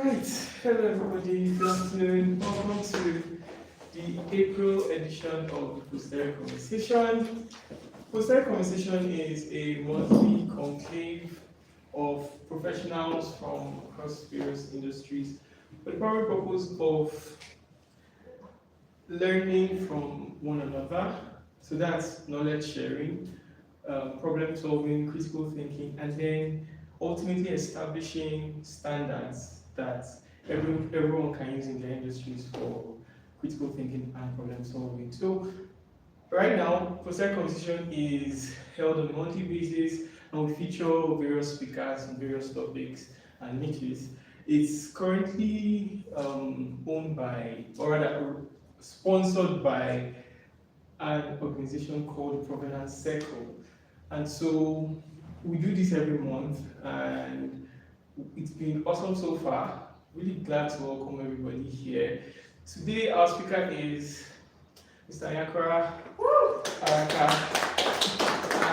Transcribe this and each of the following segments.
Right, hello everybody, good afternoon. Welcome to the April edition of Posteri Conversation. Posteri Conversation is a monthly conclave of professionals from across various industries for the primary purpose of learning from one another. So that's knowledge sharing, problem solving, critical thinking, and then ultimately establishing standards that everyone can use in their industries for critical thinking and problem solving. So right now, Posteri Conversation is held on a monthly basis and we feature various speakers on various topics and niches. It's currently owned by, or rather sponsored by an organization called Provenance Circle. And so we do this every month and it's been awesome so far. Really glad to welcome everybody here. Today our speaker is Mr. Yakura Araka,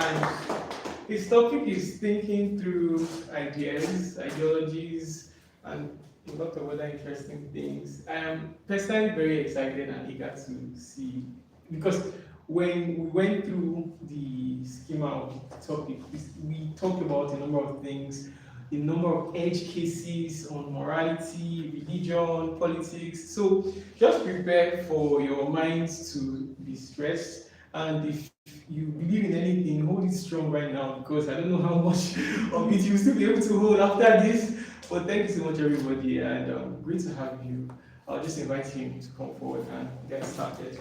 and his topic is thinking through ideas, ideologies, and a lot of other interesting things. I am personally very excited and eager to see, because when we went through the schema of the topic, we talked about a number of things, a number of edge cases on morality, religion, politics. So just prepare for your minds to be stressed. And if you believe in anything, hold it strong right now, because I don't know how much of it you'll still be able to hold after this. But thank you so much, everybody, and great to have you. I'll just invite him to come forward and get started.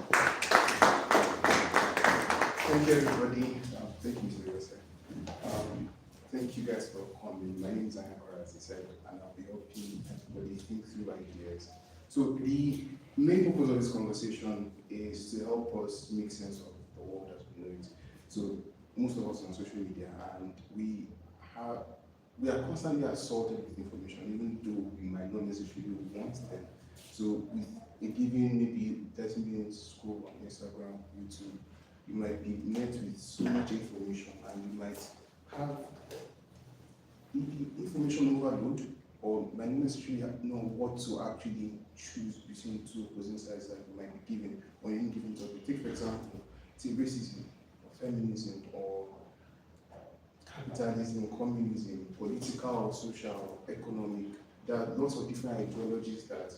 Thank you, everybody. Thank you, Mr. Joseph. Thank you guys for coming. My name is Ayakora, as I said, and I'll be helping everybody think through ideas. So the main purpose of this conversation is to help us make sense of the world as we know it. So most of us are on social media, and we are constantly assaulted with information, even though we might not necessarily want them. So with a given maybe 30 minutes scroll on Instagram, YouTube, you might be met with so much information, and you might have information overload, or might not necessarily know what to actually choose between two opposing sides that you might be given on any given topic. Take, for example, say racism, or feminism, or capitalism, communism, political, social, economic. There are lots of different ideologies that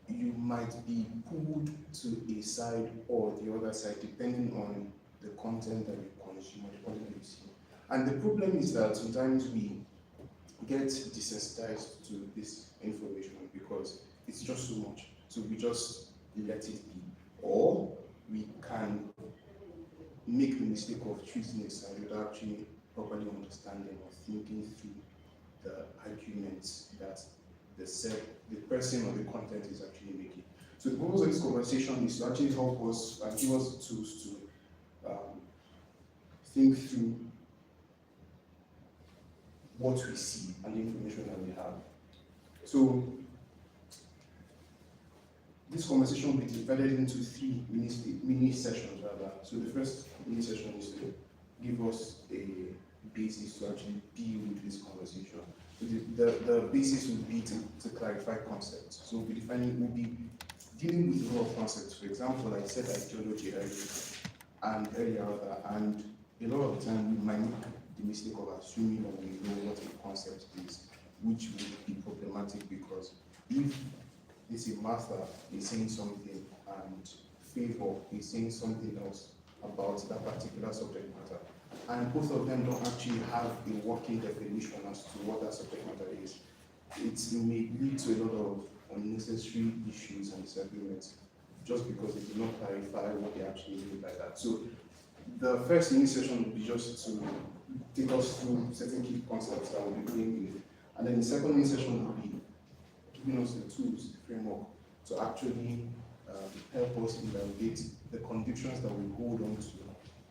you might be pulled to a side or the other side depending on the content that you consume or the content that you see. And the problem is that sometimes we get desensitized to this information because it's just so much. So we just let it be. Or we can make the mistake of choosing a side without actually properly understanding or thinking through the arguments that the person or the content is actually making. So the purpose of this conversation is to actually help us and give us the tools to think through what we see and the information that we have. So this conversation will be divided into three mini sessions rather. So the first mini session is to give us a basis to actually deal with this conversation. So the basis will be to clarify concepts. So we'll be dealing with a lot of concepts. For example, I said ideology earlier, and a lot of the time we might make the mistake of assuming that we know what a concept is, which would be problematic because if it's a Martha is saying something and Favor is saying something else about that particular subject matter, and both of them don't actually have a working definition as to what that subject matter is, it may lead to a lot of unnecessary issues and disagreements just because they do not clarify what they actually mean by that. So the first mini session will be just to take us through certain key concepts that we'll be playing with, and then the second mini session will be giving us the tools, the framework to actually help us evaluate the convictions that we hold on to,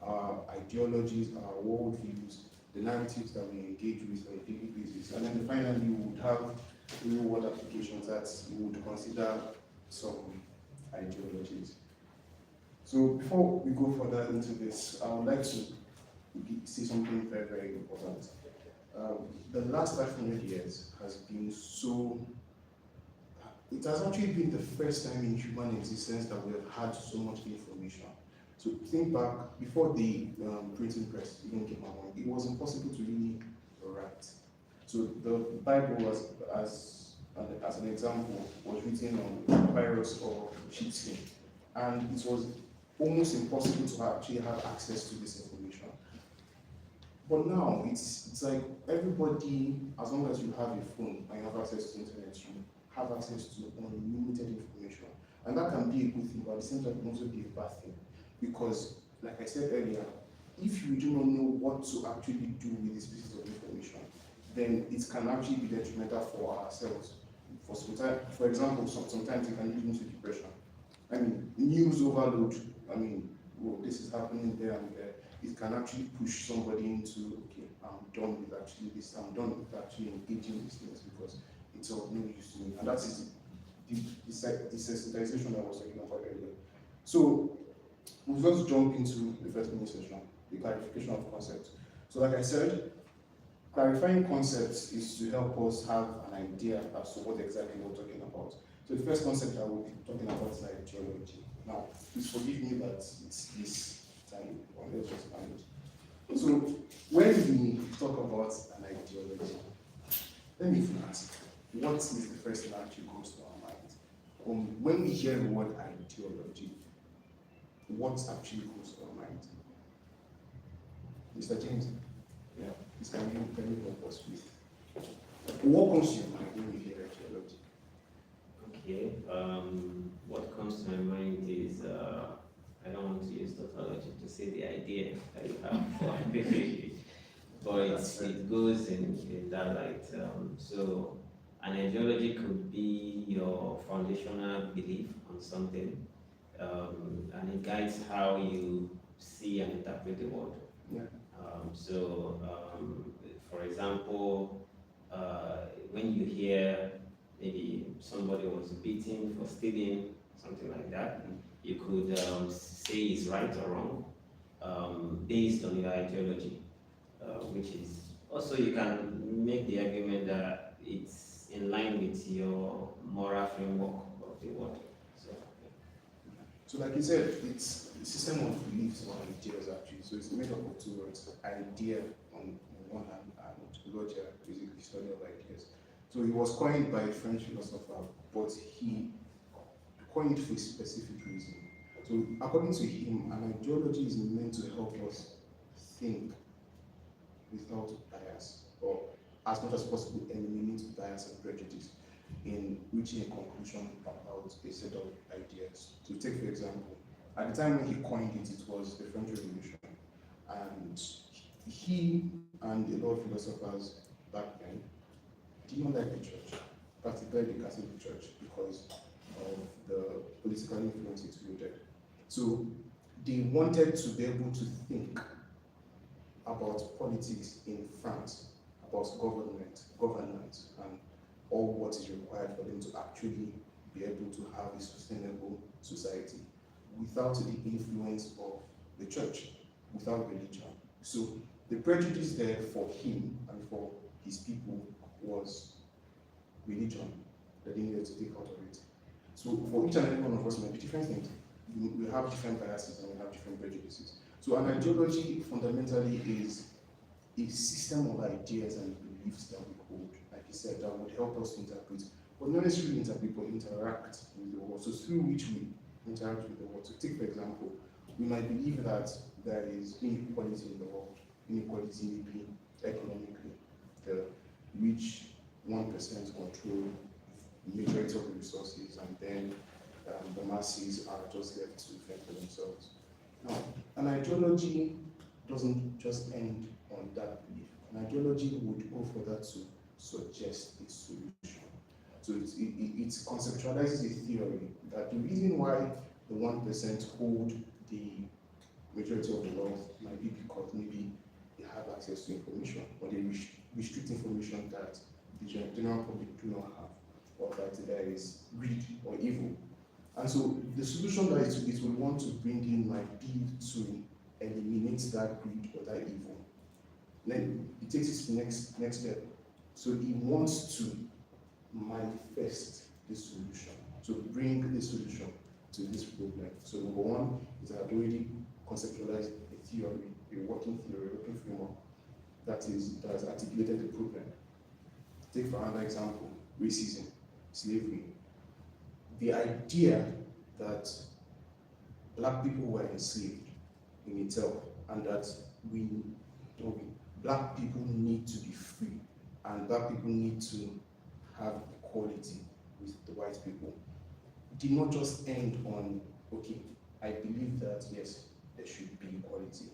our ideologies, our worldviews, the narratives that we engage with on a daily basis. And then finally, we would have real world applications that we would consider some ideologies. So before we go further into this, I would like to say something very, very important. The last 500 years has been so it has actually been the first time in human existence that we have had so much information. So think back, before the printing press even came along, it was impossible to really write. So the Bible was, as an example, was written on papyrus or sheepskin, and it was almost impossible to actually have access to this information. But now it's like everybody, as long as you have a phone and you have access to the internet, you have access to unlimited information. And that can be a good thing, but at the same time, it can also be a bad thing. Because, like I said earlier, if you do not know what to actually do with this piece of information, then it can actually be detrimental for ourselves. For example, sometimes it can lead into depression. I mean, news overload, I mean, well, this is happening there and there. It can actually push somebody into, okay, I'm done with actually this, I'm done with actually engaging these things because it's of no use to me. And that is the desensitization I was talking about earlier. So we've got to jump into the first mini session, the clarification of concepts. So like I said, clarifying concepts is to help us have an idea as to what exactly we're talking about. So the first concept I will be talking about is ideology. Now, please forgive me that it's this time, or let's just manage. So when we talk about an ideology, let me ask, what is the first thing that actually goes to our mind? When we hear the word ideology, what actually goes to our mind? Mr. James? Yeah. Can you help us with? What comes to your mind when you hear ideology? Okay. What comes to my mind is I don't want to use tautology to say the idea that you have for but it goes in that light. So an ideology could be your foundational belief on something, and it guides how you see and interpret the world. Yeah. For example, when you hear maybe somebody was beaten for stealing, something like that, you could say it's right or wrong based on your ideology, which is also you can make the argument that it's in line with your moral framework of the world. So like you said, it's a system of beliefs or ideas actually. So it's made up of two words, idea on one hand and logia, basically study of ideas. So it was coined by a French philosopher, but he coined it for a specific reason. So according to him, an ideology is meant to help us think without bias, or as much as possible eliminate bias and prejudice in reaching a conclusion about a set of ideas. So take for example, at the time when he coined it, it was the French Revolution, and he and a lot of philosophers back then did not like the church, particularly the Catholic Church, because of the political influence it wielded. So they wanted to be able to think about politics in France, about governance, and all what is required for them to actually be able to have a sustainable society without the influence of the church, without religion. So the prejudice there for him and for his people was religion that they needed to take out of it. So for each and every one of us might be different things. We have different biases and we have different prejudices. So an ideology fundamentally is a system of ideas and beliefs that we hold, like you said, that would help us interpret, but not necessarily interpret, but interact with the world. So through which we interact with the world. So take for example, we might believe that there is inequality in the world. Inequality may be economically. The rich 1% control the majority of the resources, and then the masses are just left to fend for themselves. Now, an ideology doesn't just end on that belief. An ideology would go further to suggest a solution. So it conceptualizes a theory that the reason why the 1% hold the majority of the wealth might be because maybe they have access to information, or they restrict information that the general public do not have, or that there is greed or evil. And so the solution that it will want to bring in might be to eliminate that greed or that evil. Then it takes it to the next step. So it wants to manifest this solution, to bring this solution to this problem. So number one is that I've already conceptualized a theory, a working theory, a working framework that has articulated the problem. Take for another example, racism, slavery. The idea that black people were enslaved in itself, and that black people need to be free, and black people need to have equality with the white people, did not just end on, okay, I believe that yes, there should be equality.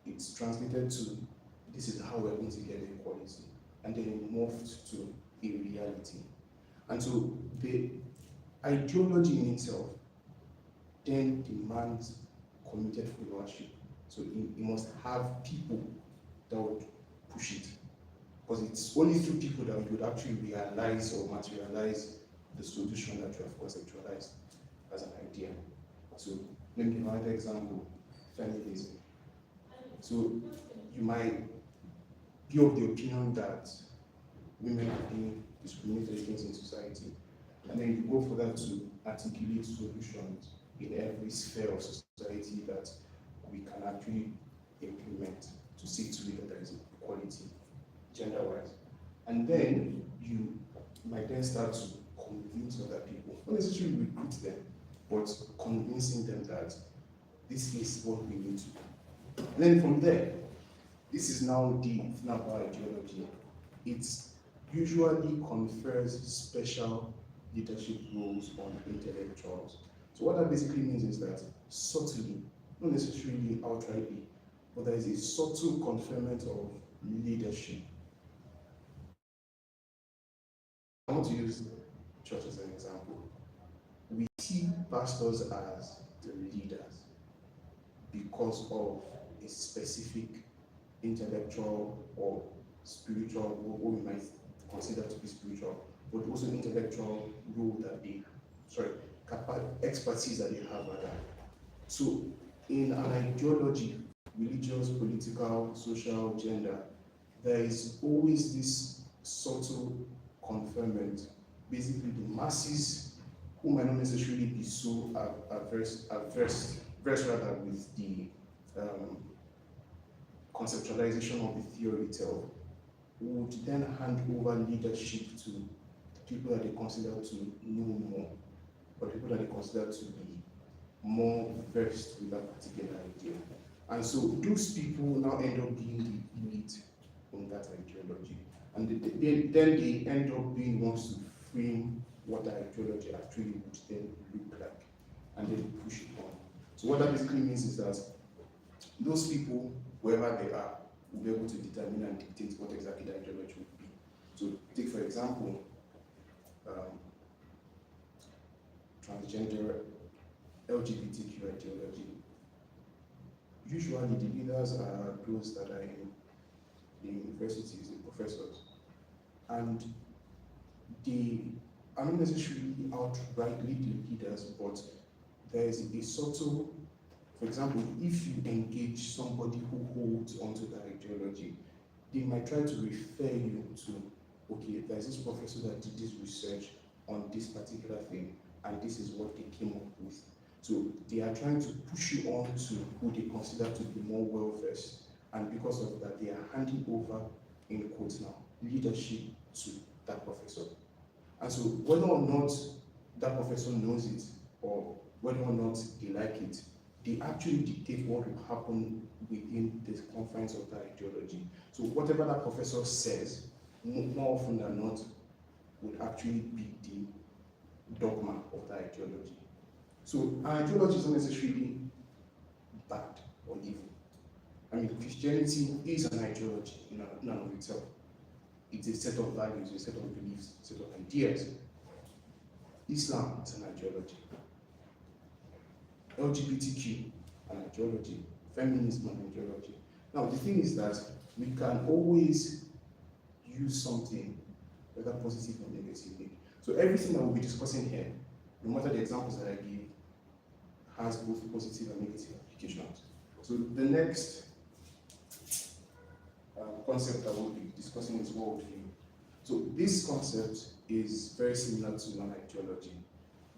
It's translated to, this is how we're going to get equality, and then it morphed to a reality. And so the ideology in itself then demands committed followership. So it must have people that would push it. Because it's only through people that you would actually realize or materialize the solution that you have conceptualized as an idea. So let me give another example, feminism. So you might be of the opinion that women are being discriminated against in society, and then you go further to articulate solutions in every sphere of society that we can actually implement to see to it that there is equality, gender-wise. And then you might then start to convince other people, not necessarily recruit them, but convincing them that this is what we need to do. And then from there, this is now the thing about ideology. It usually confers special leadership roles on intellectuals. So what that basically means is that subtly, not necessarily outrightly, but there is a subtle conferment of leadership. I want to use church as an example. We see pastors as the leaders because of a specific intellectual or spiritual, what we might consider to be spiritual, but also intellectual role that they, expertise that they have at that. So in an ideology, religious, political, social, gender, there is always this subtle conferment. Basically, the masses who might not necessarily be so averse rather with the conceptualization of the theory itself, would then hand over leadership to the people that they consider to know more, or people that they consider to be more versed with that particular idea. And so those people now end up being the elite in that ideology. And then they end up being ones to frame what the ideology actually would then look like, and then push it on. So what that basically means is that those people, wherever they are, will be able to determine and dictate what exactly the ideology would be. So take for example, transgender LGBTQ ideology. Usually the leaders are those that are in the universities, the professors, and they are not necessarily outrightly the leaders, but there is a subtle, for example, if you engage somebody who holds onto the ideology, they might try to refer you to, okay, there's this professor that did this research on this particular thing, and this is what they came up with. So they are trying to push you on to who they consider to be more well-versed, and because of that, they are handing over, in quotes now, leadership to that professor. And so whether or not that professor knows it, or whether or not they like it, they actually dictate what will happen within the confines of that ideology. So whatever that professor says, more often than not, would actually be the dogma of that ideology. So an ideology is not necessarily bad or evil. I mean, Christianity is an ideology in and of itself. It's a set of values, a set of beliefs, a set of ideas. Islam is an ideology. LGBTQ, an ideology. Feminism, an ideology. Now, the thing is that we can always use something, whether positive or negatively. So everything that we'll be discussing here, no matter the examples that I give, has both positive and negative applications. So the next concept that we'll be discussing is worldview. So this concept is very similar to an ideology,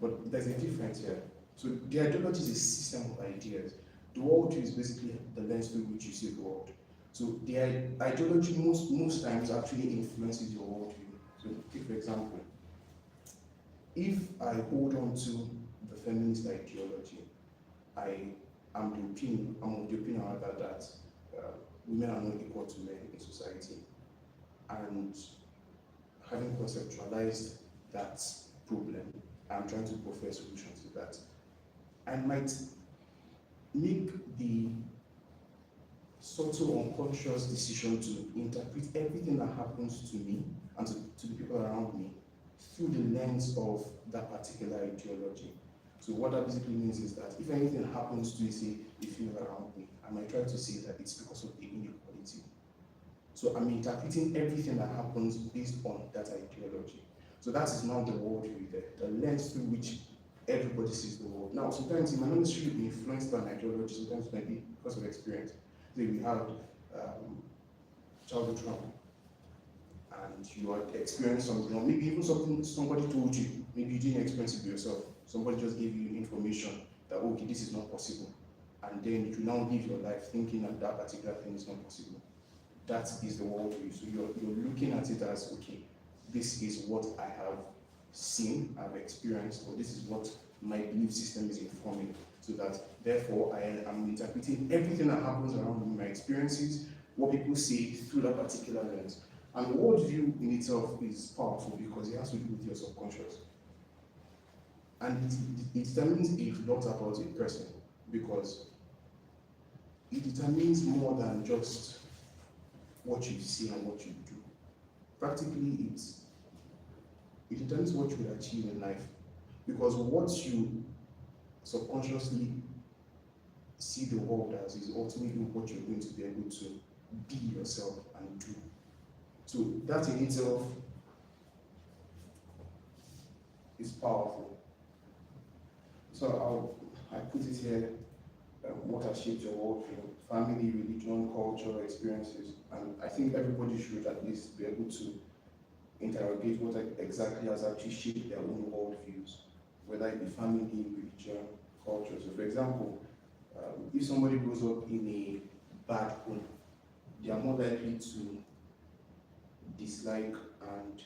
but there's a difference here. So the ideology is a system of ideas. The worldview is basically the lens through which you see the world. So the ideology most times actually influences your worldview. So take for example, if I hold on to the feminist ideology, I'm of the opinion rather that women are not equal to men in society. And having conceptualized that problem, I'm trying to offer a solution to that. I might make the subtle unconscious decision to interpret everything that happens to me and to the people around me through the lens of that particular ideology. So what that basically means is that if anything happens to, say, a female around me, I might try to say that it's because of the inequality. So I'm interpreting everything that happens based on that ideology. So that is now the worldview there, the lens through which everybody sees the world. Now, sometimes it might not necessarily be influenced by an ideology, sometimes it might be because of experience. So we had childhood trauma, and you had experienced something, or maybe even something somebody told you, maybe you didn't experience it yourself. Somebody just gave you information that, okay, this is not possible. And then you now live your life thinking that that particular thing is not possible. That is the worldview. So you're looking at it as, okay, this is what I have seen, I've experienced, or this is what my belief system is informing. So that therefore I am interpreting everything that happens around me, my experiences, what people say through that particular lens. And worldview in itself is powerful because it has to do with your subconscious. And it determines a lot about a person because it determines more than just what you see and what you do. Practically, it determines what you will achieve in life. Because what you subconsciously see the world as is ultimately what you're going to be able to be yourself and do. So that in itself is powerful. So I put it here, what has shaped your worldview: family, religion, culture, experiences. And I think everybody should at least be able to interrogate what exactly has actually shaped their own worldviews, whether it be family, religion, culture. So for example, if somebody grows up in a bad home, they are more likely to dislike and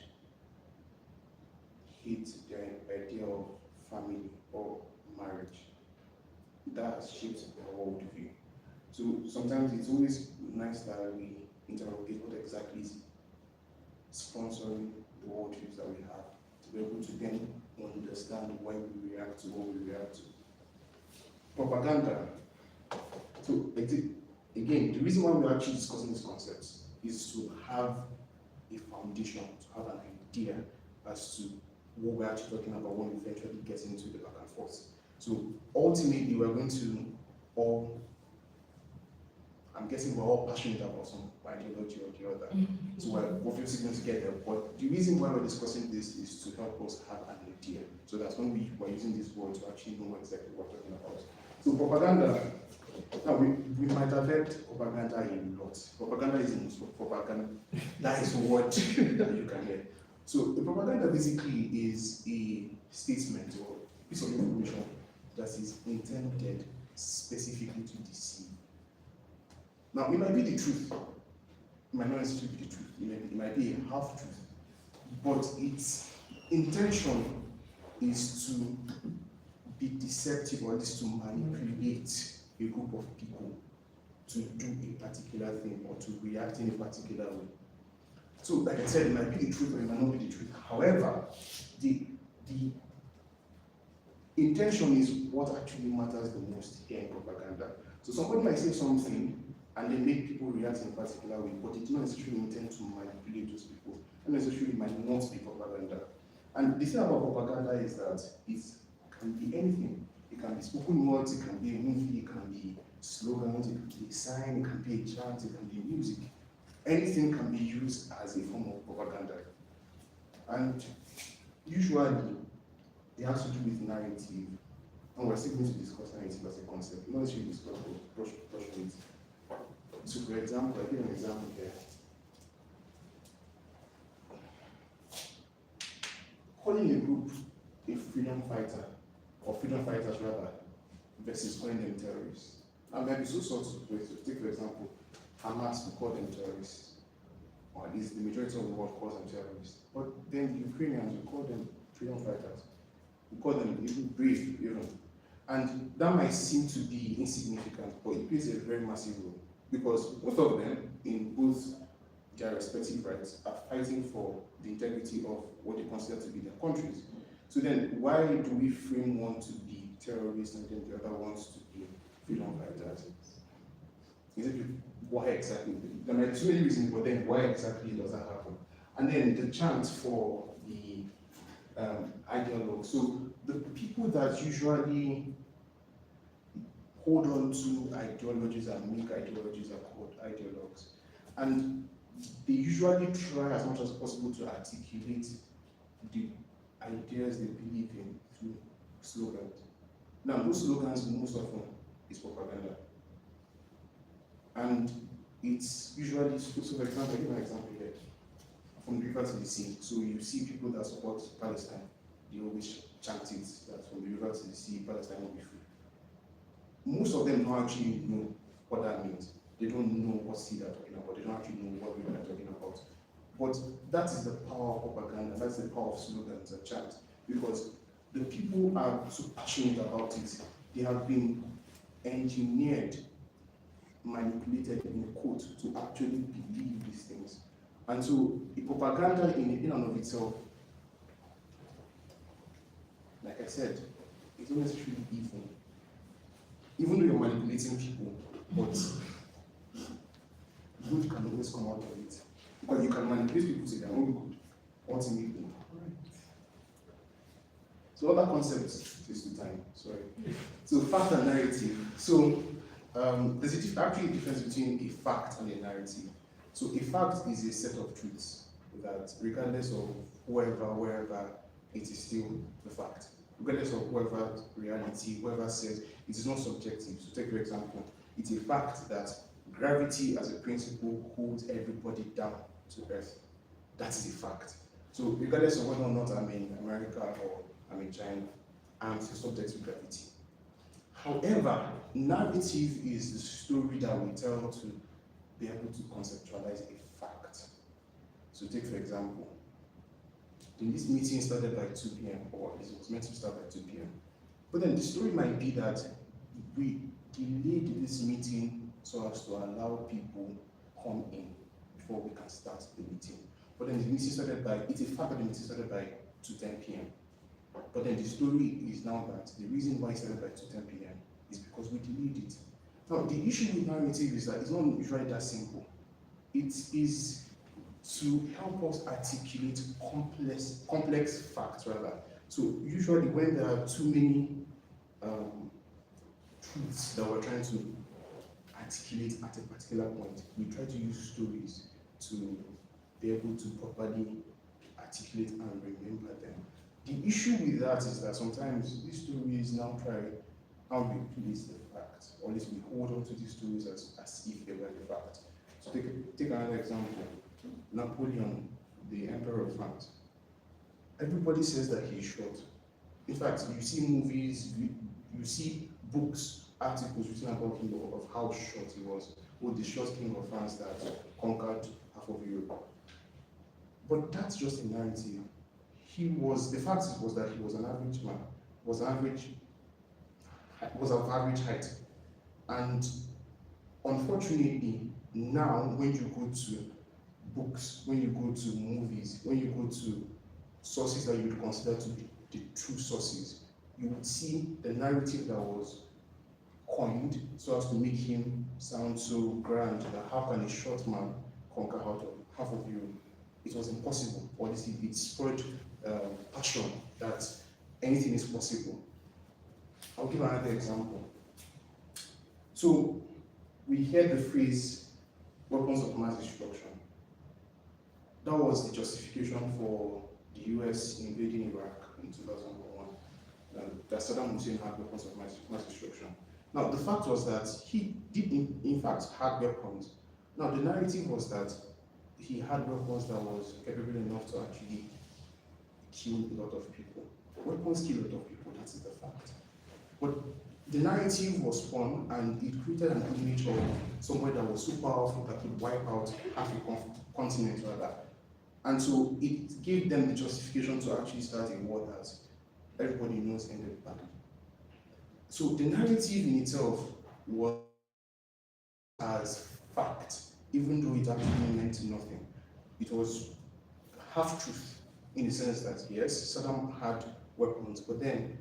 hate their idea of family or marriage. That has shaped their worldview. So sometimes it's always nice that we interrogate what exactly is sponsoring the worldviews that we have, to be able to then understand why we react to what we react to. Propaganda. So again, the reason why we're actually discussing these concepts is to have a foundation, to have an idea as to what we're actually talking about when we eventually get into the back and forth. So ultimately, we're going to all, I'm guessing we're all passionate about some ideology or the other. So we're obviously going to get there. But the reason why we're discussing this is to help us have an idea. So that's when we were using this word to actually know exactly what we're talking about. So propaganda, now we might have heard propaganda a lot. Propaganda is propaganda. That is a word that you can hear. So the propaganda basically is a statement or piece of information that is intended specifically to deceive. Now, it might be the truth. It might not necessarily be the truth. It might be a half truth. But its intention is to be deceptive, or at least to manipulate a group of people to do a particular thing or to react in a particular way. So, like I said, it might be the truth or it might not be the truth. However, the intention is what actually matters the most here in propaganda. So somebody might say something and then make people react in a particular way, but it not necessarily intend to manipulate those people. It necessarily might not be propaganda. And the thing about propaganda is that it can be anything. It can be spoken words, it can be a movie, it can be slogans, it can be a sign, it can be a chant, it can be music. Anything can be used as a form of propaganda. And usually, it has to do with narrative. And we're still going to discuss narrative as a concept. Not necessarily discuss brush on it. So for example, I give an example here. calling a group a freedom fighter, or freedom fighters rather, versus calling them terrorists. And there are so sorts of ways. Take for example, Hamas, we call them terrorists, or at least the majority of the world calls them terrorists. But then the Ukrainians, we call them freedom fighters. We call them even brave, even. And that might seem to be insignificant, but it plays a very massive role. Because most of them, in both their respective rights, are fighting for the integrity of what they consider to be their countries. So then, why do we frame one to be terrorists and then the other ones to be freedom fighters? Is it why exactly? There are too many reasons, but then why exactly does that happen? And then the chance for the ideologue. So the people that usually hold on to ideologies and make ideologies are called ideologues. And they usually try as much as possible to articulate the ideas they believe in through slogans. Now, those slogans most often is propaganda. And it's usually, so for example, I'll give an example here. From the river to the sea. So you see people that support Palestine, they always chant it, that from the river to the sea, Palestine will be free. Most of them don't actually know what that means. They don't know what sea they're talking about. They don't actually know what river they're talking about. But that is the power of propaganda. That's the power of slogans and chants. Because the people are so passionate about it. They have been engineered, manipulated in quote, to actually believe these things. And so the propaganda in and of itself, like I said, it's not necessarily evil. Even though you're manipulating people, but good can always come out of it. Because you can manipulate people to their own good, ultimately. So other concepts, this time, sorry. So fact and narrative. So there's actually a difference between a fact and a narrative. So a fact is a set of truths that regardless of wherever, it is still the fact. Regardless of whoever reality, whoever says, it is not subjective. So take for example, it's a fact that gravity as a principle holds everybody down to Earth. That is a fact. So regardless of whether or not I'm in America or I'm in China, I'm still subject to gravity. However, narrative is the story that we tell to be able to conceptualize a fact. So take for example, this meeting started by 2 p.m. or it was meant to start by 2 p.m. But then the story might be that we delayed this meeting so as to allow people come in before we can start the meeting. But then the meeting started by, it's a fact that the meeting started by 2:10 p.m. But then the story is now that the reason why it started by 2:10 p.m. is because we delayed it. Now, the issue with narrative is that it's not usually that simple. It is to help us articulate complex facts, rather. So usually when there are too many truths that we're trying to articulate at a particular point, we try to use stories to be able to properly articulate and remember them. The issue with that is that sometimes these stories now try and replace the facts, or at least we hold on to these stories as if they were the fact. So take another example. Napoleon, the Emperor of France. Everybody says that he's short. In fact, you see movies, you see books, articles written about him of how short he was, or the short king of France that conquered half of Europe. But that's just a narrative. The fact was that he was an average man, was of average height. And unfortunately, now when you go to books, when you go to movies, when you go to sources that you would consider to be the true sources, you would see the narrative that was coined so as to make him sound so grand that how can a short man conquer half of Europe? It was impossible. Honestly, it spurred passion that anything is possible. I'll give another example. So we heard the phrase weapons of mass destruction. That was the justification for the US invading Iraq in 2001. That Saddam Hussein had weapons of mass destruction. Now, the fact was that he did, in fact, have weapons. Now, the narrative was that he had weapons that was capable enough to actually killed a lot of people. Weapons kill a lot of people, that is the fact. But the narrative was spun and it created an image of somebody that was so powerful that could wipe out half a continent rather. And so it gave them the justification to actually start a war that everybody knows ended badly. So the narrative in itself was as fact, even though it actually meant nothing. It was half truth in the sense that yes, Saddam had weapons, but then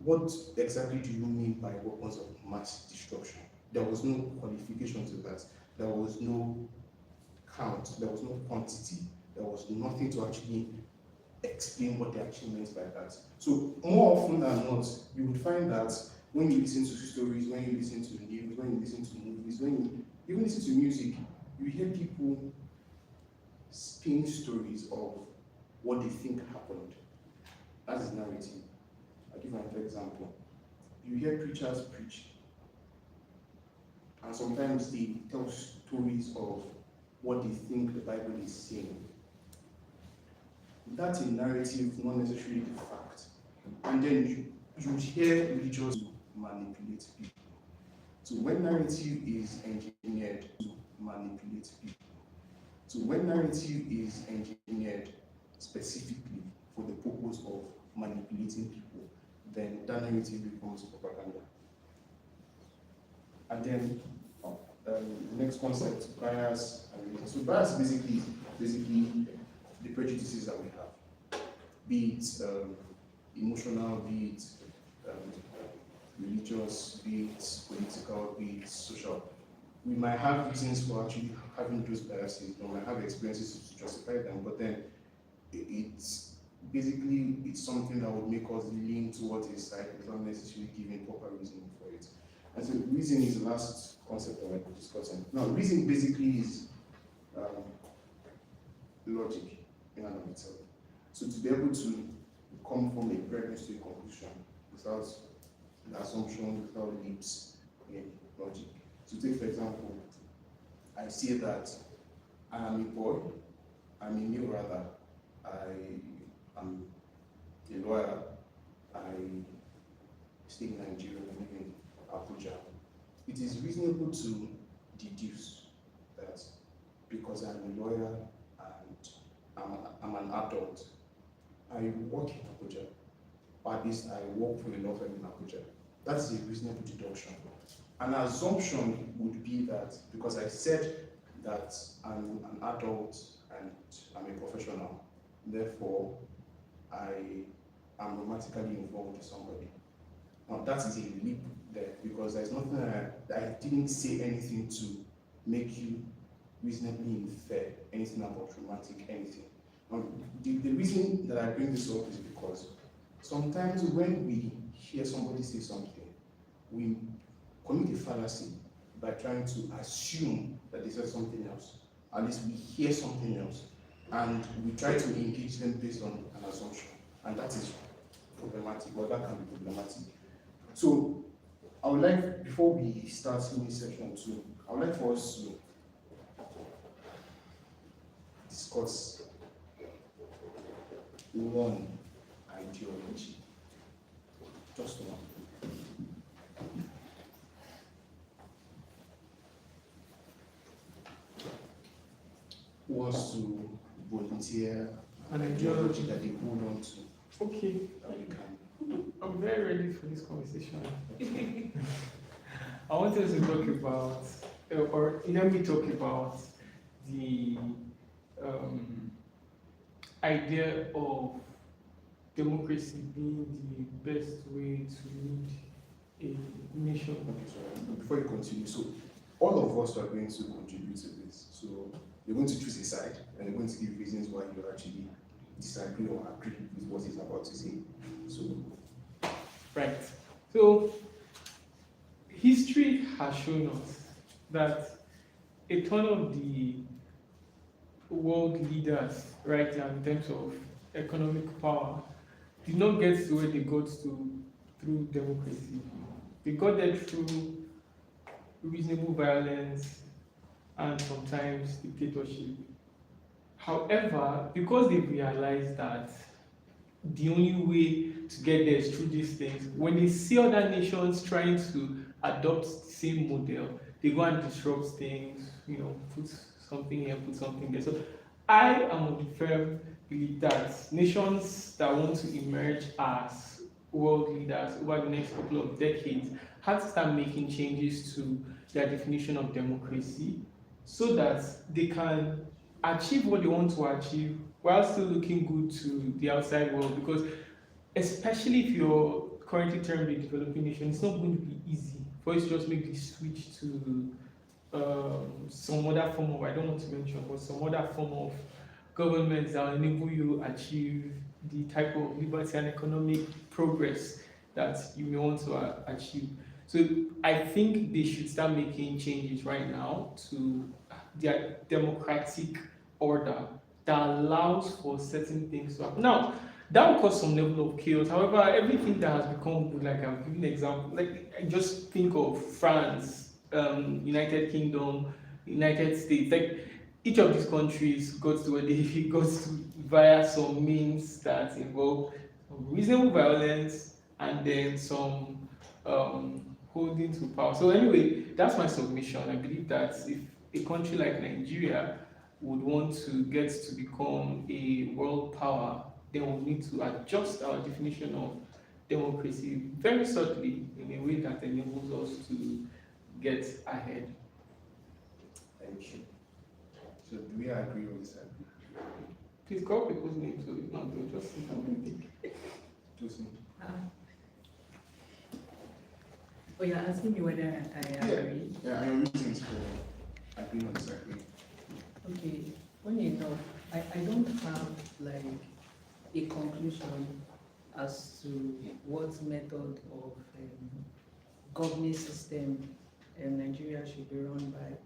what exactly do you mean by weapons of mass destruction? There was no qualification to that. There was no count. There was no quantity. There was nothing to actually explain what they actually meant by that. So more often than not, you would find that when you listen to stories, when you listen to news, when you listen to movies, when you even listen to music, you hear people spin stories of what they think happened. That is narrative. I'll give an example. You hear preachers preach, and sometimes they tell stories of what they think the Bible is saying. That's a narrative, not necessarily the fact. And then you hear religious manipulate people. So when narrative is engineered to manipulate people, so when narrative is engineered specifically for the purpose of manipulating people, then that narrative becomes propaganda. And then the next concept, bias and religion. So bias basically the prejudices that we have, be it emotional, be it religious, be it political, be it social. We might have reasons for actually having those biases, we might have experiences to justify them, but then it's basically something that would make us lean towards a side without necessarily giving proper reasoning for it. And so reason is the last concept that we're discussing. Now, reason basically is logic in and of itself. So to be able to come from a premise to a conclusion without the assumption, without leaps in logic. So take for example, I say that I am a boy, I'm a male rather, I am a lawyer, I stay in Nigeria, I live in Abuja. It is reasonable to deduce that because I'm a lawyer and I'm an adult, I work in Abuja, or at least I work for a law firm in Abuja. That's a reasonable deduction. An assumption would be that because I said that I'm an adult and I'm a professional, therefore I am romantically involved with somebody. Now that is a leap there because there's nothing I didn't say anything to make you reasonably infer anything about romantic anything. The reason that I bring this up is because sometimes when we hear somebody say something, we commit a fallacy by trying to assume that they said something else. At least we hear something else, and we try to engage them based on an assumption, and that is problematic, or that can be problematic. So, I would like, before we start mini section 2, I would like for us to discuss one ideology, just one. Who wants to volunteer an ideology that they hold on to? Okay. That we can. I'm very ready for this conversation. I want us to talk about, or let me talk about the idea of democracy being the best way to lead a nation. Okay, so before you continue, so all of us are going to contribute to this. So you're going to choose a side, and you're going to give reasons why you actually disagree or agree with what he's about to say. So, right. So history has shown us that a ton of the world leaders right now in terms of economic power did not get to where they got to through democracy. They got there through reasonable violence and sometimes dictatorship. However, because they realized that the only way to get there is through these things. When they see other nations trying to adopt the same model, they go and disrupt things, put something here, put something there. So I am of the firm belief that nations that want to emerge as world leaders over the next couple of decades have to start making changes to their definition of democracy so that they can achieve what they want to achieve while still looking good to the outside world. Because especially if you're currently termed a developing nation, it's not going to be easy for you to just make the switch to some other form of, I don't want to mention, but some other form of government that will enable you to achieve the type of liberty and economic progress that you may want to achieve. So I think they should start making changes right now to their democratic order that allows for certain things to happen. Now, that will cause some level of chaos. However, everything that has become good, like I've given an example, like I just think of France, United Kingdom, United States. Like each of these countries got to where they got to via some means that involve reasonable violence and then some holding to power. So anyway, that's my submission. I believe that if a country like Nigeria would want to get to become a world power, then we'll need to adjust our definition of democracy very subtly in a way that enables us to get ahead. Thank you. So do we agree or disagree? Please call people's names so it's not just something. Josie? Oh, you're asking me whether I agree? Yeah, and your reasons for agree or disagree. Okay, funny enough, I don't have like a conclusion as to what method of governing system Nigeria should be run by.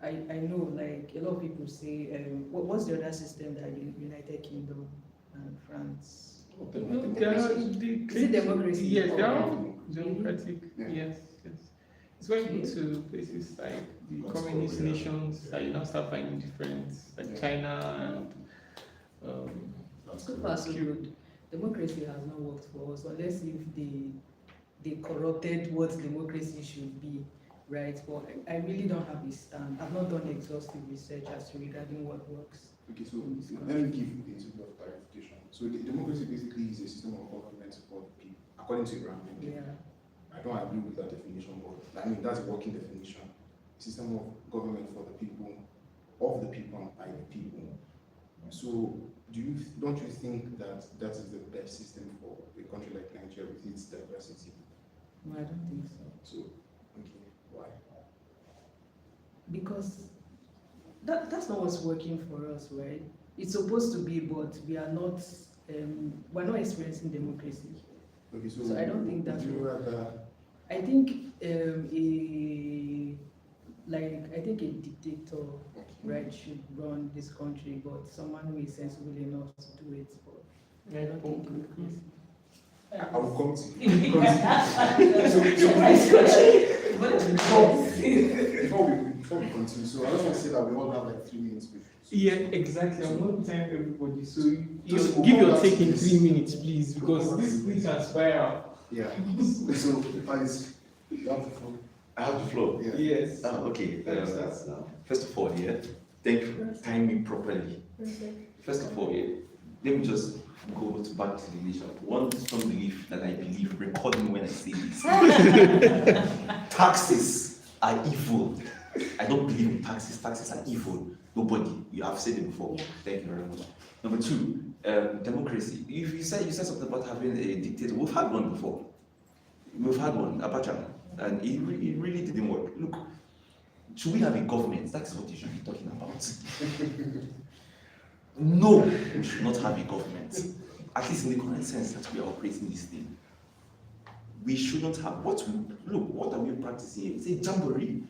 I know like a lot of people say, what's the other system that the United Kingdom and France? Is it democracy? Yes, they are Okay. democratic. Yeah. Yes. It's going to places like the communist nations that you now start finding different, like China and. So far so good. Democracy has not worked for us unless if they corrupted what democracy should be, right? But I really don't have a stand. I've not done exhaustive research as to regarding what works. Okay, so let me give you a little bit of clarification. So the democracy basically is a system of government for the people, according to Abraham. Yeah. I don't agree with that definition, but I mean that's a working definition. A system of government for the people, of the people, and by the people. So don't you think that that is the best system for a country like Nigeria with its diversity? No, I don't think so. So, okay, why? Because that's not what's working for us, right? It's supposed to be, but we're not experiencing democracy. Okay, So I don't think that. Would you rather? I think I think a dictator, right, should run this country, but someone who is sensible enough to do it. But I don't think democracy. I will come to you. Before we continue, so I just want to say that we all have like 3 minutes before. Yeah, exactly. I'm not time everybody. So Just give your walk take in out. 3 minutes, please, because this thing can spiral. Yeah. So, Alice, you have the floor. I have the floor. Yeah. Yes. Okay. That's now. First of all, thank you for timing properly. First of all, let me just go back to the nation. One strong belief that I believe, record me when I say this. Taxes are evil. I don't believe in taxes. Taxes are evil. Nobody. You have said it before. Thank you very much. Number 2, democracy. If you said something about having a dictator, we've had one before. We've had one, Abacha, and it really didn't work. Look, should we have a government? That is what you should be talking about. No, we should not have a government. At least in the current sense that we are operating this thing. We shouldn't have. What are we practicing here? It's a jamboree.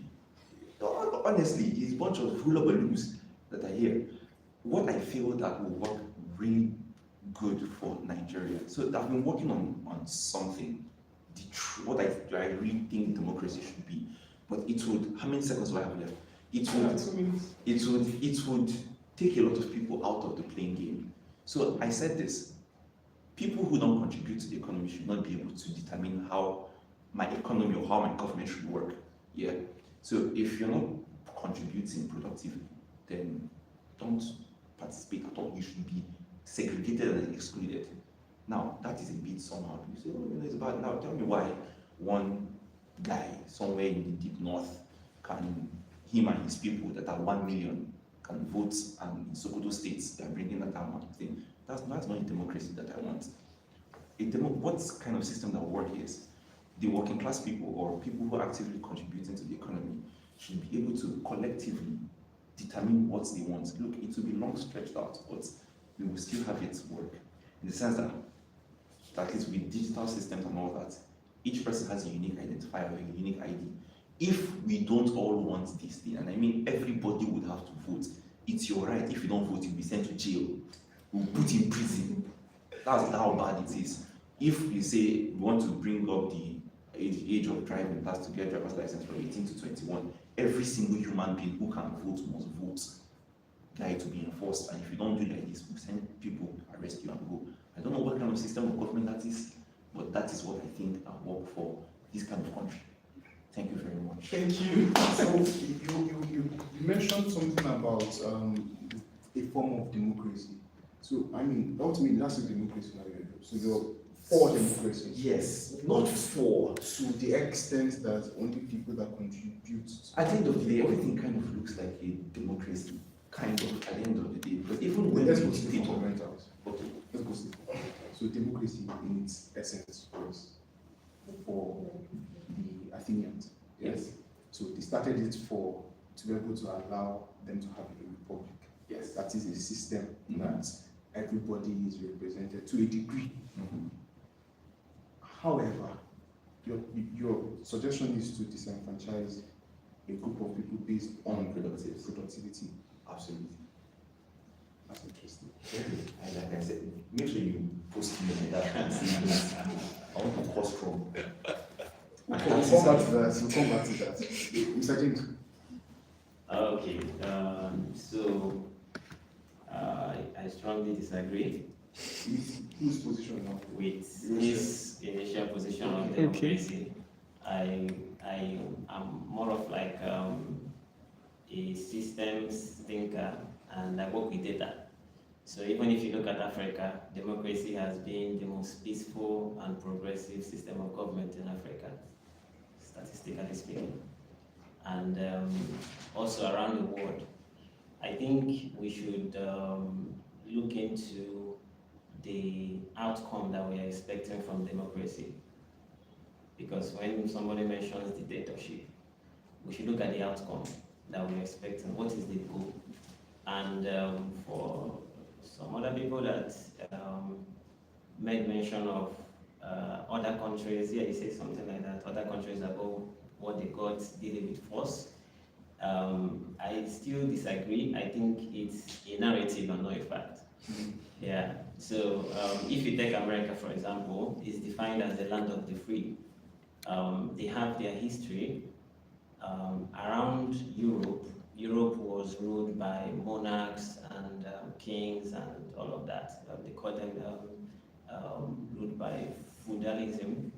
Honestly, it's a bunch of hula balloons that are here. What I feel that will work really good for Nigeria. So I've been working on something. What I really think democracy should be. But it would. How many seconds do I have left? It would take a lot of people out of the playing game. So I said this. people who don't contribute to the economy should not be able to determine how my economy or how my government should work. Yeah. So if you're not contributing productively, then don't participate at all. You should be segregated and excluded. Now that is a bit somehow. You say, oh, it's bad. Now tell me why one guy somewhere in the deep north can, him and his people that are 1 million can vote, and in Sokoto states they are bringing that amount of thing. That's not a democracy that I want. What kind of system that will work is the working class people or people who are actively contributing to the economy should be able to collectively determine what they want. Look, it will be long stretched out, but we will still have it work in the sense that at least with digital systems and all that, each person has a unique identifier, a unique ID. If we don't all want this thing, and I mean everybody would have to vote, it's your right. If you don't vote, you'll be sent to jail. We'll put in prison. That's how bad it is. If you say we want to bring up the age of driving, that's to get driver's license from 18 to 21, every single human being who can vote must vote. That to be enforced, and if you don't do like this, we send people, arrest you, and go. I don't know what kind of system of government that is, but that is what I think will work for this kind of country. Thank you very much. Thank you. So you mentioned something about a form of democracy. So I mean, ultimately that's a democracy now. So you're for democracy. Yes, not for. To the extent that only people that contribute. At the end of the day, everything kind of looks like a democracy, kind of, at the end of the day. But even when Let's we go to the state fundamentals. okay, Let's go to the fundamentals. So democracy in its essence was for the Athenians. yes, So they started it to be able to allow them to have a republic. yes, That is a system Mhm. that everybody is represented to a degree. mhm. However, your suggestion is to disenfranchise a group of people based on productivity. Absolutely. That's interesting. And like I said, make sure you post me like that and say this. I want to cause trouble. We'll come back to that. We'll come back to that. Mr. James. Okay, so I strongly disagree Whose position now? with his initial position on Okay. democracy. I am more of like a systems thinker, and I work with data. So even if you look at Africa, democracy has been the most peaceful and progressive system of government in Africa, statistically speaking. And also around the world. I think we should look into the outcome that we are expecting from democracy. Because when somebody mentions dictatorship, we should look at the outcome that we're expecting. What is the goal? And for some other people that made mention of other countries, yeah, you say something like that, other countries that go what they got did it with force. I still disagree. I think it's a narrative and not a fact. Yeah. So if you take America, for example, it's defined as the land of the free. They have their history around Europe. Europe was ruled by monarchs and kings and all of that. They call them ruled by feudalism.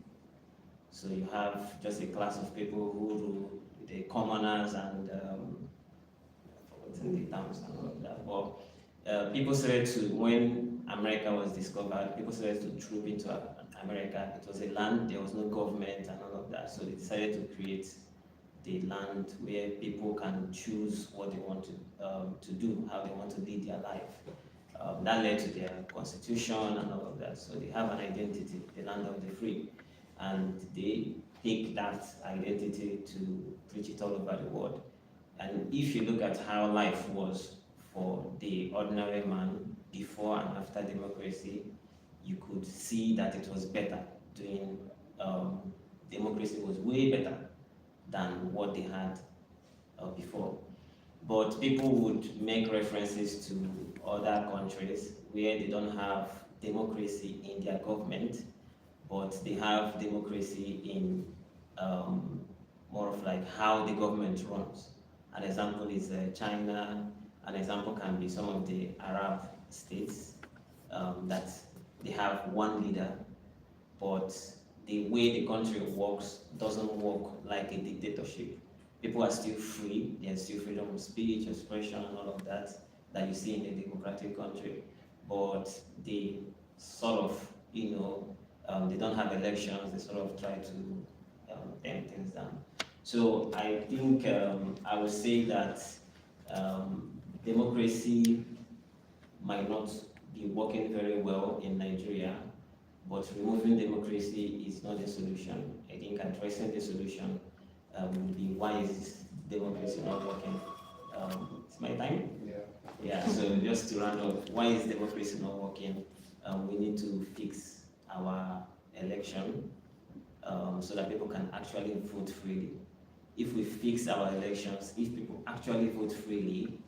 So you have just a class of people who rule the commoners and forgotten the terms and all of that. But people started to, when America was discovered, people started to troop into America. It was a land, there was no government and all of that. So they decided to create the land where people can choose what they want to do, how they want to lead their life. That led to their constitution and all of that. So they have an identity, the land of the free. And they take that identity to preach it all over the world. And if you look at how life was for the ordinary man before and after democracy, you could see that it was better. Democracy was way better than what they had before. But people would make references to other countries where they don't have democracy in their government, but they have democracy in more of like how the government runs. An example is China. An example can be some of the Arab states that they have one leader, but the way the country works doesn't work like a dictatorship. People are still free, there's still freedom of speech, expression, and all of that you see in a democratic country. But they sort of, they don't have elections, they sort of try to tame things down. So I think I would say that democracy might not be working very well in Nigeria, but removing democracy is not a solution. I think addressing the solution would be, why is democracy not working? It's my time? Yeah. Yeah, so just to round off, why is democracy not working? We need to fix our election so that people can actually vote freely. If we fix our elections, if people actually vote freely,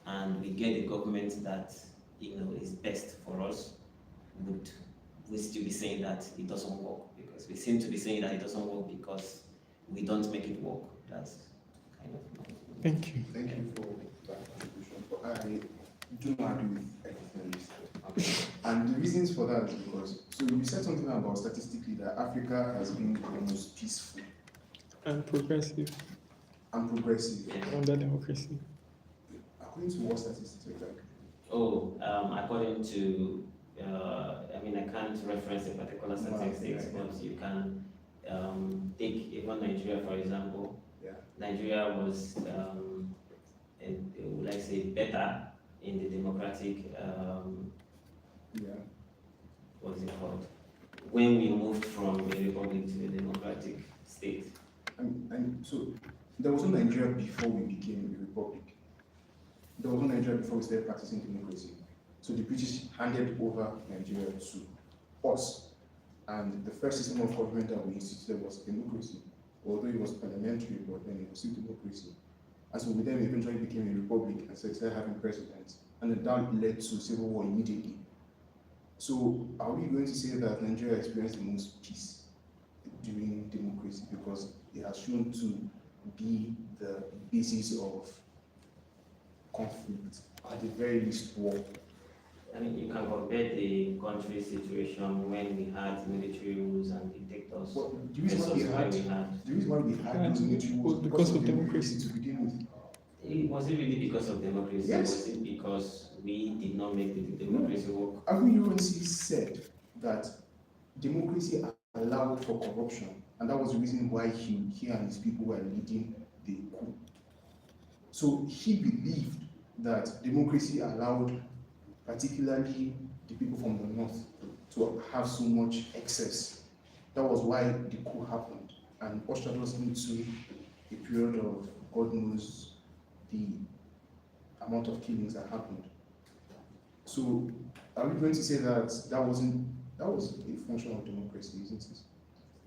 and we get a government that is best for us, would we still be saying that it doesn't work? Because we seem to be saying that it doesn't work because we don't make it work. That's kind of my Thank you. Thank you for that contribution. I do not agree with everything you said. And the reasons for that is because, so you said something about statistically that Africa has been the most peaceful And progressive and progressive. under democracy. According to what statistics exactly? According to, I can't reference a particular statistics, Yeah. but you can take even Nigeria, for example. Yeah. Nigeria was, would I say, better in the democratic, Yeah. what's it called? When we moved from a republic to a democratic state. And so there was no Nigeria before we became a republic. There was no Nigeria before we started practicing democracy. So the British handed over Nigeria to us. And the first system of government that we instituted was democracy. Although it was parliamentary, but then it was still democracy. And so we then eventually became a republic and started having presidents. And then that led to civil war immediately. So are we going to say that Nigeria experienced the most peace during democracy because it has shown to be the basis of conflict, at the very least war? I mean, you can compare the country's situation when we had military rules and dictators. Well, the reason why we had those military was wars because of democracy. to begin with. Was it really because of democracy? Yes. Was it because we did not make the democracy work? Abu UNC said that democracy allowed for corruption, and that was the reason why he and his people were leading the coup. So he believed that democracy allowed particularly the people from the north to have so much excess. That was why the coup happened and ushered us into a period of God knows the amount of killings that happened. So are we going to say that that was a function of democracy, isn't it?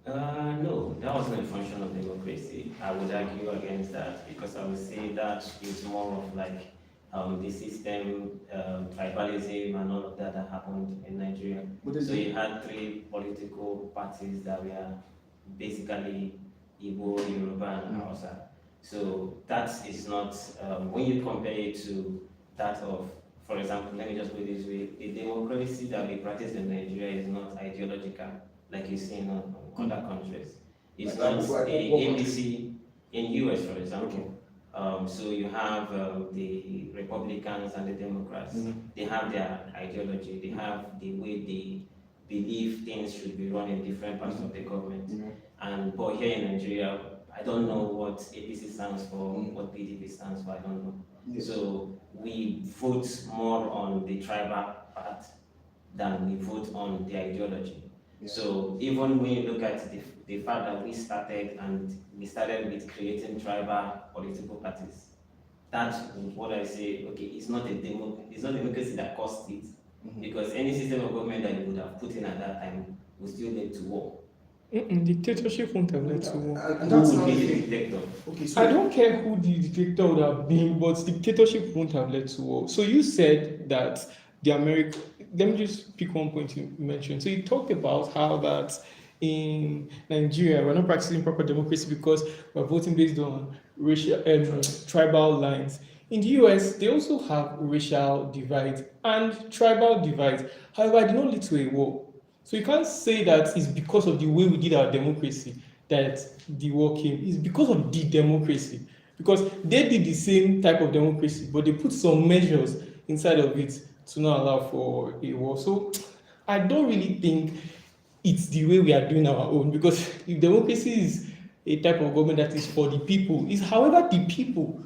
No, that wasn't a function of democracy. I would argue against that because I would say that is more of like the system, tribalism and all of that happened in Nigeria. So you had three political parties that were basically Igbo, Yoruba, and Hausa. So that is not, when you compare it to that of, for example, let me just put it this way, the democracy that we practice in Nigeria is not ideological, like you see in other countries. It's not the ABC in US, for example. So you have the Republicans and the Democrats. They have their ideology. They have the way they believe things should be run in different parts of the government. But here in Nigeria, I don't know what APC stands for, what PDP stands for, I don't know. Yes. So we vote more on the tribal part than we vote on the ideology. Yeah. So even when you look at the fact that we started with creating tribal political parties, that's what I say, okay, it's not democracy that caused it, because any system of government that you would have put in at that time would still lead to war. Dictatorship won't have led to war. And Who that's would not be the the thing. dictator? Okay, so I don't care who the dictator would have been, but dictatorship won't have led to war. So you said that let me just pick one point you mentioned. So you talked about how that in Nigeria we're not practicing proper democracy because we're voting based on racial tribal lines. In the US, they also have racial divides and tribal divides. However, it did not lead to a war. So you can't say that it's because of the way we did our democracy that the war came. It's because of the democracy. Because they did the same type of democracy, but they put some measures inside of it to not allow for a war. So I don't really think it's the way we are doing our own, because if democracy is a type of government that is for the people, is however the people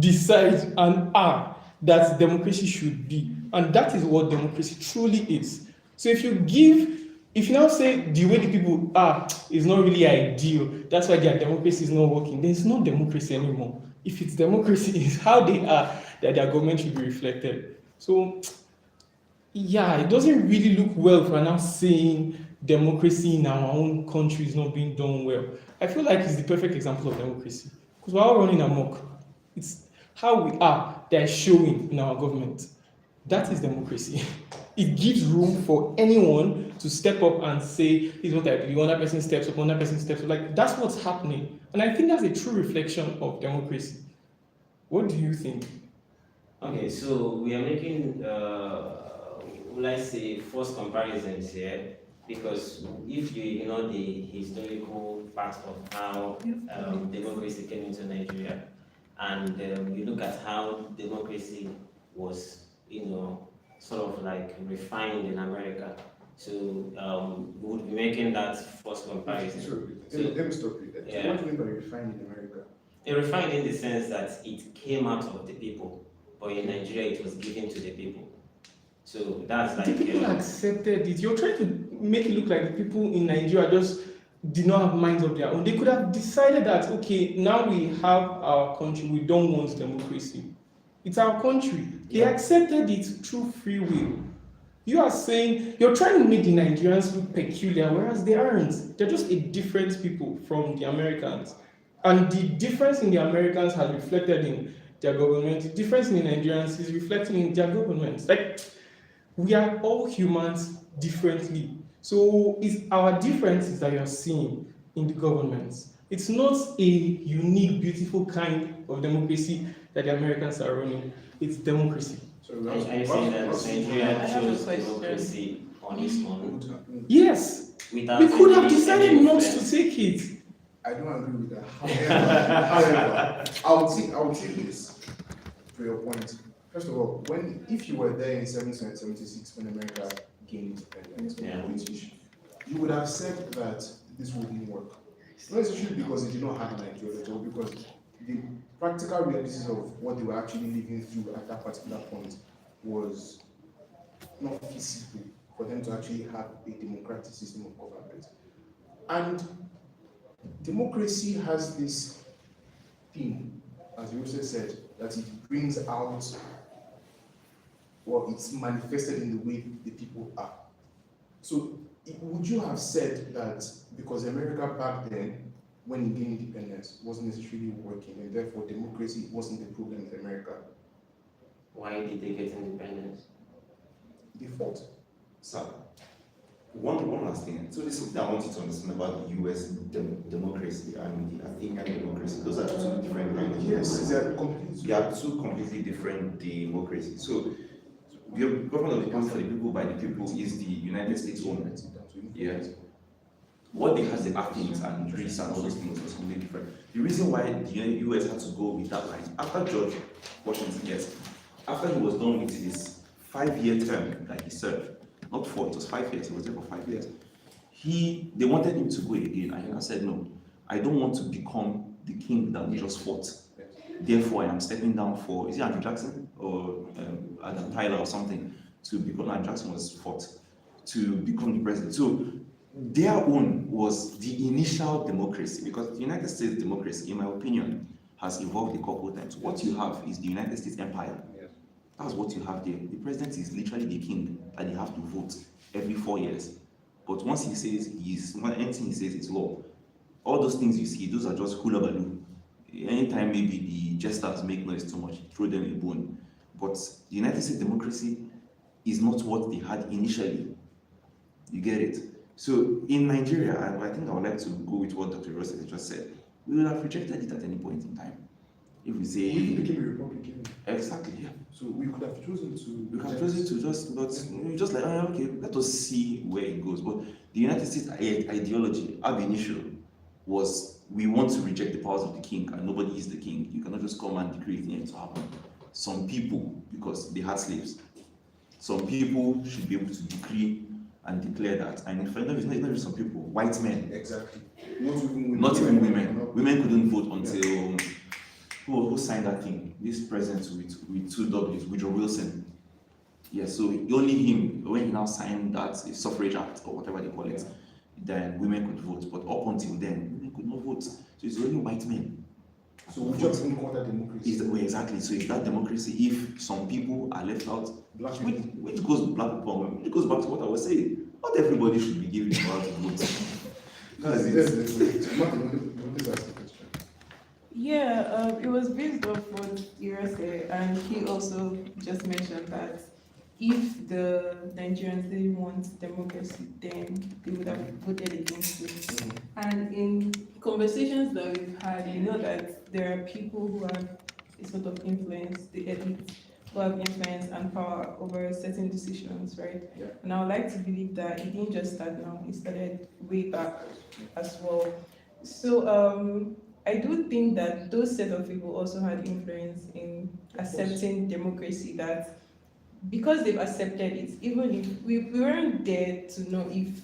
decide and are that democracy should be. And that is what democracy truly is. So if you now say the way the people are is not really ideal, that's why their democracy is not working, then it's not democracy anymore. If it's democracy, it's how they are that their government should be reflected. So yeah, it doesn't really look well if we're now saying democracy in our own country is not being done well. I feel like it's the perfect example of democracy because we're all running amok. It's how we are that is showing in our government. That is democracy. It gives room for anyone to step up and say, this is what I believe. One person steps up, one person steps up. Like, that's what's happening. And I think that's a true reflection of democracy. What do you think? Okay, so we are making, let's say, false comparisons here, because if you ignore the historical part of how democracy came into Nigeria, and you look at how democracy was, sort of like refined in America. So we would be making that false comparison. Let me stop you there. Yeah. So what do you mean by refined in America? It refined in the sense that it came out of the people, but in Nigeria it was given to the people. So that's like The people accepted it. You're trying to make it look like the people in Nigeria just did not have minds of their own. They could have decided that, okay, now we have our country, we don't want democracy. It's our country. They accepted it through free will. You are saying, you're trying to make the Nigerians look peculiar, whereas they aren't. They're just a different people from the Americans. And the difference in the Americans has reflected in their government. The difference in the Nigerians is reflecting in their government. Like, we are all humans differently. So it's our differences that you're seeing in the governments. It's not a unique, beautiful kind of democracy that the Americans are running. It's democracy. So Are you saying that Nigeria chose democracy on its own? Yes, Without we could have any decided not to influence? take it. I don't agree with that. However, I would say this for your point. First of all, if you were there in 1776 when America gained independence, Yeah. British, you would have said that this wouldn't work. Not necessarily because they did not have an ideology, but because the practical realities of what they were actually living through at that particular point was not feasible for them to actually have a democratic system of government. And democracy has this thing, as you also said, that it brings out, or it's manifested in the way the people are. So would you have said that because America back then, when it gained independence, wasn't necessarily working, and therefore democracy wasn't the problem with America? Why did they get independence? They fought. So, one last thing. So there's something I want you to understand about the US democracy and the African democracy. Those are two different kinds of Yes, democracy. they are completely. They are two completely different democracies. So the government of the people for the people by the people is the United States own. Yeah. What they had the Athens and Greece and all those things was completely different. The reason why the US had to go with that line, after George Washington, yes, after he was done with his 5-year term that he served, not 4, it was 5 years, he was there for 5 years. They wanted him to go again, and he said, no, I don't want to become the king that we just fought. Therefore, I am stepping down for, is it Andrew Jackson or Adam Tyler or something, to become, Andrew Jackson was fought, to become the president. So their own was the initial democracy, because the United States democracy, in my opinion, has evolved a couple of times. What you have is the United States empire. That's what you have there. The president is literally the king, and they have to vote every 4 years. But once he says anything he says is law. All those things you see, those are just hula baloo. Anytime maybe the jesters make noise too much, throw them a bone. But the United States democracy is not what they had initially. You get it? So in Nigeria, and I think I would like to go with what Dr. Ross just said, we would have rejected it at any point in time. If we We say became a republic. exactly, yeah. So we could have chosen to. We can choose it to just, but just like, okay, let us see where it goes. But the United States ideology, ab initio, was we want to reject the powers of the king, and nobody is the king. You cannot just come and decree things to happen. Some people, because they had slaves, some people should be able to decree and declare that. And in fact, it's not just some people, white men, Exactly. Not even women. not even women. Women couldn't vote until who signed that thing? This president with two W's, Woodrow Wilson. Yeah, so only him, when he now signed that suffrage act or whatever they call it, then women could vote. But up until then, women could not vote. So it's only white men. So we just didn't call that democracy. Exactly. So it's that democracy. If some people are left out, Black which goes black people, which goes back to what I was saying. Not everybody should be given the power to vote. That's it. Yeah, it was based off what Ira said, and he also just mentioned that if the Nigerians didn't want democracy, then they would have voted against it. And in conversations that we've had, you know that there are people who have a sort of influence, the elite, who have influence and power over certain decisions, right? Yeah. And I would like to believe that it didn't just start now, it started way back as well. So I do think that those set of people also had influence in accepting democracy, that because they've accepted it, even if we weren't there to know if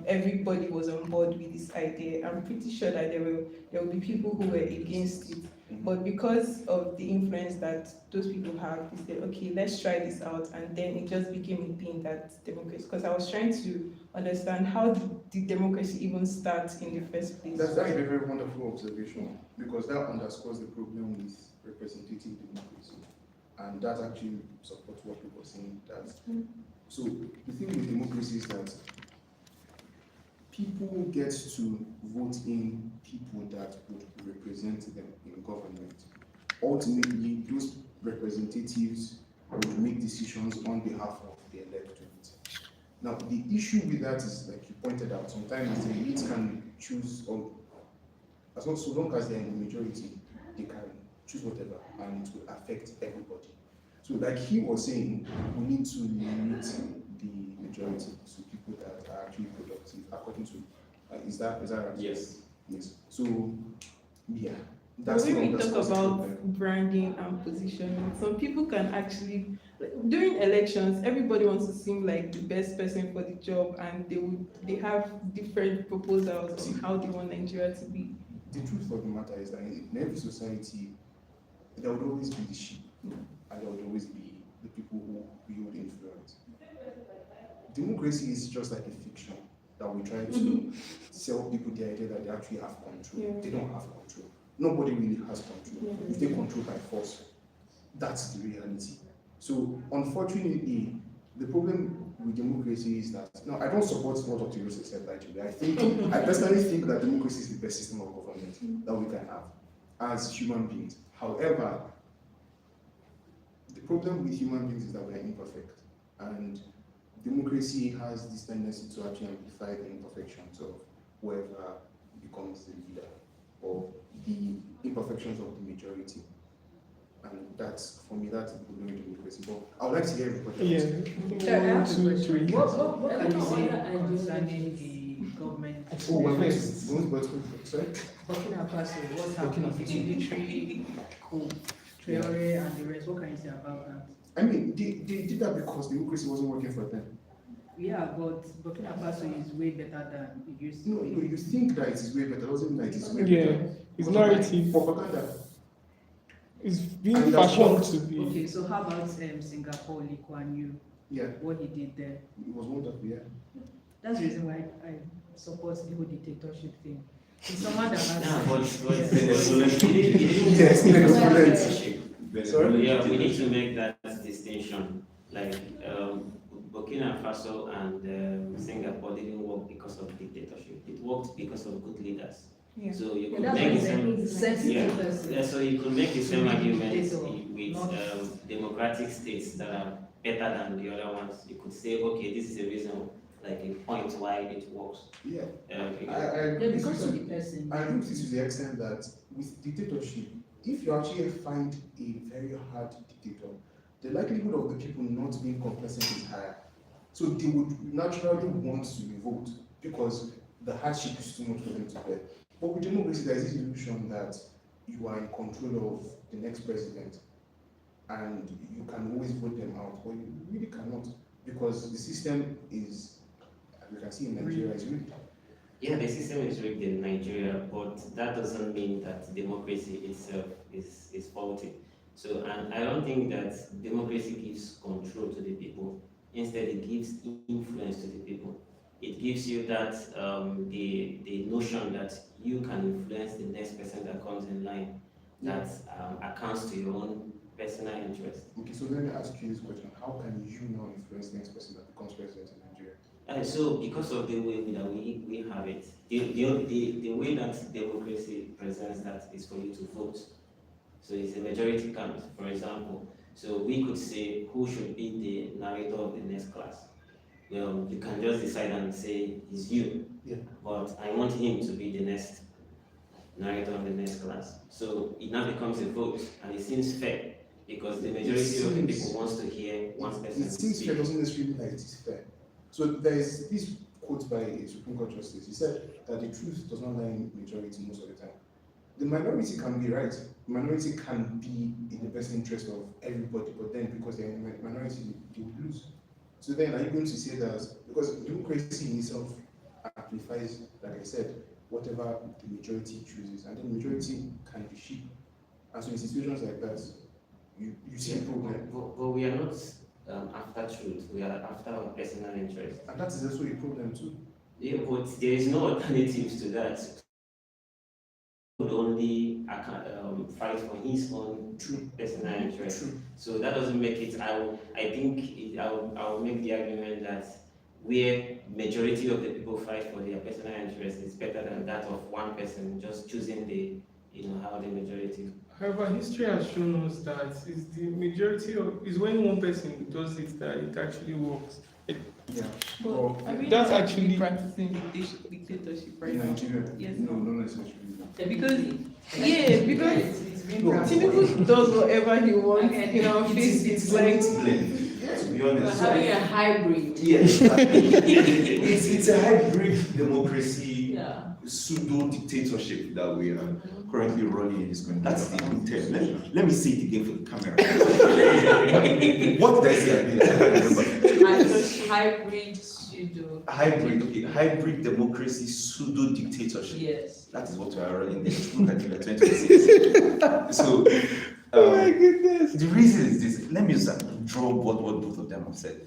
everybody was on board with this idea, I'm pretty sure that there will be people who were against it. But because of the influence that those people have, they said, okay, let's try this out, and then it just became a thing that democracy. Because I was trying to understand how did democracy even start in the first place. That's a very wonderful observation, because that underscores the problem with representative democracy, and that actually supports what people are saying. That so the thing with democracy is that people get to vote in people that would represent them in government. Ultimately, those representatives will make decisions on behalf of the electorate. Now, the issue with that is, like you pointed out, sometimes the elites can choose, or as long, so long as they're in the majority, they can choose whatever, and it will affect everybody. So, like he was saying, we need to limit the majority to people that are actually productive, according to, is that right? Yes. Yes. So, yeah. But when we that's talk the about problem. branding and positioning, some people can actually, during elections, everybody wants to seem like the best person for the job, and they have different proposals on how they want Nigeria to be. The truth of the matter is that in every society, there would always be the sheep, and there would always be the people who wield influence. Democracy is just like a fiction that we try to sell people the idea that they actually have control. Yeah. They don't have control. Nobody really has control. Yeah. If they control by force, that's the reality. So, unfortunately, the problem with democracy is that, no, I don't support what Dr. Yusuf said, actually. I personally think that democracy is the best system of government that we can have as human beings. However, the problem with human beings is that we are imperfect, and democracy has this tendency to actually amplify the imperfections of whoever becomes the leader, or the imperfections of the majority. And that's, for me, that's the problem with democracy. But I would like to hear everybody. Yeah. Sure, I have a 1, 2, question. 3. What can you say concerning the government? Oh, we're going First. to, sorry? Burkina Faso, what's happening? The military coup, Traore and the rest, what can you say about that? I mean, they did that because democracy wasn't working for them. Yeah, but Burkina Faso is way better than it used to No, be. you think that it is way better, doesn't mean that it is way Yeah, better. it's narrative. Propaganda. It's being And that's fashioned what- to be. Okay, so how about Singapore, Lee Kuan Yew, Yeah, what he did there? it was wonderful, yeah. That's the reason why I support the whole dictatorship thing. It's someone that has. Yeah, but Yes, excellent. Sorry? Yeah, we need to make that distinction. Like Burkina Faso and Singapore didn't work because of dictatorship. It worked because of good leaders. Yeah. So you could That's make what the same. I'm saying. Yeah, so you could make the same argument Not- with democratic states that are better than the other ones. You could say, okay, this is the reason like a point why it works. Yeah, Okay. I agree Yeah, with because you. of the person. I agree with you to the extent that with dictatorship, if you actually find a very hard dictator, the likelihood of the people not being complacent is higher. So they would naturally want to revolt because the hardship is too much for them to bear. But with democracy, there is this illusion that you are in control of the next president and you can always vote them out, but you really cannot because the system is, as you can see in Nigeria, is rigged. Yeah, the system is rigged in Nigeria, but that doesn't mean that democracy itself is faulty. So, and I don't think that democracy gives control to the people. Instead, it gives influence to the people. It gives you that the notion that you can influence the next person that comes in line, that accounts to your own personal interest. Okay, so let me ask you this question. How can you now influence the next person that becomes president in Nigeria? And so, because of the way that we have it, the way that democracy presents that is for you to vote. So it's a majority count, for example. So we could say who should be the narrator of the next class. Well, you can just decide and say it's you. Yeah. But I want him to be the next narrator of the next class. So it now becomes a vote, and it seems fair because the majority of the people wants to hear one person It seems speak. fair doesn't necessarily mean that it is fair. So there is this quote by a Supreme Court justice. He said that the truth does not lie in majority most of the time. The minority can be right. The minority can be in the best interest of everybody, but then because they're in the minority, they will lose. So then are you going to say that, because democracy in itself amplifies, like I said, whatever the majority chooses, and the majority can be sheep. And so in situations like that, you see a problem. But we are not after truth, we are after our personal interest. And that is also a problem too. Yeah, but there is no alternatives to that. Would only fight for his own True. personal interest. True. So that doesn't make it. I will make the argument that where majority of the people fight for their personal interest is better than that of one person just choosing how the majority. However, history has shown us that it's the majority of is when one person does it that it actually works. Yeah. But Well, are we that's not actually- practicing dictatorship right in now? Nigeria, Yes. no, not necessarily. Yeah, Because because it's been No, Tinubu does whatever he wants Okay. in our face. It's like To be honest, having a hybrid. yes, it's a hybrid democracy, Yeah. pseudo dictatorship that we are currently running in this country. That's the good term. Let me say it again for the camera. What did I say? I can't remember. Hybrid pseudo. Hybrid, okay, hybrid democracy, pseudo dictatorship. Yes. That is what we are running there. Look at the 2026. So, goodness. the reason is this. Let me just draw what both of them have said.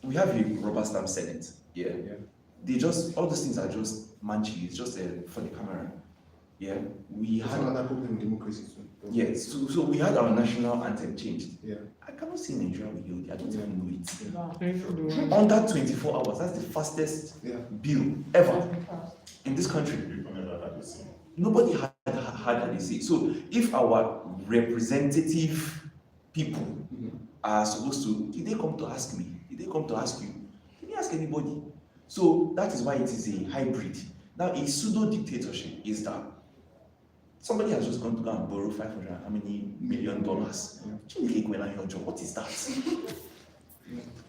We have a rubber stamp Senate. Yeah. They just, all those things are just manchi. It's just for the camera. Yeah. We That's had. another problem with democracy too. Yes. So we had our national anthem changed. Yeah. I cannot see Nigeria with you. I don't even know it. Wow. Under 24 hours, that's the fastest Yeah. bill ever in this country. Nobody had that say. So if our representative people are supposed to, did they come to ask me? Did they come to ask you? Did they ask anybody? So that is why it is a hybrid. Now a pseudo dictatorship is that somebody has just gone to go and borrow $500 $1 million. What is that?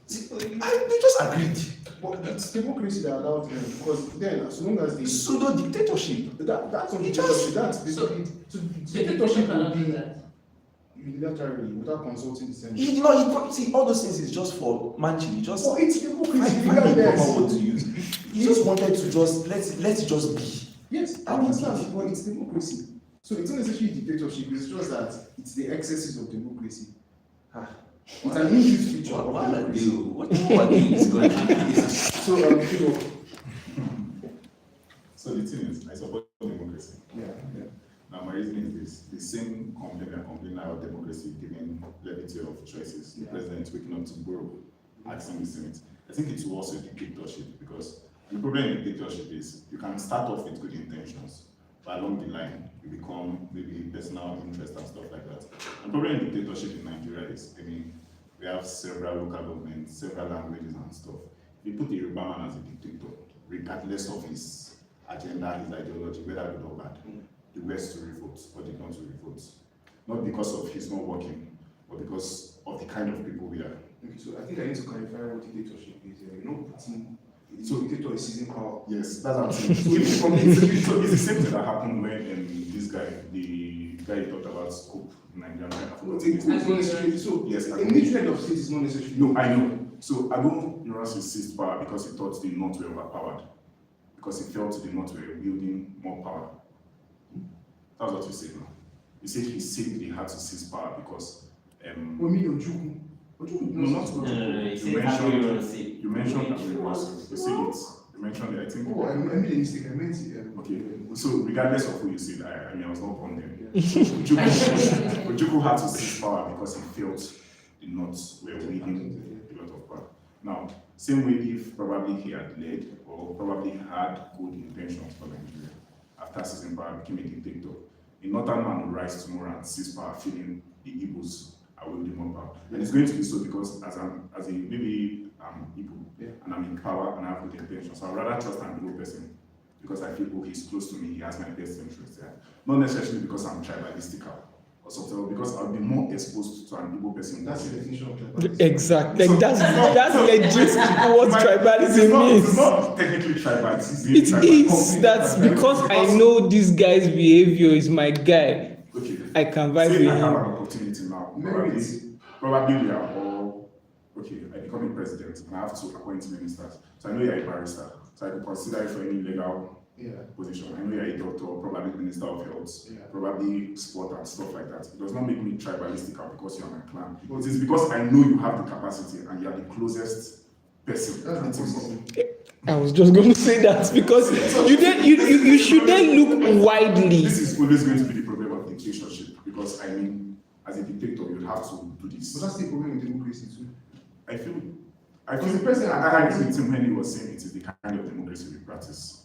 They just agreed. But it's democracy that allows them, because then as long as they Pseudo dictatorship. that's not It dictatorship, just- that's basically so dictatorship will be unilaterally without consulting the Senate. See, all those things is just for manching. He just Oh, it's democracy, find a regardless. proper word to use. He just wanted to just let it just be. Yes, I understand, but it's democracy. So it's not necessarily dictatorship, it's just that it's the excesses of democracy. Ah. It's an inbuilt feature of What are democracy. you? What is going on? So, So the thing is, I support democracy. yeah. Now my reasoning is this: the same complaint and complaining about democracy giving levity of choices. The Yeah. president waking up to borrow, asking the Senate. I think it's also dictatorship because the problem in dictatorship is you can start off with good intentions, but along the line you become maybe personal interest and stuff like that. And the problem in dictatorship in Nigeria is, we have several local governments, several languages and stuff. If you put a Yoruba man as a dictator, regardless of his agenda, his ideology, whether good or bad, the West to revolt or did not to revolt. Not because of his not working, but because of the kind of people we are. Okay, so I think I need to clarify what dictatorship is here. You're not putting, so dictator is seizing power. Yes, that's what I'm saying. So it's the same thing that happened when this guy, the guy you talked about, Scoop in Nigeria. No, it's not necessarily. So Yes, a military head of state is not necessarily. No, I know. So Abu Nuransi seized power because he thought the North were overpowered. Because he felt the North were wielding more power. That's what you say now. You say he said he had to seize power because Ojukwu. no, not He you said Abu mentioned you mentioned Abu Nuransi. You said it. You mentioned it, I think. Oh, I made a mistake. I meant Okay. So regardless of who you said, I mean I was not born there. Ojukwu had to seize power because he felt the North were wielding a lot of power. Now, same way if probably he had led or probably had good intentions for Nigeria after seizing power became a dictator, a northern man will rise tomorrow and seize power, feeling the Igbos are wielding more power. And it's going to be so because as a maybe I'm Igbo and I'm in power and I have good intentions, so I'd rather trust an Igbo person because I feel okay, he's close to me, he has my best interests there. Not necessarily because I'm tribalistic or something, but because I'll be more exposed to an Igbo person. that's the definition of tribalism. Exactly. So- That's legit what tribalism It's is. not technically tribal. It is. That's because I know this guy's behavior is my guy. Okay. I can vibe Say with I have him. an opportunity now. Merit. Probably we are all okay. I become a president and I have to appoint ministers. So I know you're a barrister. So I can consider you for any legal position. I know you're a doctor, probably minister of health, probably sport and stuff like that. It does not make me tribalistic because you're my clan. It is because I know you have the capacity and you are the closest person. That's impossible. I was just going to say that because you shouldn't look widely. This is always going to be the problem of dictatorship because I mean, as a dictator, you have to do this. But that's the problem with democracy too. I feel Because the president- I agree with him when he was saying it is the kind of democracy we practice.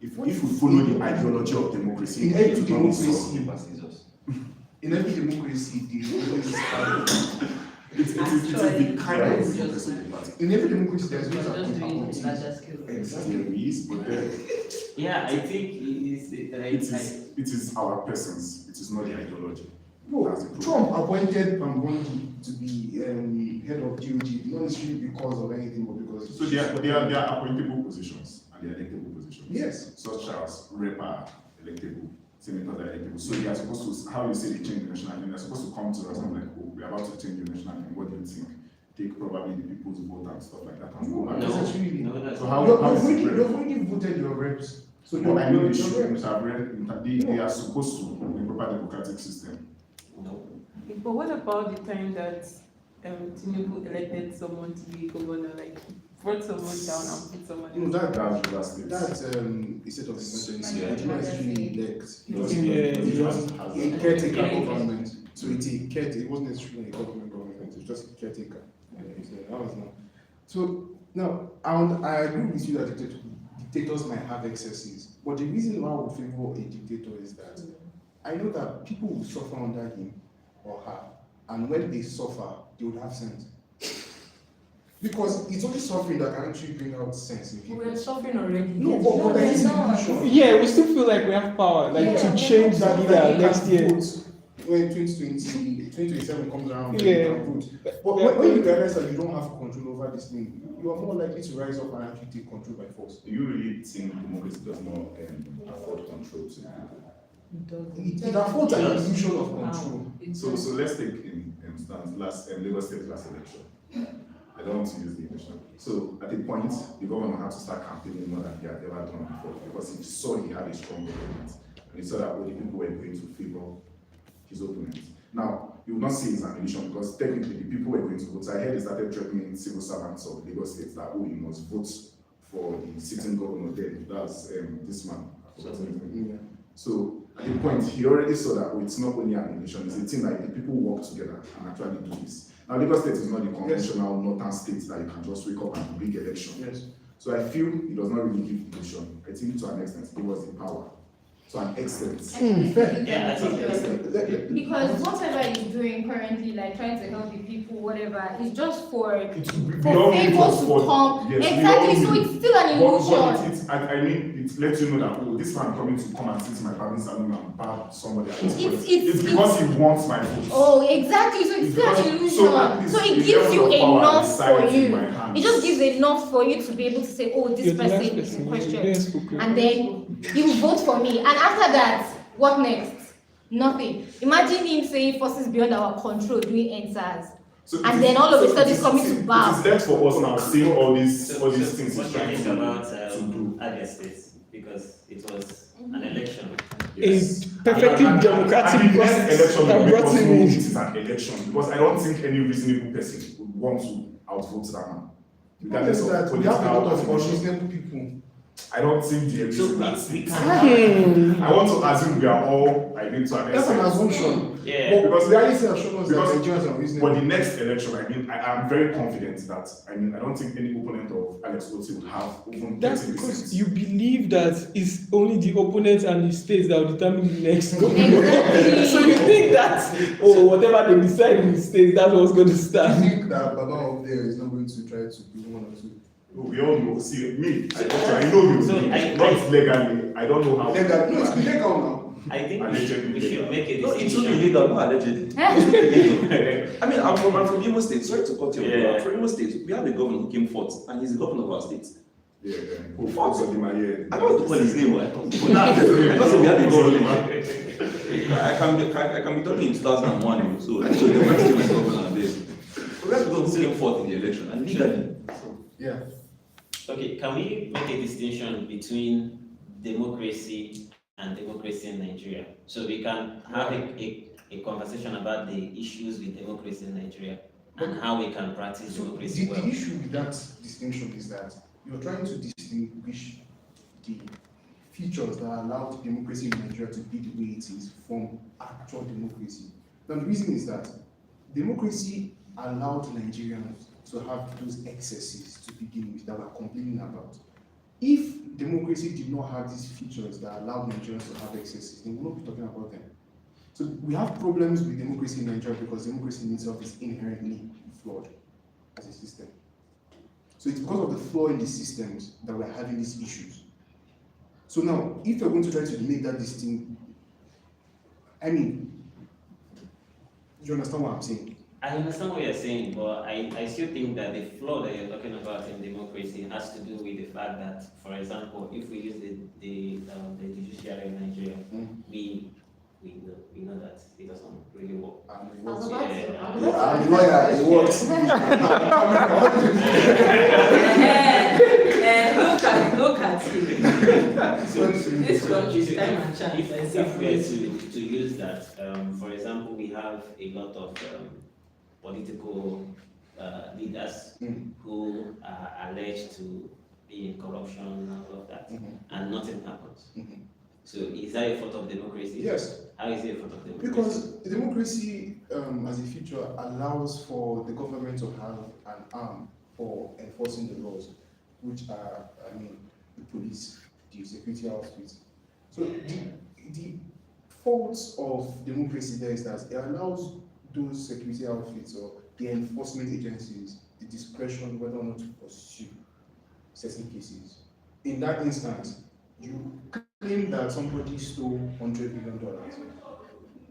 If we follow the ideology of democracy, In every it will not be democracy, so. in every democracy, It is the kind of democracy we practice. in every democracy, there's We're always just a doing point it of larger scale. There is, but then Yeah, I think it is our persons. It is not the ideology. No, That's the problem. Trump appointed Pambondi to be head of DOJ, not necessarily because of anything, but because. So they are appointable positions and they are electable positions. Yes. Such as rep are electable, senators are electable. So they are supposed to, how you say they change the national anthem, they're supposed to come to us and like, oh, we're about to change the national anthem. What do you think? Take probably the people's vote and stuff like that. And go back. no, So how is it You've rep? already voted your reps. So No, I know they your should. reps. I've read, they are supposed to in a proper democratic system. no. But what about the time that Tinubu elected someone to be governor, like brought someone down and put someone No, else? That's River State. That's a set of emergency. Yeah. It did not actually elect. It was Yeah. a caretaker government. So it's a caretaker. It wasn't necessarily a government. It's just a caretaker. That was not. So now, I agree with you that dictators might have excesses, but the reason why I would favor a dictator is that I know that people will suffer under him or her, and when they suffer, they would have sense. Because it's only suffering that can actually bring out sense in people. We're suffering already. No, but there is a solution. Yeah, we still feel like we have power, like to change the leader next year. When 2027 comes around, Yeah. you can vote. But when you realize that you don't have control over this thing, you are more likely to rise up and actually take control by force. Do you really think democracy does not afford control to It affords an illusion of control. So let's take Lagos State last election. I don't want to use the election. So at a point, the governor had to start campaigning more than he had ever done before because he saw he had a strong government and he saw that all the people were going to favor his opponent. Now, you will not say it's an illusion because technically the people were going to vote. So I heard he started threatening civil servants of Lagos State that, oh, you must vote for the sitting governor then. That's this man. Yeah. So at the point, he already saw that it's not only an illusion, it's a thing that the people work together and actually do this. Now, Lagos State is not the conventional northern state that you can just wake up and big election. Yes. So I feel it does not really give illusion. I think to an extent it was the power. to an extent. Yeah, I think Because whatever he's doing currently, like trying to help the people, whatever, is just for We for all need favors to support. come. Yes, we Exactly, all so need- it's still an illusion. I mean, it lets you know that, oh, this man coming to come and sit in my parents' salon and bab somebody at this point. It's because he wants my vote. Oh, exactly. So it's still an illusion. So it gives you enough for you. It just gives enough for you to be able to say, oh, this You're the last person is in person, you question. didn't speak. And then you vote for me. And after that, what next? Nothing. Imagine him saying forces beyond our control doing answers. So And it then is- all of a so sudden it it's is- coming it to is- bow. It is left for us now seeing all these So things what he's do you trying think to about do. Abia State? Because it was an election. Yes. A perfectly And democratic the next process election that will make brought us him know in. it is an election because I don't think any reasonable person would want to outvote that man. Regardless of that we have a lot of political affiliation. unreasonable people. I don't think there is So that. we can have, I want to assume we are all agree to an That's an extent. assumption. yeah. But Because- reality has shown us that because- Nigerians are For reasonable. the next election, I am very confident that, I don't think any opponent of Alex Otti would have even That's 30%. because you believe that it's only the opponent and the states that will determine the next government. Exactly. So you think that, oh, whatever they decide in the states, that's what's going to I stand. think that Baba up there is not going to try to be one or two. We all know, see, me, I know you, So not legally, I don't know how. Legal, no, it's legal now. I think Allegedly. we should make a No, it's only decision. illegal, not allegedly. I mean, I'm from Imo State. Sorry to cut you off. Yeah. I'm from Imo State. We have a governor who came forth, and he's the governor of our state. Yeah. Who fought on my head? I don't want to call his name, but because we have a governor. I can be talking in 2001, so I told them to my governor and this. We have a governor who came forth in the election, and legally. Yeah. Okay, can we make a distinction between democracy and democracy in Nigeria? So we can have a conversation about the issues with democracy in Nigeria and how we can practice So democracy the well. issue with that distinction is that you're trying to distinguish the features that allow democracy in Nigeria to be the way it is from actual democracy. Now the reason is that democracy allowed Nigerians to have those excesses to begin with that we're complaining about. If democracy did not have these features that allowed Nigerians to have excesses, then we will not be talking about them. So we have problems with democracy in Nigeria because democracy in itself is inherently flawed as a system. So it's because of the flaw in the systems that we're having these issues. So now, if you're going to try to make that distinct, I mean, do you understand what I'm saying? I understand what you're saying, but I still think that the flaw that you're talking about in democracy has to do with the fact that, for example, if we use the judiciary in Nigeria, we know that it doesn't really work. I'm a lawyer, it works. Look at him. So This country is time and chance. if we are to use that, for example, we have a lot of political leaders who are alleged to be in corruption and all of that, and nothing happens. So is that a fault of democracy? Yes, How is it a fault of democracy? because democracy as a feature allows for the government to have an arm for enforcing the laws, which are, the police, the security outfits. So the faults of democracy there is that it allows those security outfits or the enforcement agencies the discretion whether or not to pursue certain cases. In that instance, you claim that somebody stole $100 million.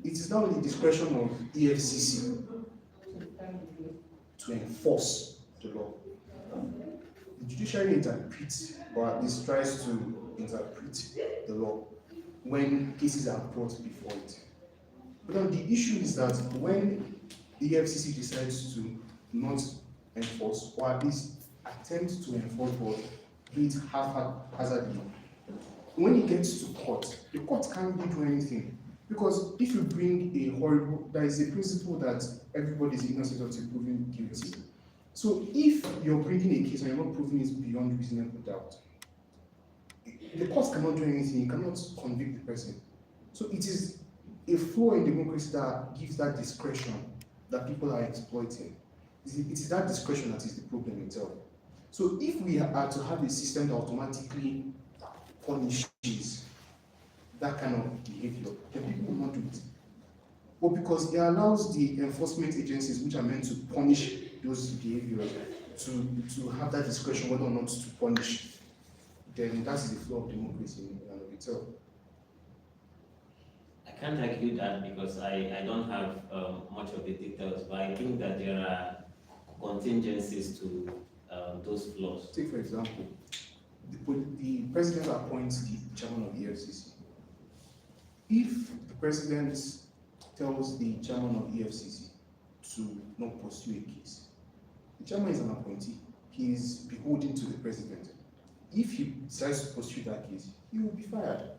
It is now the discretion of EFCC to enforce the law. The judiciary interprets, or at least tries to interpret the law when cases are brought before it. But now the issue is that when the EFCC decides to not enforce, or at least attempt to enforce, but do it haphazardly, when it gets to court, the court can't do anything. Because if you bring a horrible, there is a principle that everybody is innocent until proven guilty. So if you're bringing a case and you're not proving it beyond reasonable doubt, the court cannot do anything, you cannot convict the person. So it is a flaw in democracy that gives that discretion that people are exploiting. It is that discretion that is the problem itself. So if we are to have a system that automatically punishes that kind of behavior, then people will not do it. But because it allows the enforcement agencies, which are meant to punish those behaviors, to have that discretion whether or not to punish, then that is the flaw of democracy in and of itself. I can't argue that because I don't have much of the details, but I think that there are contingencies to those flaws. Take for example, the president appoints the chairman of the FCC. If the president tells the chairman of the FCC to not pursue a case, the chairman is an appointee. He is beholden to the president. If he decides to pursue that case, he will be fired.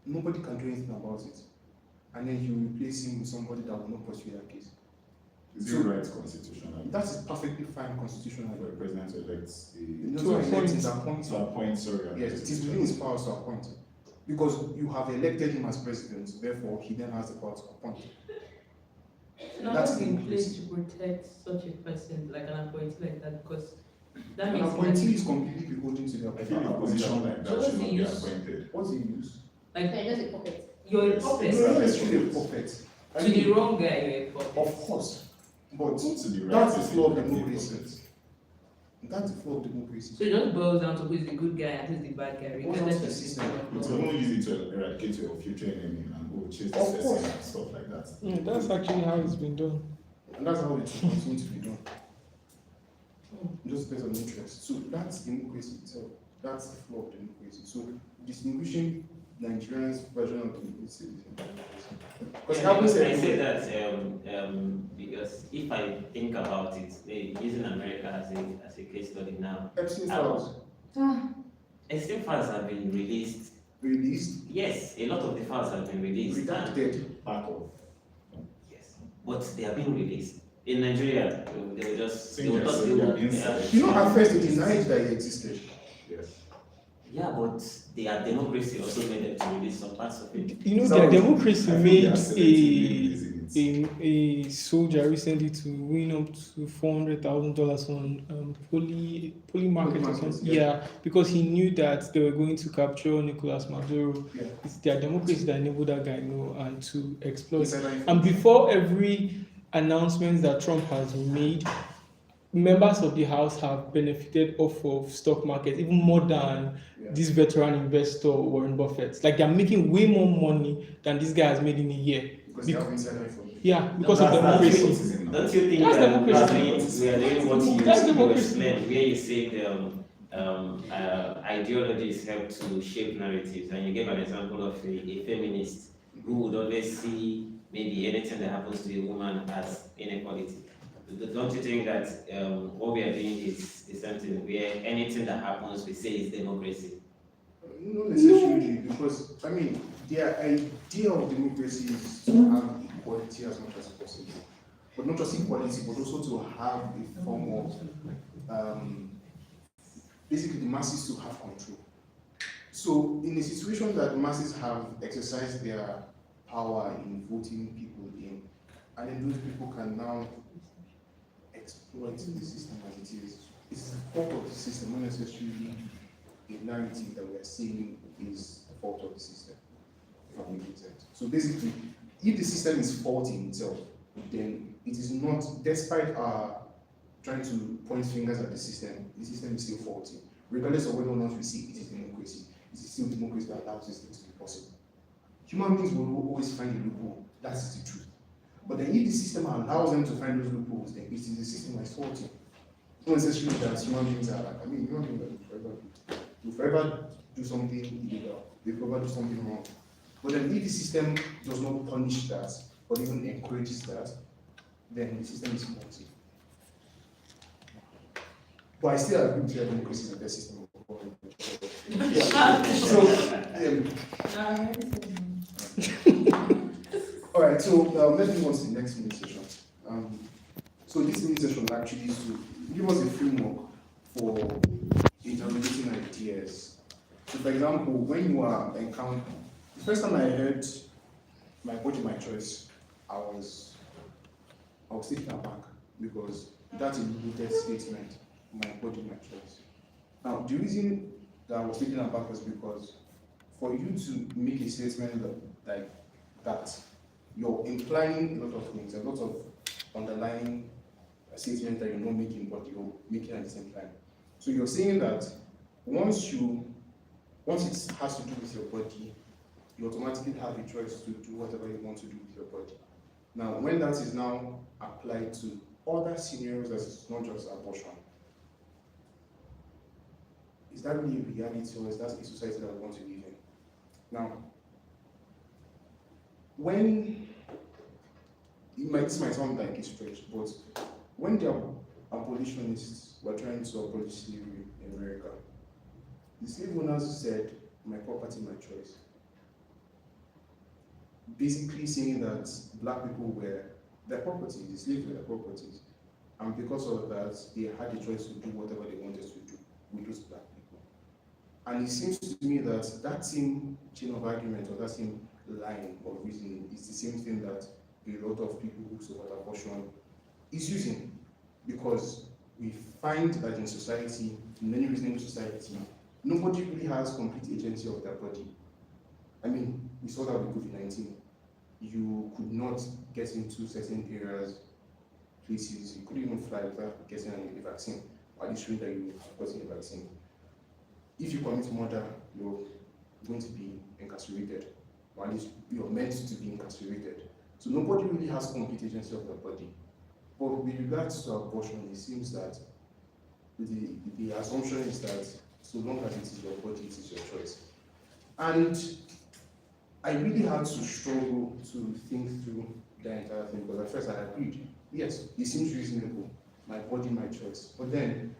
Nobody can do anything about it. And then he will replace him with somebody that will not pursue that case. Is it right constitutionally? That is perfectly fine constitutionally. The president elects To appoint. to appoint, sorry. Yes, it is within his powers to appoint. Because you have elected him as president, therefore he then has the power to appoint. Now, That's what's in the place to protect such a person, like an appointee like that? Because that An means appointee is completely beholden to the I feel a position like So that what's should the not be use? appointed. What's the use? like They're just a puppet. you're a Yes. puppet. No, not necessarily a puppet. I To the mean, wrong guy, you're a puppet. of course, but To the right that's the person, flaw of you can be democracy. puppet. That's the flaw of democracy. So it just boils down to who is the good guy and who is the bad guy, Boils down regardless to of the system. system. But you won't use it to eradicate your future enemy and go chase this Of person course. and stuff like that. That's actually how it's been done. And that's how it will continue to be done. Just based on interest. So that's democracy itself. That's the flaw of democracy. So distinguishing Nigerians' version of democracy is democracy. Because it happens I say everywhere. that because if I think about it, using America as a case study now, Epstein files extreme files have been released. released, Yes, a lot of the files have been released. and- redacted. Part of. Yes, but they are being released. In Nigeria, they will just, Same as they Serbia will- inside. You know, at first they denied that it existed. Yes. yeah, but their democracy also made them to release some parts of it. You know, So, their democracy I think made they are selectively releasing it. a soldier recently to win up to $400,000 on poly market or something. yeah. Yeah, because he knew that they were going to capture Nicolas Maduro. Yeah. It's their democracy that enabled that guy and to exploit. Insider And information. before every announcement that Trump has made, members of the House have benefited off of stock market even more than Yeah. this veteran investor Warren Buffett. Like they're making way more money than this guy has made in a year. Because they have insider information. Yeah, because of That's democracy. nepotism. Don't you think That's that democracy. we are doing what That's you democracy. explained, where you say ideologies help to shape narratives, and you gave an example of a feminist who would always see maybe anything that happens to a woman as inequality. Don't you think that what we are doing is the same thing, where anything that happens we say is democracy? Not necessarily, because I mean, their idea of democracy is to have equality as much as possible, but not just equality, but also to have a form of basically the masses to have control. So, in a situation that the masses have exercised their power in voting people in, and then those people can now exploit the system as it is. It's the fault of the system, not necessarily a narrative that we are saying is the fault of the system, if I'm making sense. So basically, if the system is faulty in itself, then it is not, despite our trying to point fingers at the system is still faulty. Regardless of whether or not we see it is democracy, it is still democracy that allows this thing to be possible. Human beings will always find a loophole, that's the truth. But then if the system allows them to find those loopholes, then it is the system that is faulty. Not necessarily that human beings are like, human beings will forever do something illegal, they forever do something wrong. But then if the system does not punish that, or even encourages that, then the system is faulty. But I still agree with you that democracy is the best system of government. All right, so let's move on to the next mini session. So this mini session actually is to give us a framework for interrogating ideas. So for example, when you are encountering, the first time I heard my body, my choice, I was taken aback because that's a loaded statement, my body, my choice. Now, the reason that I was taken aback was because for you to make a statement like that, you're implying a lot of things, a lot of underlying statements that you're not making, but you're making at the same time. So you're saying that once it has to do with your body, you automatically have a choice to do whatever you want to do with your body. Now, when that is now applied to other scenarios that is not just abortion, is that really a reality, or is that a society that we want to live in? Now, this might sound like a stretch, but when the abolitionists were trying to abolish slavery in America, the slave owners said, "My property, my choice." Basically saying that black people were their property, the slaves were their properties. And because of that, they had the choice to do whatever they wanted to do with those black people. And it seems to me that that same chain of argument, or that same line of reasoning, is the same thing that a lot of people who support abortion is using. Because we find that in society, in many reasonable society, nobody really has complete agency of their body. I mean, we saw that with COVID-19. You could not get into certain areas, places, you couldn't even fly without getting a vaccine, or at least showing that you have gotten a vaccine. If you commit murder, you're going to be incarcerated, or at least you're meant to be incarcerated. So nobody really has complete agency of their body. But with regards to abortion, it seems that the assumption is that so long as it is your body, it is your choice. And I really had to struggle to think through the entire thing, because at first I agreed. Yes, it seems reasonable, my body, my choice. But then,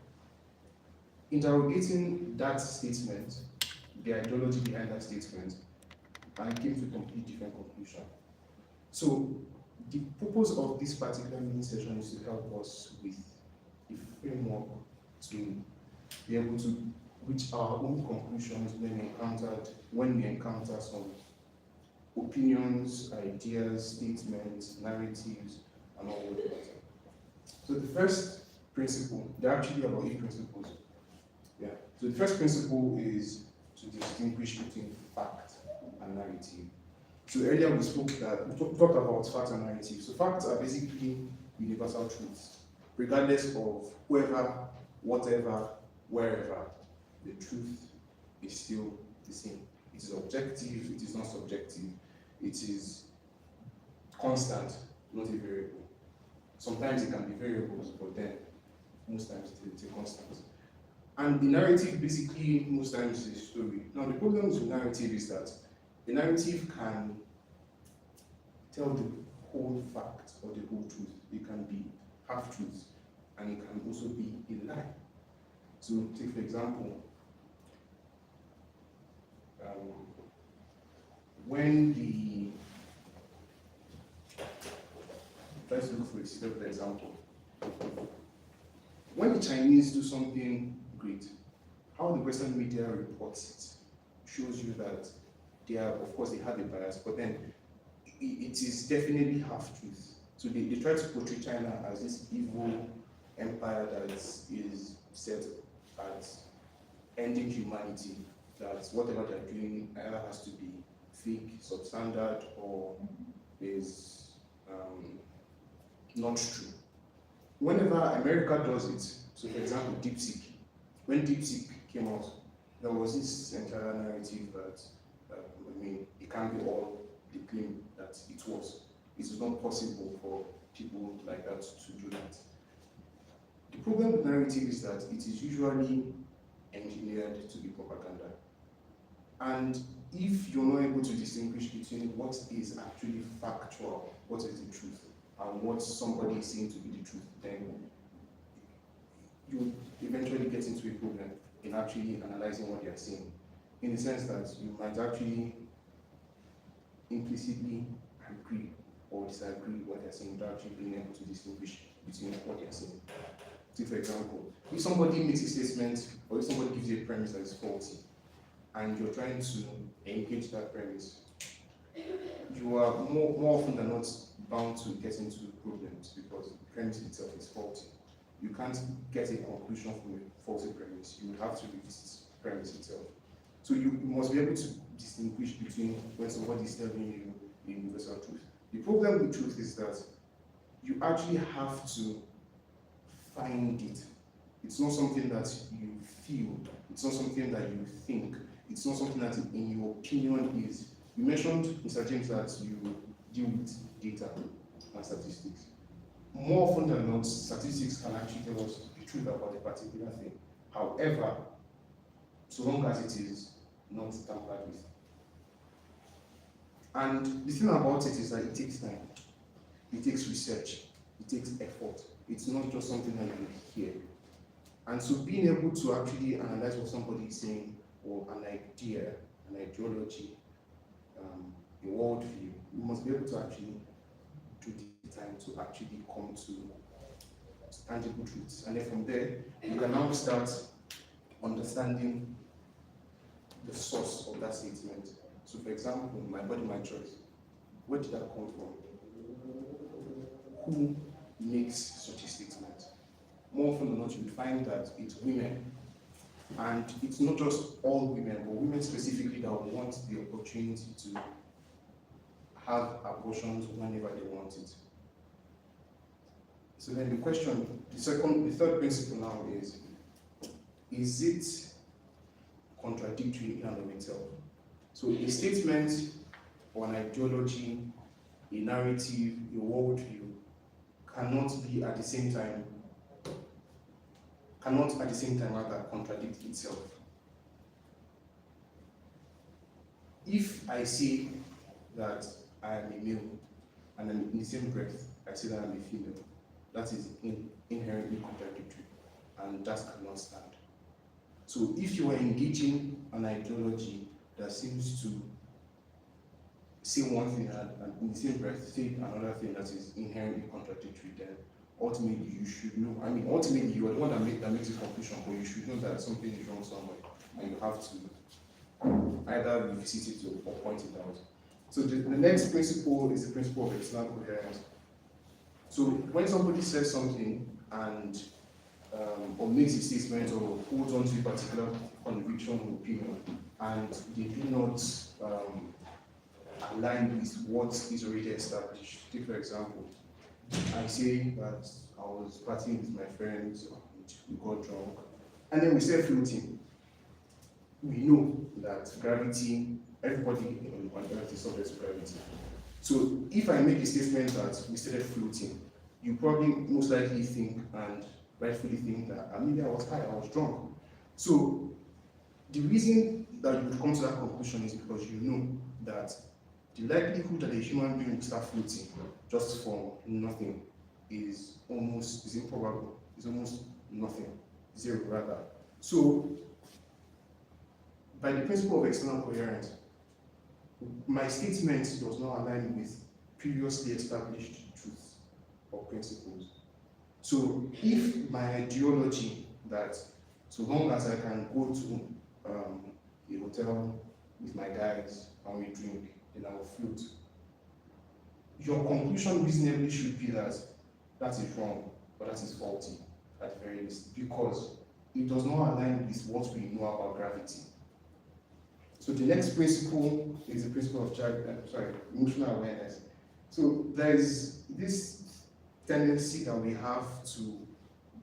interrogating that statement, the ideology behind that statement, I came to a completely different conclusion. So, the purpose of this particular mini session is to help us with a framework to be able to reach our own conclusions when we encounter some opinions, ideas, statements, narratives, and all of that. So the first principle, there are actually about 8 principles. Yeah. So the first principle is to distinguish between fact and narrative. So earlier we talked about facts and narrative. So facts are basically universal truths, regardless of whoever, whatever, wherever. The truth is still the same. It is objective, it is not subjective, it is constant, not a variable. Sometimes it can be variables, but then most times it's a constant. And the narrative basically most times is a story. Now the problem with narrative is that the narrative can tell the whole fact or the whole truth. It can be half-truths, and it can also be a lie. So take for example, let's look for a simple example. When the Chinese do something great, how the Western media reports it shows you that they are, of course, they have a bias, but then it is definitely half-truth. So they try to portray China as this evil empire that is set at ending humanity, that whatever they're doing either has to be fake, substandard, or is not true. Whenever America does it, so for example, DeepSeek, when DeepSeek came out, there was this entire narrative that, it can't be all they claim that it was. It is not possible for people like that to do that. The problem with narrative is that it is usually engineered to be propaganda. And if you're not able to distinguish between what is actually factual, what is the truth, and what somebody is saying to be the truth, then you eventually get into a problem in actually analyzing what they're saying. In the sense that you might actually implicitly agree or disagree with what they're saying without actually being able to distinguish between what they're saying. Take for example, if somebody makes a statement or if somebody gives you a premise that is faulty and you're trying to engage that premise, you are more often than not bound to get into problems because the premise itself is faulty. You can't get a conclusion from a faulty premise. You would have to revisit the premise itself. So you must be able to distinguish between when somebody is telling you the universal truth. The problem with truth is that you actually have to find it. It's not something that you feel, it's not something that you think, it's not something that in your opinion is. You mentioned, Mr. James, that you deal with data and statistics. More often than not, statistics can actually tell us the truth about a particular thing. However, so long as it is not tampered with. And the thing about it is that it takes time, it takes research, it takes effort. It's not just something that you hear. And so being able to actually analyze what somebody is saying, or an idea, an ideology, a worldview, you must be able to actually do the time to actually come to tangible truths. And then from there, you can now start understanding the source of that statement. So for example, my body, my choice. Where did that come from? Who makes such a statement? More often than not, you will find that it's women. And it's not just all women, but women specifically that want the opportunity to have abortions whenever they want it. So then the question, the third principle now is it contradictory in and of itself? So a statement or an ideology, a narrative, a worldview cannot at the same time rather contradict itself. If I say that I am a male and then in the same breath I say that I'm a female, that is inherently contradictory, and that cannot stand. So if you are engaging an ideology that seems to say one thing and in the same breath say another thing that is inherently contradictory, then ultimately you should know. I mean, ultimately you are the one that makes the conclusion, but you should know that something is wrong somewhere, and you have to either revisit it or point it out. So the next principle is the principle of external coherence. So when somebody says something and or makes a statement or holds on to a particular conviction or opinion, and they do not align with what is already established. Take for example, I say that I was partying with my friends and we got drunk, and then we started floating. We know that gravity, everybody on earth is subject to gravity. So if I make a statement that we started floating, you probably most likely think and rightfully think that maybe I was high, I was drunk. So the reason that you would come to that conclusion is because you know that the likelihood that a human being will start floating just from nothing is improbable. It's almost nothing, zero rather. So by the principle of external coherence, my statement does not align with previously established truths or principles. So if my ideology that so long as I can go to a hotel with my guys and we drink, then I will float, your conclusion reasonably should be that that is wrong, or that is faulty at the very least, because it does not align with what we know about gravity. So the next principle is the principle of emotional awareness. So there is this tendency that we have to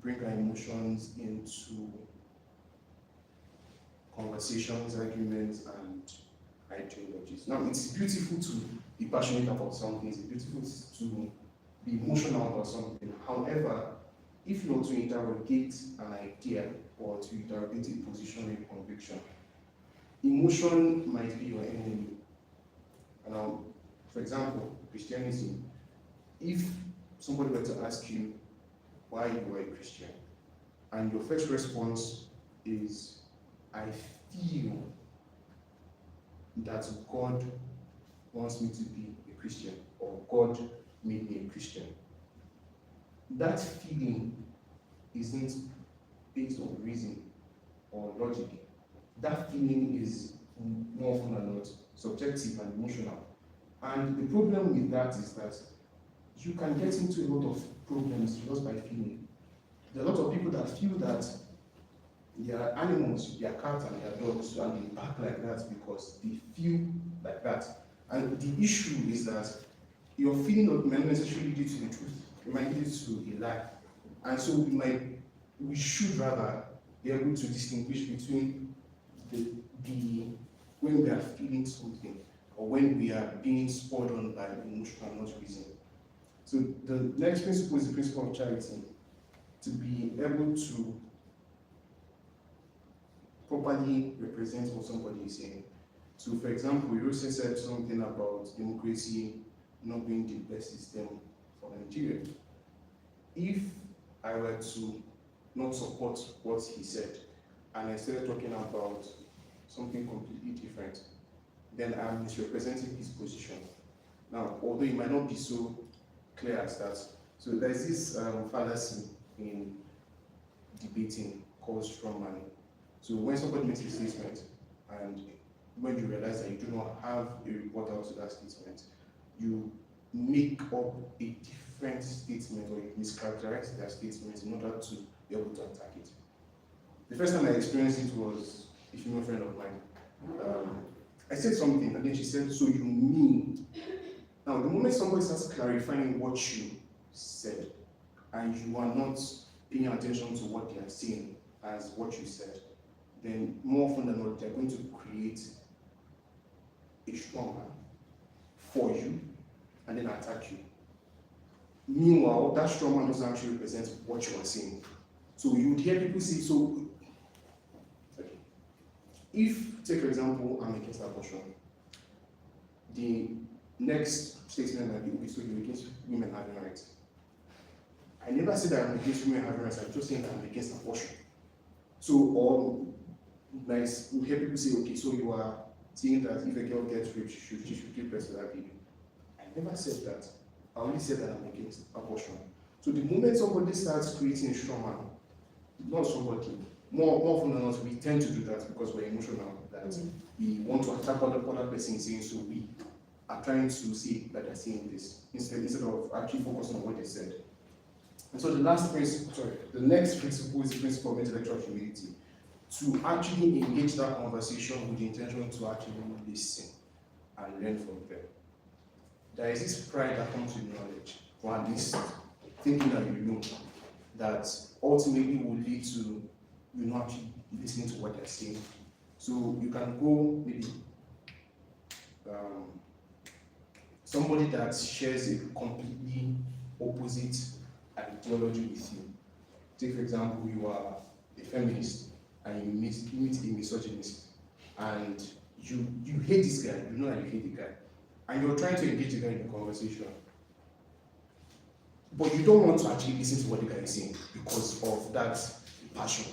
bring our emotions into conversations, arguments, and ideologies. Now, it's beautiful to be passionate about something, it's beautiful to be emotional about something. However, if you want to interrogate an idea or to interrogate a position or a conviction, emotion might be your enemy. Now, for example, Christianity, if somebody were to ask you why you were a Christian, and your first response is, I feel that God wants me to be a Christian, or God made me a Christian. That feeling isn't based on reason or logic. That feeling is more often than not subjective and emotional. And the problem with that is that you can get into a lot of problems just by feeling. There are a lot of people that feel that their animals, their cats and their dogs, and they bark like that because they feel like that. And the issue is that your feeling may not necessarily lead to the truth. It might lead to a lie. And so we should rather be able to distinguish between the when we are feeling something or when we are being spurred on by emotion and not reason. So the next principle is the principle of charity. To be able to properly represent what somebody is saying. So for example, you also said something about democracy not being the best system for Nigeria. If I were to not support what he said, and I started talking about something completely different, then I'm misrepresenting his position. Now, although it might not be so clear as that, so there's this fallacy in debating called strawman. So when somebody makes a statement, and when you realize that you do not have a report out to that statement, you make up a different statement or you mischaracterize that statement in order to be able to attack it. The first time I experienced it was a female friend of mine. I said something and then she said, "So you mean?" Now, the moment somebody starts clarifying what you said and you are not paying attention to what they are saying as what you said, then more often than not, they're going to create a strong man for you and then attack you. Meanwhile, that strong man doesn't actually represent what you are saying. So you would hear people say, okay. If, take for example, I'm against abortion, the next statement might be, okay, so you're against women having rights. I never said that I'm against women having rights, I'm just saying that I'm against abortion. So, or nice, you hear people say, okay, so you are saying that if a girl gets raped, she should give birth to that baby. I never said that. I only said that I'm against abortion. So the moment somebody starts creating a strong man, not somebody, more often than not, we tend to do that because we're emotional, that we want to attack other person saying, so we are trying to see that they're saying this, instead of actually focusing on what they said. And so the next principle is the principle of intellectual humility. To actually engage that conversation with the intention to actually listen and learn from them. There is this pride that comes with knowledge, or at least thinking that you know, that ultimately will lead to you not actually listening to what they're saying. So you can go maybe somebody that shares a completely opposite ideology with you. Take for example, you are a feminist and you meet a misogynist, and you hate this guy, you know that you hate the guy, and you're trying to engage the guy in a conversation, but you don't want to actually listen to what the guy is saying because of that passion.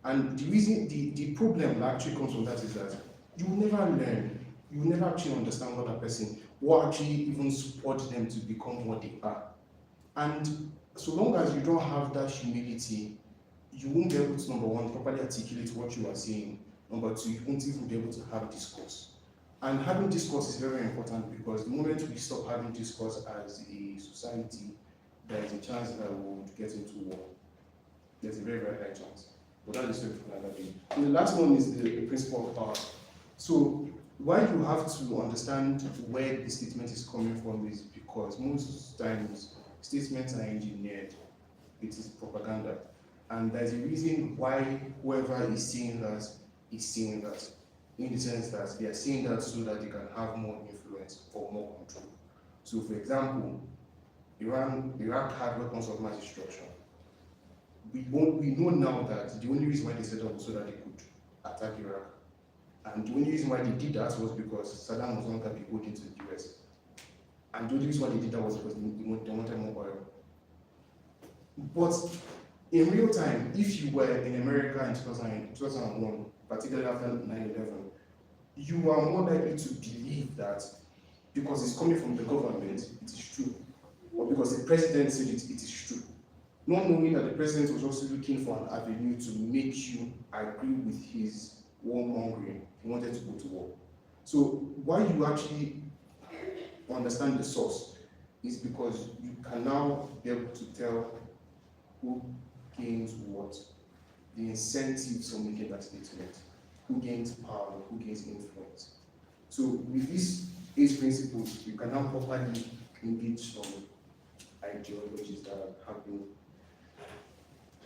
And the reason, the problem that actually comes from that is that you will never learn, you will never actually understand what that person, what actually even spurred them to become what they are. And so long as you don't have that humility, you won't be able to, number one, properly articulate what you are saying. Number two, you won't even be able to have discourse. And having discourse is very important because the moment we stop having discourse as a society, there is a chance that we would get into war. There's a very, very high chance. But that is for another day. And the last one is the principle of power. So why you have to understand where the statement is coming from is because most times statements are engineered. It is propaganda. And there's a reason why whoever is saying that is saying that, in the sense that they are saying that so that they can have more influence or more control. So for example, Iraq had weapons of mass destruction. We know now that the only reason why they set up was so that they could attack Iraq. And the only reason why they did that was because Saddam was not going to be beholden to the US. And the only reason why they did that was because they wanted more oil. But in real time, if you were in America in 2001, particularly after 9/11, you are more likely to believe that because it's coming from the government, it is true. Or because the president said it is true. Not knowing that the president was also looking for an avenue to make you agree with his warmongering. He wanted to go to war. So why you actually understand the source is because you can now be able to tell who gains what. the incentives for making that statement. Who gains power, who gains influence. So with these 8 principles, you can now properly engage some ideologies that have been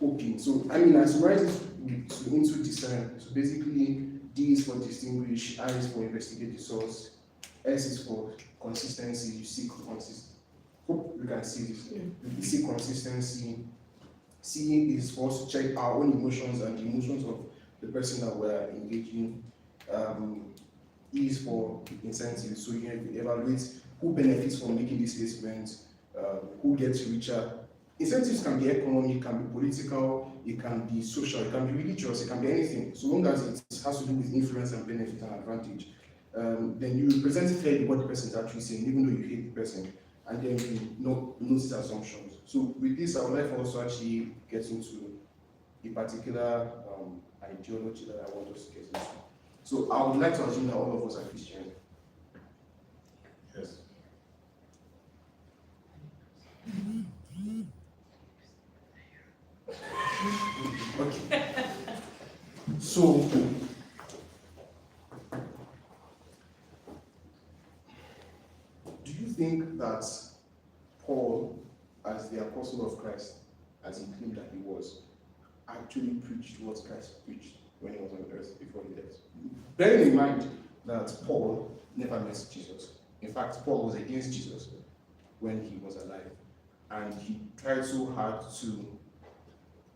open. So I mean, I summarize it into discern. So basically, D is for distinguish, I is for investigate the source, S is for consistency, you seek consistency. Hope you can see this. You seek consistency. C is for us to check our own emotions and the emotions of the person that we're engaging. E is for incentives, so you evaluate who benefits from making these statements, who gets richer. Incentives can be economic, it can be political, it can be social, it can be religious, it can be anything. So long as it has to do with influence and benefit and advantage, then you present fairly what the person is actually saying, even though you hate the person, and then you notice assumptions. So with this, I would like for us to actually get into a particular ideology that I want us to get into. So I would like to assume that all of us are Christian. Yes. Okay. So do you think that Paul, as the apostle of Christ, as he claimed that he was, actually preached what Christ preached when he was on earth before he died? Bearing in mind that Paul never met Jesus. In fact, Paul was against Jesus when he was alive, and he tried so hard to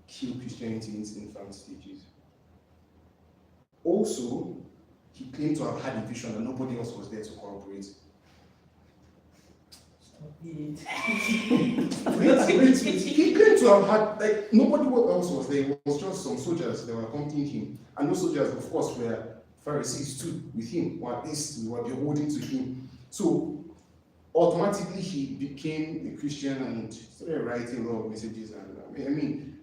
kill Christianity in its infant stages. Also, he claimed to have had a vision and nobody else was there to corroborate. Wait. He claimed to have had, like, nobody else was there. It was just some soldiers that were accompanying him. And those soldiers, of course, were Pharisees too, with him, or at least we were beholding to him. So, automatically, he became a Christian and started writing a lot of messages. And I mean,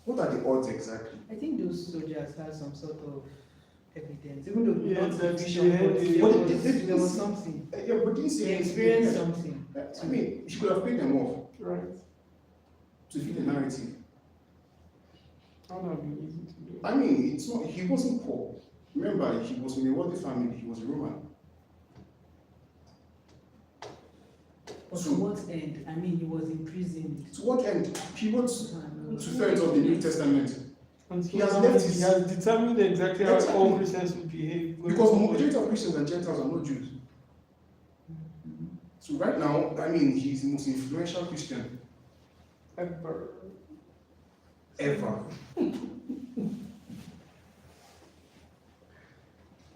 what are the odds exactly? I think those soldiers had some sort of evidence, even though Yeah, not that vision, they but had there was something. Yeah, but didn't say They anything. experienced something. I mean, he could have paid them off Right. to fit the narrative. That would have been easy to do. I mean, it's not, he wasn't poor. Remember, he was from a wealthy family, he was a Roman. But So- to what end? I mean, he was imprisoned. To what end? He wrote And, 2/3 of the New Testament. And He has left his- he has determined exactly how Exactly. all Christians will behave. going Because forward. majority of Christians and Gentiles are not Jews. So right now, I mean, he's the most influential Christian Ever. ever.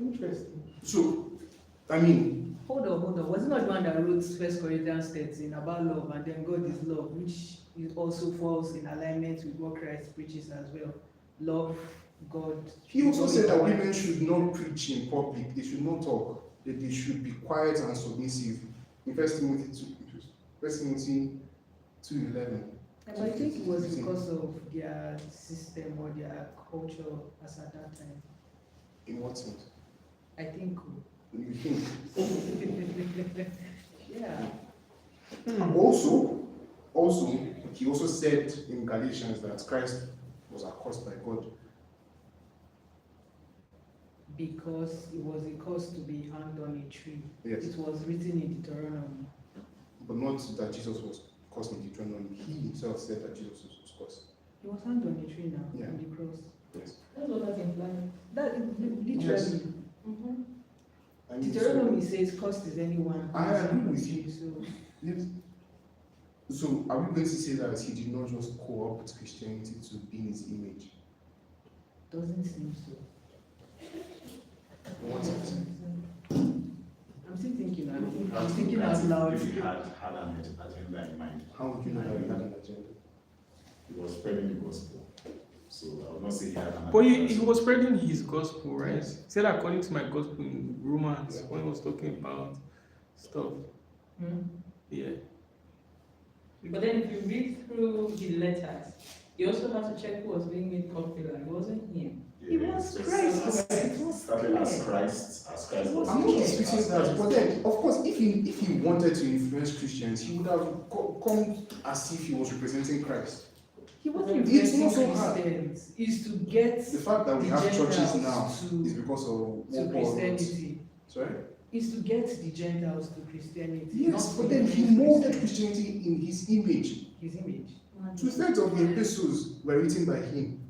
Interesting. So, I mean, Hold on. Was it not the one that wrote 1 Corinthians 13 about love, and then God is love, which is also falls in alignment with what Christ preaches as well? Love God. he also said that women should not preach in public, they should not talk, that they should be quiet and submissive. In 1 Timothy 2:11. But I think it was because of their system or their culture as at that time. In what sense? I think. You think? Yeah. Also, he also said in Galatians that Christ was accursed by God. Because it was a cause to be hanged on a tree. Yes. It was written in Deuteronomy. But not that Jesus was cursed in Deuteronomy. He himself said that Jesus was cursed. He was hanged on a tree now, Yeah. on the cross. Yes. That's what that implies. That literally. Yes. Mm-hmm. I mean, Deuteronomy says, "Cursed is anyone." who I is agree hanged with on a you. tree." So yes. So are we going to say that he did not just co-opt Christianity to be in his image? doesn't seem so. What sense? I'm still thinking. I'm If thinking you out loud. If he had an agenda in mind, How would you know that he had an agenda? he was spreading the gospel. So I would not say he had an But agenda. he was spreading his gospel, right? He said according to my gospel in Romans when he was talking about stuff. Hmm? Yeah. But then if you read through the letters, you also have to check who was being made popular. It wasn't him. It was Christ. It was Started as clear. Christ was. I'm not disputing that, but then, of course, if he wanted to influence Christians, he would have come as if he was representing Christ. He wasn't It's influencing not so hard. Christians. Is to get The fact that we the have churches Gentiles now to- is because of to what Paul wrote. Christianity. Sorry? Is to get the Gentiles to Christianity. Yes, not but to then he influence molded Christianity in his image. his image. 2/3 of the epistles were written by him.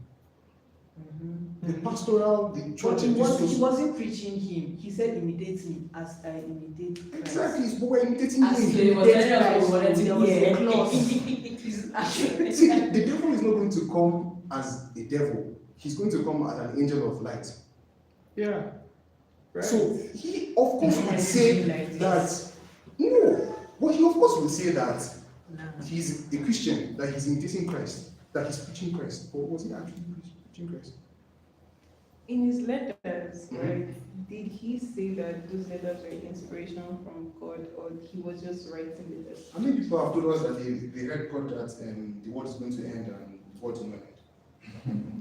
Mm-hmm. The pastoral, the But church he epistles. wasn't preaching him. He said, imitate me as I imitate Christ. Exactly, but we're imitating As him. So it was imitate actually Christ. what it There was a clause. is. See, the devil is not going to come as a devil. He's going to come as an angel of light. Yeah. Right. So he, of course, would say Like that, this. no, but he, of course, would say that Nah. he's a Christian, that he's imitating Christ, that he's preaching Christ. But was he actually preaching Christ? In his letters, Mhm. right, did he say that those letters were inspiration from God, or he was just writing letters? How many people have told us that they heard God that the world is going to end and the world will not end?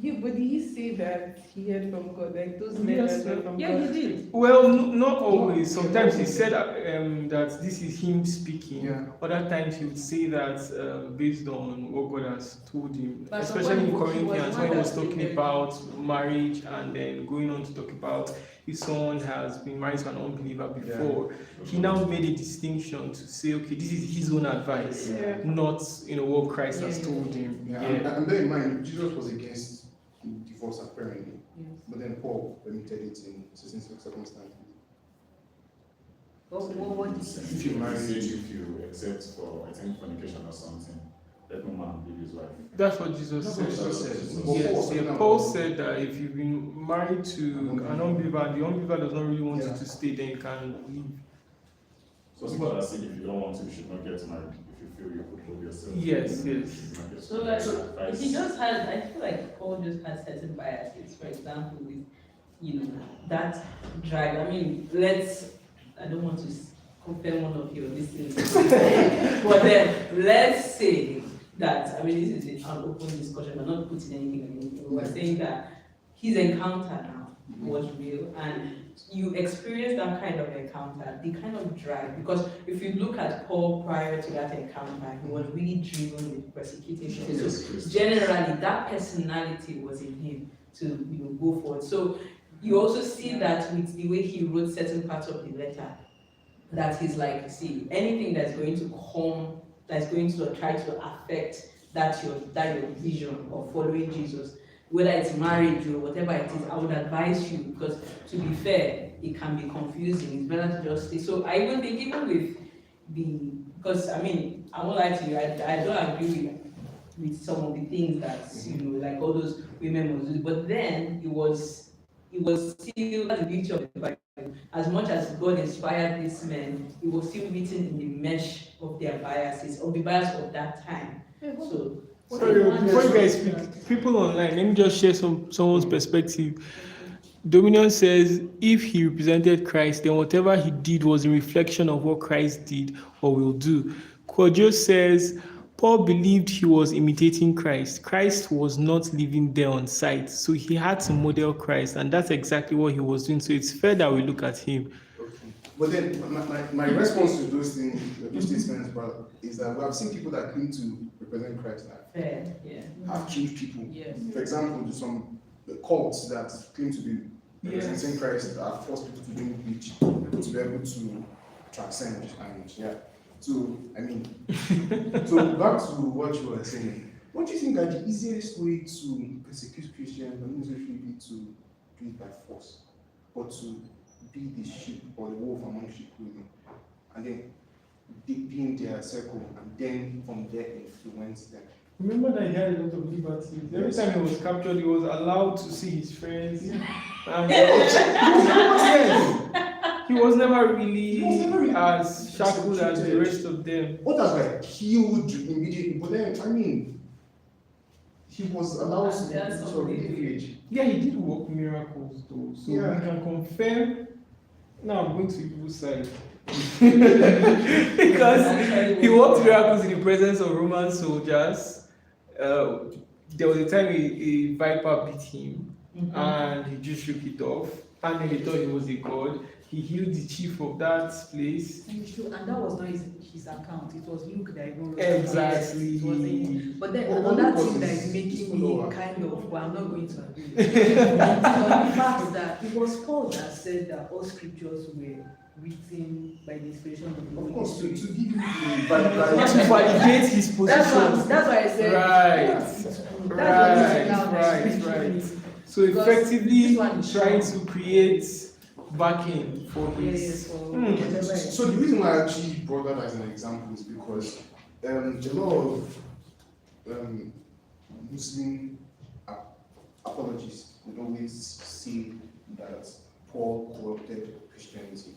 Yeah, but did he say that he heard from God? Like those Yes, letters were from Yeah, God? he did. Well, not always. Sometimes he said that this is him speaking. Yeah. Other times he would say that based on what God has told him, But especially in sometimes he was Corinthians one when he was that talking stated- about marriage and then going on to talk about if someone has been married to an unbeliever before. He now made a distinction to say, okay, this is his own advice, Yeah. not what Christ has Yeah. told him. Yeah, Yeah. and bear in mind, Jesus was against divorce apparently, Yes. but then Paul permitted it in certain circumstances. What did he say? If you marry, if you accept for, I think, fornication or something, let no man leave his wife. That's what Jesus That's what said. Jesus said. Yes, But Paul Yes, was talking yeah. about- Paul said that if you've been married to an unbeliever and the unbeliever does not really want Yeah. you to stay, then you can leave. So people are saying if you don't want to, you should not get married. If you feel you could prove yourself. Yes, you yes. should not get So married. like, Advice. he just has, I feel like Paul just has certain biases. For example, with, that drive. I mean, I don't want to confirm one of your listings, but then let's say that, I mean, this is an open discussion, we're not putting anything on anything. We're saying that his encounter now was real, and you experience that kind of encounter, the kind of drive, because if you look at Paul prior to that encounter, he was really driven with persecuting people. So generally, that personality was in him to go forward. So you also see that with the way he wrote certain parts of the letter, that he's like, see, anything that's going to come, that's going to try to affect that your vision of following Jesus, whether it's marriage or whatever it is, I would advise you, because to be fair, it can be confusing. It's better to just stay. So I even think even with because I mean, I won't lie to you, I don't agree with some of the things that, like all those women must do, but then it was still the beauty of the Bible. As much as God inspired these men, it was still written in the mesh of their biases, of the bias of that time. So, Sorry, before you guys speak, people online, let me just share someone's perspective. Dominion says if he represented Christ, then whatever he did was a reflection of what Christ did or will do. Kojo says Paul believed he was imitating Christ. Christ was not living there on site, so he had to model Christ, and that's exactly what he was doing. So it's fair that we look at him. Okay. But then my response to those things, those statements, brother, is that we have seen people that claim to represent Christ that fair, yeah. have killed people. Yes. For example, some cults that claim to be representing Christ that force people to drink bleach to be able to transcend, and yeah. So I mean, so back to what you were saying. What do you think are the easiest way to persecute Christians, not necessarily be to do it by force, but to be the sheep or the wolf among sheep clothing, and then be in their circle, and then from there influence them? Remember that he had a lot of liberties. Every time he was captured, he was allowed to see his friends. And he was never really as shackled as the rest of them. Others were killed immediately, but then I mean, he was allowed to That's sort of something engage. Yeah, he did work miracles though. So Yeah. we can confirm. Now I'm going to people's side. Because he worked miracles in the presence of Roman soldiers. There was a time a viper beat him and he just shook it off. And then he thought he was a god. he healed the chief of that place. And it's true, and that was not his account. It was Luke that even wrote Exactly. It was him. But then Well, another Luke thing that was is making his me follower. kind of, well, I'm not going to agree. Is the fact that it was Paul that said that all scriptures were written by the inspiration of the Of Holy course, to Spirit. give you the To validate his position. That's why I said Right. yeah, it's good. That's the reason now that it's Right. really- So Because effectively this one is trying strong. to create backing for Yes, his. for Hmm. whatever. So the reason why I actually brought that as an example is because a lot of Muslim apologists would always say that Paul corrupted Christianity.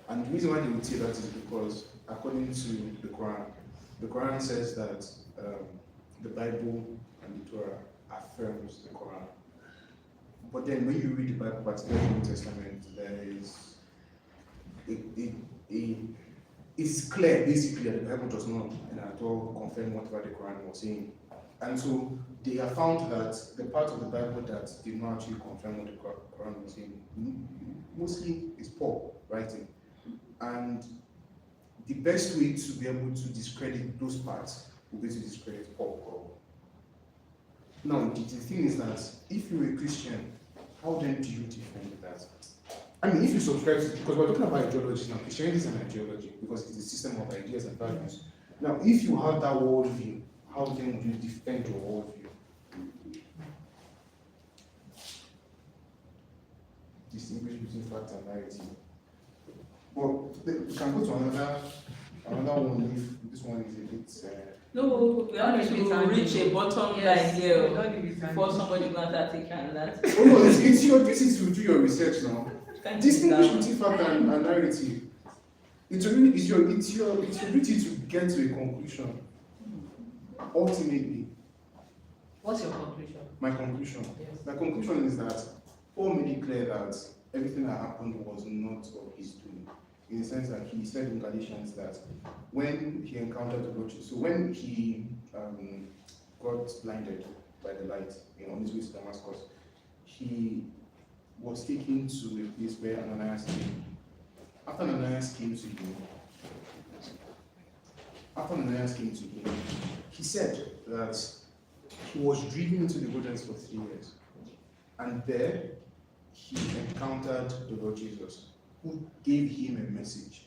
And the reason why they would say that is because, according to the Quran says that the Bible and the Torah affirms the Quran. But then when you read the Bible, particularly the New Testament, there is it's clear basically that the Bible does not at all confirm whatever the Quran was saying. And so they have found that the part of the Bible that did not actually confirm what the Quran was saying, mostly is Paul writing. And the best way to be able to discredit those parts would be to discredit Paul. Now, the thing is that if you're a Christian, how then do you defend that? I mean, if you subscribe to, because we're talking about ideology now, Christianity is an ideology because it's a system of ideas and values. Now, if you have that worldview, how then do you defend your worldview? Distinguish between fact and narrative. Well, we can go to another one if this one is a bit. No, we have to reach a bottom line here before somebody goes to take that. Oh no, it's your duty to do your research now. Distinguish between fact and narrative. It's your duty to get to a conclusion. Ultimately, What's your conclusion? my conclusion. Yes. My conclusion is that Paul made it clear that everything that happened was not of his doing. In the sense that he said in Galatians that when he encountered the Lord, so when he got blinded by the light on his way to Damascus, he was taken to a place where Ananias came. After Ananias came to him, he said that he was driven into the wilderness for 3 years. And there he encountered the Lord Jesus, who gave him a message.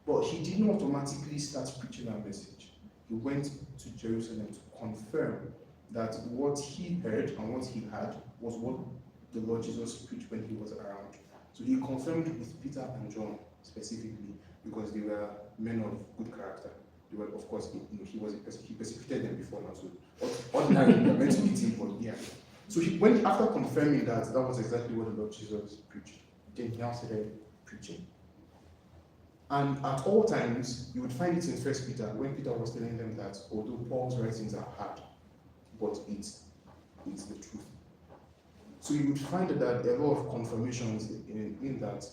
But he didn't automatically start preaching that message. He went to Jerusalem to confirm that what he heard and what he had was what the Lord Jesus preached when he was around. So he confirmed with Peter and John specifically because they were men of good character. They were, of course, he persecuted them before now, so ordinarily they were meant to beat him, but yeah. So he went, after confirming that was exactly what the Lord Jesus preached, then he now started preaching. And at all times, you would find it in 1 Peter, when Peter was telling them that although Paul's writings are hard, but it's the truth. So you would find that a lot of confirmations in that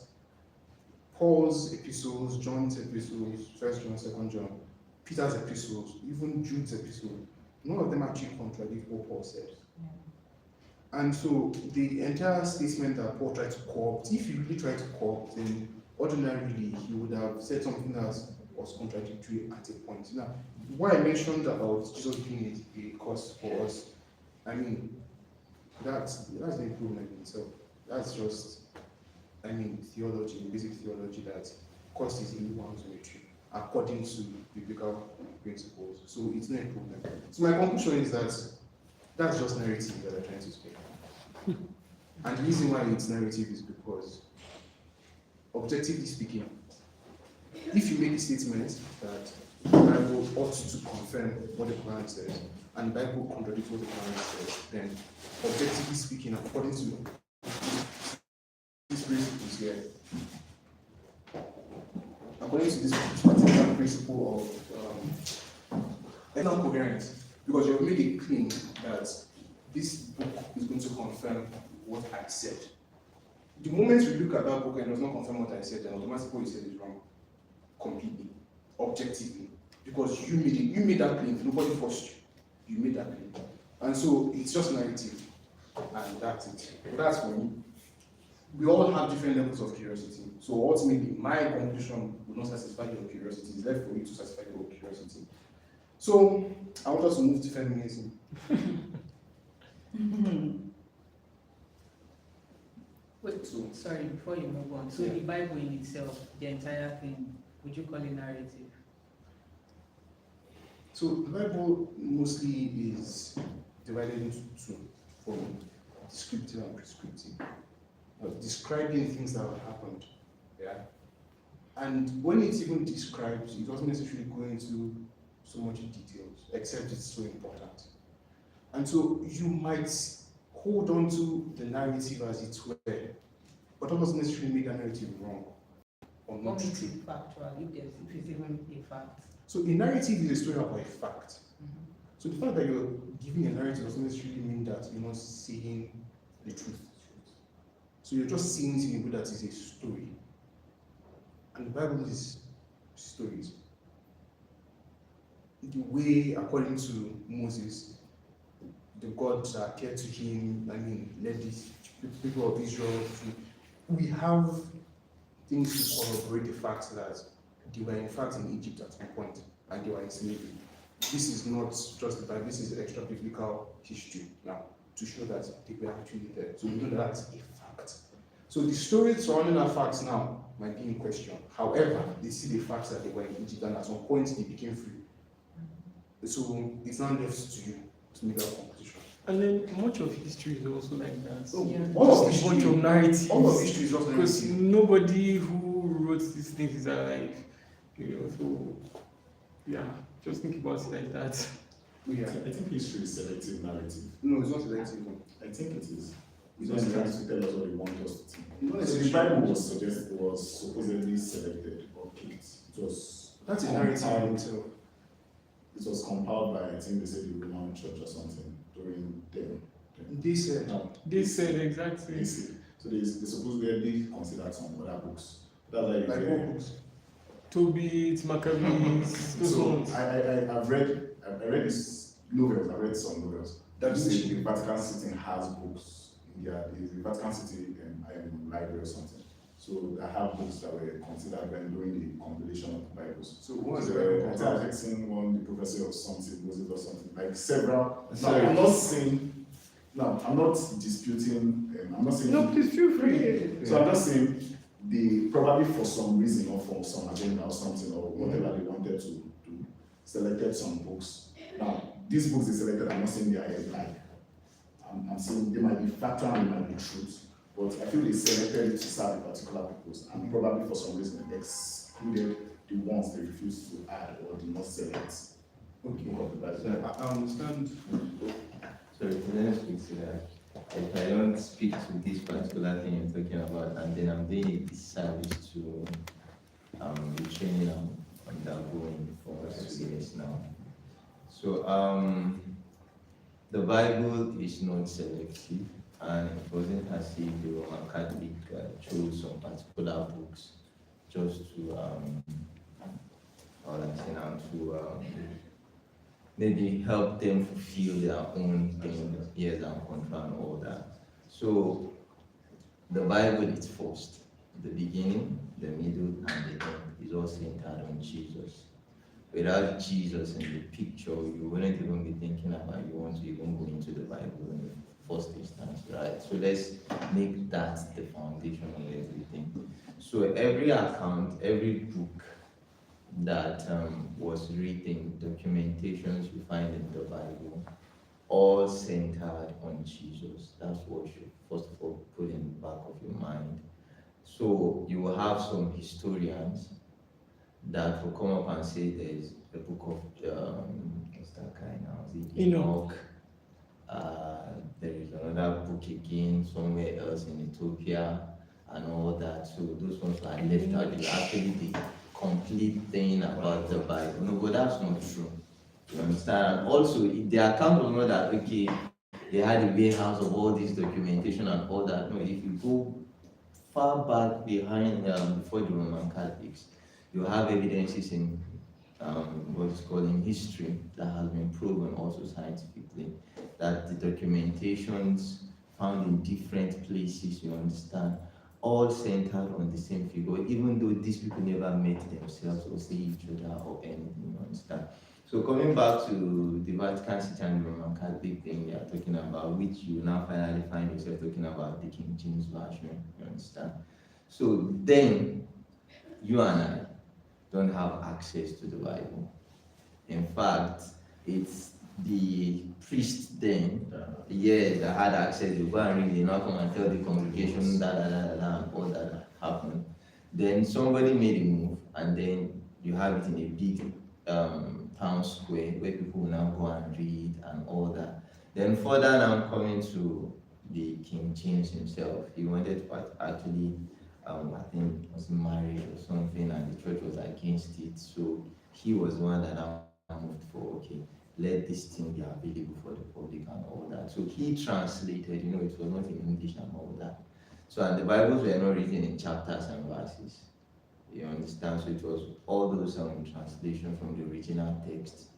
Paul's epistles, John's epistles, 1 John, 2 John, Peter's epistles, even Jude's epistle, none of them actually contradict what Paul said. Yeah. And so the entire statement that Paul tried to co-opt, if he really tried to co-opt, then ordinarily he would have said something that was contradictory at a point. Now, what I mentioned about Jesus being a cause for us, I mean, that's the improvement in itself. That's just, theology, basic theology, that cost is in one geometry according to biblical principles. So it's no improvement. So my conclusion is that that's just narrative that I'm trying to speak. And the reason why it's narrative is because, objectively speaking, if you make a statement that the Bible ought to confirm what the Quran says, and the Bible contradicts what the Quran says, then objectively speaking, according to these principles here, according to this particular principle of ethical coherence, because you have made a claim that this book is going to confirm what I said. The moment you look at that book and it does not confirm what I said, then automatically what you said is wrong. Completely. Objectively. Because you made that claim. Nobody forced you. You made that claim. And so it's just narrative. And that's it. But that's for me. we all have different levels of curiosity. So ultimately, my conclusion will not satisfy your curiosity. It's left for you to satisfy your curiosity. So I want us to move to feminism. Wait, sorry, before you move on, so the Bible in itself, the entire thing, would you call it narrative? So the Bible mostly is divided into two, from descriptive and prescriptive. Describing things that have happened. Yeah. And when it even describes, it doesn't necessarily go into so much details, except it's so important. And so you might hold on to the narrative as it were, but that doesn't necessarily make a narrative wrong or not What makes true. it factual, if it's even a fact? So a narrative is a story about a fact. So the fact that you're giving a narrative doesn't necessarily mean that you're not saying the truth. So you're just saying it in a way that is a story. And the Bible is stories. The way, according to Moses, the gods that appeared to him, led these people of Israel to, we have things to corroborate the fact that they were in fact in Egypt at one point, and they were in slavery. This is not just the Bible, this is extra biblical history now, to show that they were actually there. So we know that's a fact. So the story surrounding that fact now might be in question. However, they see the fact that they were in Egypt, and at some point they became free. So it's not left to you to make that conclusion. And then much of history is also like that. So Yeah. all of Just a bunch history, of narratives. all of history is just Because narrative. nobody who wrote these things is alive. So yeah, just think about it like that. Yeah. I think history is selective narrative. No, it's not selective. I think it is. It's It's not not trying selective. to tell us what they want us to think. Not So the necessarily. Bible was supposedly selected or picked. It was That's a narrative in itself. It was compiled by, I think they said, the Roman Church or something during them. They said. No, They said exactly. they said. So they supposedly considered some other books. That's why Like you what books? Tobit, Maccabees, those So ones. I've read these novels. I've read some novels that say the Vatican City has books in the Vatican City library or something. So I have books that were considered when during the compilation of the Bibles. So what was So, the Bible I think compiled? I've seen one, the prophecy of something, Moses or something, like several. Sorry. No, I'm not saying. No, I'm not disputing. I'm not saying. No, please feel free. So I'm just saying they probably for some reason or for some agenda or something or whatever they wanted to do, selected some books. Now, these books they selected, I'm not saying they are like. I'm saying they might be factual and they might be truth, but I feel they selected it to serve a particular purpose and probably for some reason excluded the ones they refused to add or did not select. Okay. Book of the Bible. Sorry. I understand. Sorry, can I speak to that? If I don't speak to this particular thing you're talking about, and then I'm doing a disservice to the training I'm undergoing for students now. So the Bible is not selective, and it wasn't as if the Roman Catholic chose some particular books just to maybe help them fulfill their own thing, years and control and all that. So the Bible is first. The beginning, the middle, and the end is all centered on Jesus. Without Jesus in the picture, you wouldn't even be thinking about you want to even go into the Bible in the first instance, right? So let's make that the foundation of everything. So every account, every book that was written, documentations you find in the Bible, all centered on Jesus. That's what you should first of all put in the back of your mind. So you will have some historians that will come up and say there's a book of what's that guy now? Is it Enoch? There is another book again somewhere else in Ethiopia and all that. So those ones are left out. It's actually the complete thing about the Bible. No, but that's not true. You understand? And also, the account was not that okay, they had a warehouse of all this documentation and all that. No, if you go far back behind before the Roman Catholics, you have evidences in what's called in history that has been proven also scientifically that the documentations found in different places, you understand, all centered on the same figure, even though these people never met themselves or see each other or anything, you understand? So coming back to the Vatican City and the Roman Catholic thing you are talking about, which you now finally find yourself talking about the King James Version, you understand? So then, you and I don't have access to the Bible. In fact, it's the priest then, that had access. You go and read, they now come and tell the congregation and all that happened. Then somebody made a move, and then you have it in a big town square where people will now go and read and all that. Then further now coming to the King James himself, he wanted to actually, I think was married or something, and the church was against it. So he was the one that now moved for, okay, let this thing be available for the public and all that. So he translated, it was not in English and all that. So, and the Bibles were not written in chapters and verses. You understand? So it was all those translation from the original text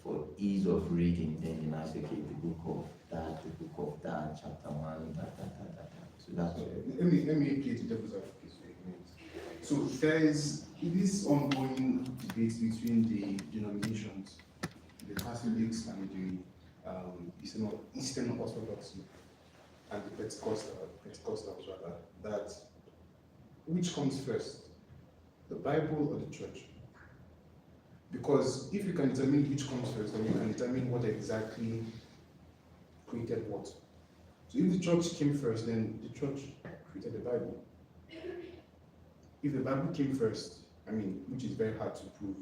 for ease of reading. Then you now say, okay, the book of that, chapter 1, that. So that's what Let me play the devil's advocate for a minute. So there is this ongoing debate between the denominations, the Catholics and the Eastern Orthodoxy and the Pentecostals rather, that which comes first, the Bible or the church? Because if you can determine which comes first, then you can determine what exactly created what. So if the church came first, then the church created the Bible. If the Bible came first, which is very hard to prove,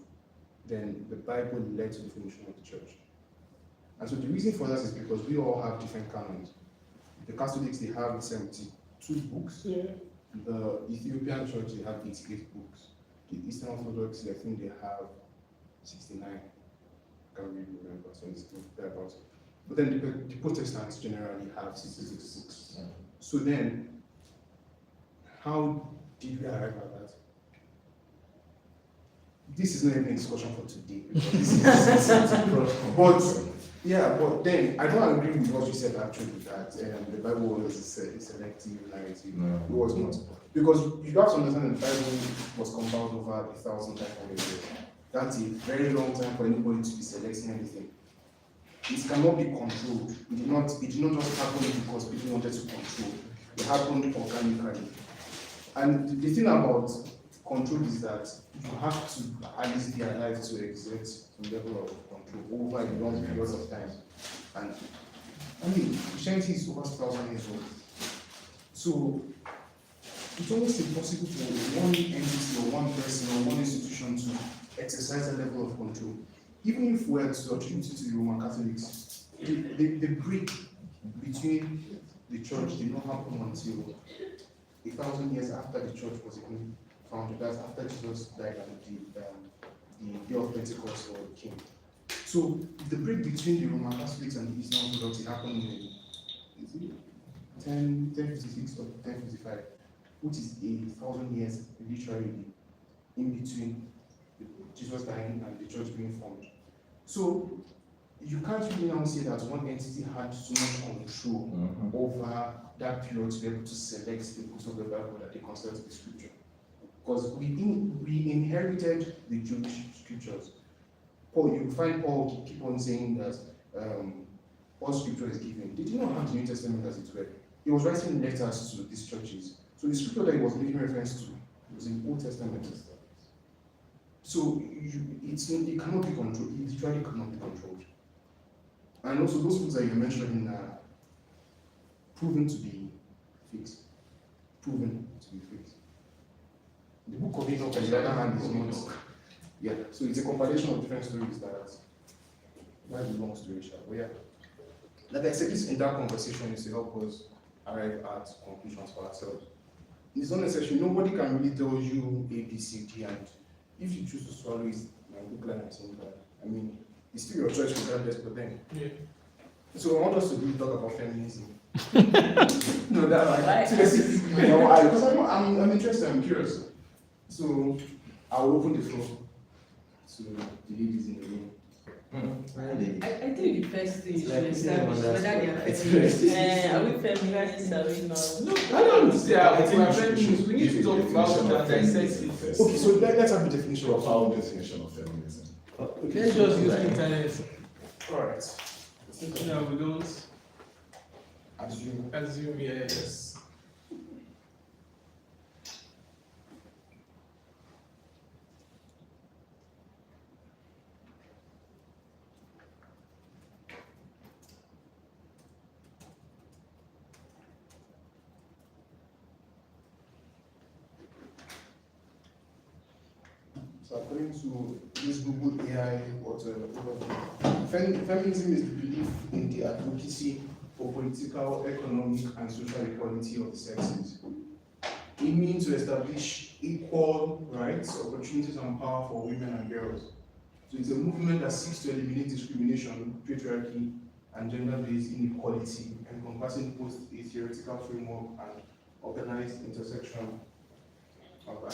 then the Bible led to the formation of the church. And so the reason for that is because we all have different canons. The Catholics, they have 72 books. Yeah. The Ethiopian church, they have 88 books. The Eastern Orthodox, I think they have 69. I can't really remember, so it's thereabouts. But then the Protestants generally have 66 books. Yeah. So then, how did we arrive at that? This is not even a discussion for today. But then I don't agree with what you said actually, that the Bible was a selective narrative. No. It was not. Because you have to understand that the Bible was compiled over 1,500 years. That's a very long time for anybody to be selecting anything. It cannot be controlled. It did not just happen because people wanted to control. It happened organically. And the thing about control is that you have to at least be alive to exert some level of control over a long period of time. And Christianity is over 2,000 years old. So it's almost impossible for one entity or one person or one institution to exercise a level of control. Even if we were to attribute it to the Roman Catholics, the break between the church did not happen until 1,000 years after the church was even founded. That's after Jesus died and the day of Pentecost came. So the break between the Roman Catholics and the Eastern Orthodox happened in 1056 or 1055, which is 1,000 years literally in between Jesus dying and the church being formed. So you can't really now say that one entity had so much control over that period to be able to select the books of the Bible that they consider to be scripture. Because we inherited the Jewish scriptures. You find Paul keep on saying that all scripture is given. They did not have the New Testament as it were. He was writing letters to these churches. So the scripture that he was making reference to was in the Old Testament. So it cannot be controlled. It literally cannot be controlled. And also those books that you mentioned are proven to be fixed. Proven to be fixed. The book of Enoch, on the other hand, is not. Yeah, so it's a compilation of different stories that belongs to each other. But yeah, like I said, this entire conversation is to help us arrive at conclusions for ourselves. It's not necessary. Nobody can really tell you A, B, C, D, and if you choose to swallow it, book line and single. It's still your choice regardless, but then. Yeah. So I want us to really talk about feminism. No, that specifically, because I'm interested, I'm curious. So I'll open the floor to the ladies in the room. Smiling. I think the first thing It's is like to putting them establish under whether they are spotlight. feminists. Are we feminists? Are we not? No, I don't say I we think are we should- feminists. We need to give a talk about definition it of and dissect feminism it. first. Okay, so let's have a definition of Our how. definition of feminism. Let's just use the internet. Alright. No, we don't Assume. assume, yes. So according to this Google AI feminism is the belief in the advocacy for political, economic, and social equality of the sexes. It means to establish equal rights, opportunities, and power for women and girls. So it's a movement that seeks to eliminate discrimination, patriarchy, and gender-based inequality, encompassing both a theoretical framework and organized intersection of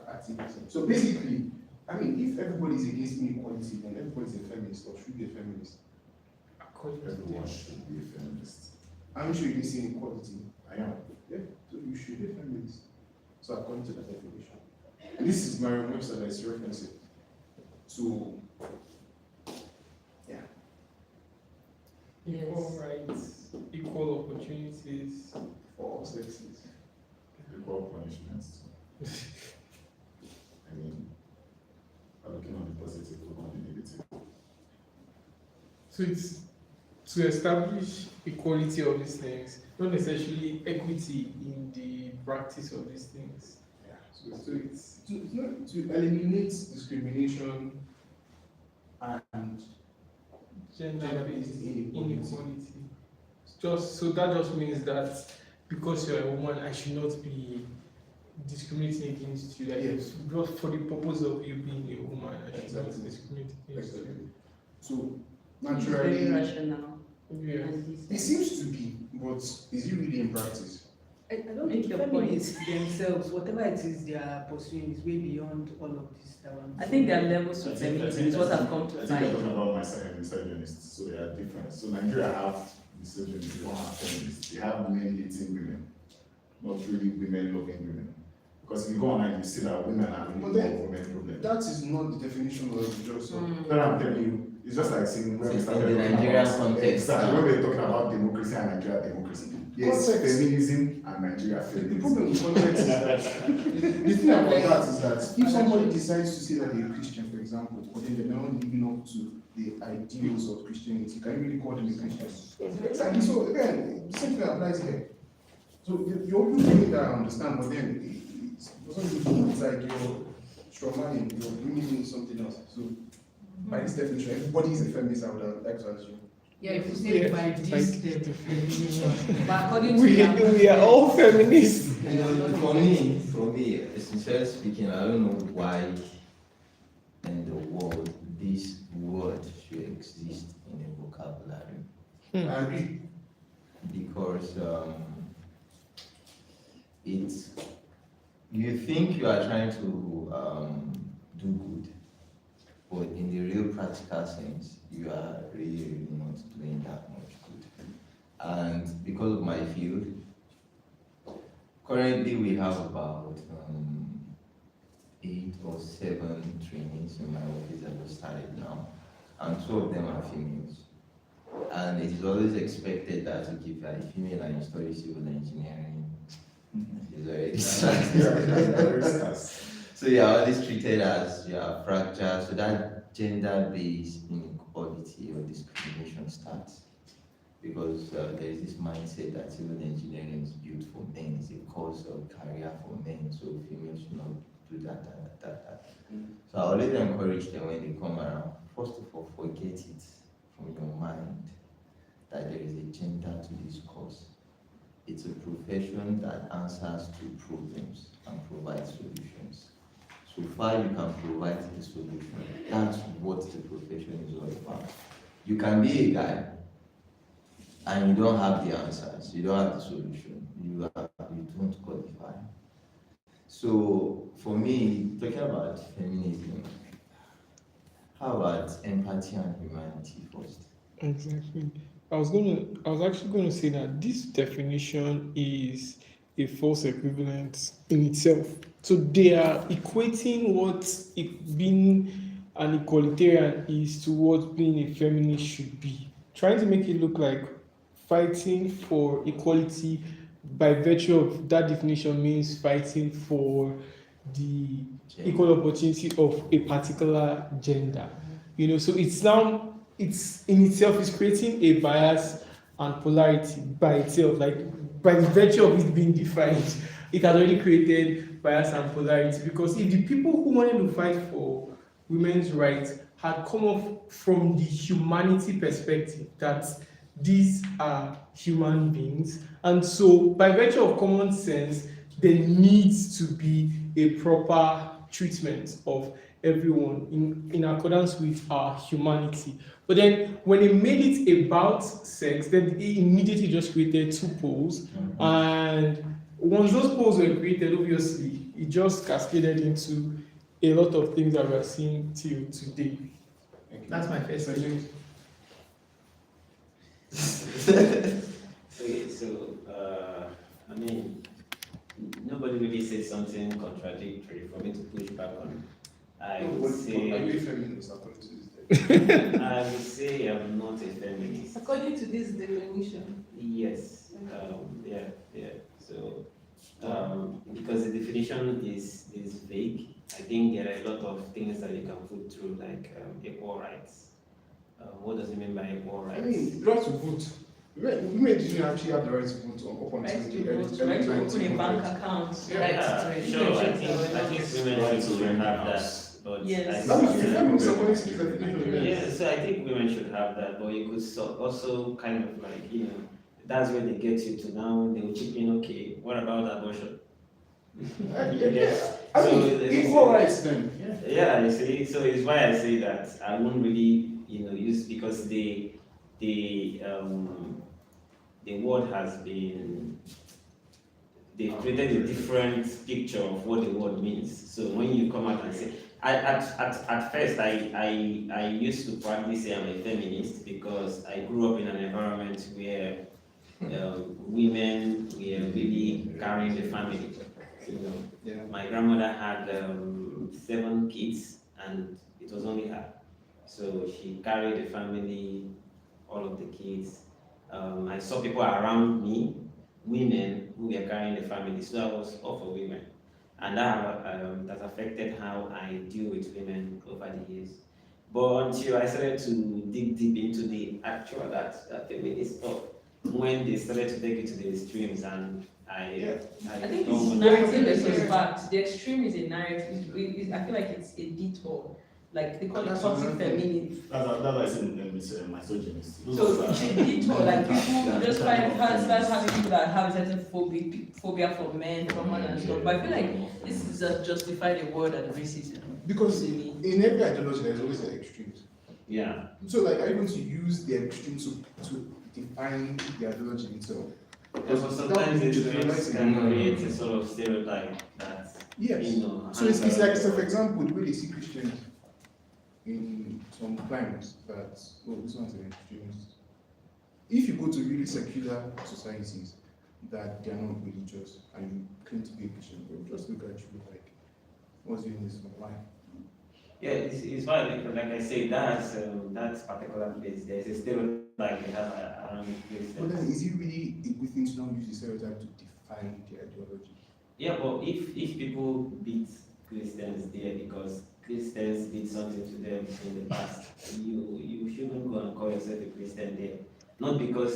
activism. So basically, I mean, if everybody is against inequality, then everybody is a feminist or should be a feminist. According to Everyone them. should be a feminist. I'm sure you see inequality. I am. Yeah, so you should be a feminist. So according to that definition. And this is my website that is referencing. So, yeah. Equal rights, equal opportunities. For all sexes. Equal punishments. I mean, I'm looking on the positive, look on the negative. So it's to establish equality of these things, not necessarily equity in the practice of these things. Yeah. So it's not to eliminate discrimination and Gender-based inequality. inequality. Just so that just means that because you're a woman, I should not be discriminating against you. Like Yes. just for the purpose of you being a woman, I should not Exactly. discriminate against Exactly. So It's very naturally, rational. you. Yeah. it seems to be, but is it really in practice? I don't Make think your feminists themselves, whatever it is they are pursuing, is way beyond all of this. I think there are levels to I think- feminism, is what I've come I to think you're find. talking about misogynists, so they are different. So Nigeria have misogynists, they don't have feminists. They have men hating women, not really women loving women. Because if you go online, you see that women are really But then- more women problem. That is not the definition of the job. So But I'm telling you, it's just like saying when we In started the talking Nigerian about, context exactly, now. when we're talking about democracy and Nigeria democracy. Yes, Context. feminism and Nigeria the feminism. problem with context is that the thing about that is that if somebody decides to say that they're a Christian, for example, but then they're not living up to the ideals of Christianity, can you really call them a Christian? Exactly. So again, the same thing applies here. So you're doing that, I understand, but then it doesn't mean it's like you're strawmanning, you're bringing in something else. So by this definition, everybody is a feminist, I would like to assume. Yeah, if you say by this step, but according to We are all feminists. You know, for me, sincerely speaking, I don't know why in the world this word should exist in a vocabulary. I agree. Because it's, you think you are trying to do good, but in the real practical sense, you are really not doing that much good. And because of my field, currently we have about 8 or 7 trainees in my office that just started now, and 2 of them are females. And it is always expected that if you are a female and you study civil engineering, it's already so you are always treated as you are fractured, so that gender-based inequality or discrimination starts. Because there is this mindset that civil engineering is built for men, it's a course or career for men, so females should not do that. So I always encourage them when they come around, first of all, forget it from your mind that there is a gender to this course. It's a profession that answers to problems and provides solutions. So far you can provide the solution. That's what the profession is all about. You can be a guy and you don't have the answers, you don't have the solution, you don't qualify. So for me, talking about feminism, How about empathy and humanity first? Exactly. I was actually gonna say that this definition is a false equivalent in itself. So they are equating what being an equalitarian is to what being a feminist should be. Trying to make it look like fighting for equality by virtue of that definition means fighting for the equal opportunity of a particular gender. You know, so it's in itself is creating a bias and polarity by itself, like by the virtue of it being defined, it has already created bias and polarity. Because if the people who wanted to fight for women's rights had come up from the humanity perspective, that these are human beings, and so by virtue of common sense, there needs to be a proper treatment of everyone in accordance with our humanity. But then when it made it about sex, then it immediately just created two poles. And once those poles were created, obviously, it just cascaded into a lot of things that we're seeing till today. That's my first statement. Okay, so I mean, nobody really said something contradictory for me to push back on. I would Are say you a feminist according to this? I would say I'm not a feminist. According to this definition. Yes. Yeah. So because the definition is vague, I think there are a lot of things that you can put through, like equal rights. What does it mean by equal I rights? mean, the right to vote. Women didn't actually have the right to vote up until Right the to early vote, right to open a 1900s. bank account. Yeah. Yeah, sure. I think women should have that. But Yes. That was the feminist according to this definition. yeah, so I think women should have that, but you could also kind of like, that's where they get you to now. They will chip in, okay, what about abortion? Yeah. I So mean, it's- equal rights then. Yeah, you see, so it's why I say that I won't really, use, because the word has been, they've created a different picture of what the word means. So when you come out and say, at first I used to proudly say I'm a feminist because I grew up in an environment where women were really carrying the family. Yeah. My grandmother had 7 kids and it was only her. So she carried the family, all of the kids. I saw people around me, women who were carrying the family, so I was all for women. And that affected how I deal with women over the years. But until I started to dig deep into the actual that feminist stuff, when they started to take it to the extremes, and I think don't it's want- narrative versus fact. The extreme is a narrative. I feel like it's a detour. Like they call it toxic feminism. That's why I said misogynist. So it's a detour. Like people just start having people that have certain phobia for men, women, and stuff. But I feel like this is just justify the word and racism. Because to me. in every ideology, there's always an extremes. Yeah. So, like, are you going to use the extremes to define the ideology itself? But sometimes it's can create a sort of stereotype that, Yes. So it's like, so for example, the way they see Christians in some climes that, oh, this one's an extremist. If you go to really secular societies that they are not religious and you claim to be a Christian, they'll just look at you like, what's doing this? Why? yeah, it's why, like I say, that particular place, there's a stereotype they have around But Christians. then, is it really a good thing to now use the stereotype to define the ideology? Yeah, but if people beat Christians there because Christians did something to them in the past, you shouldn't go and call yourself a Christian there. Not because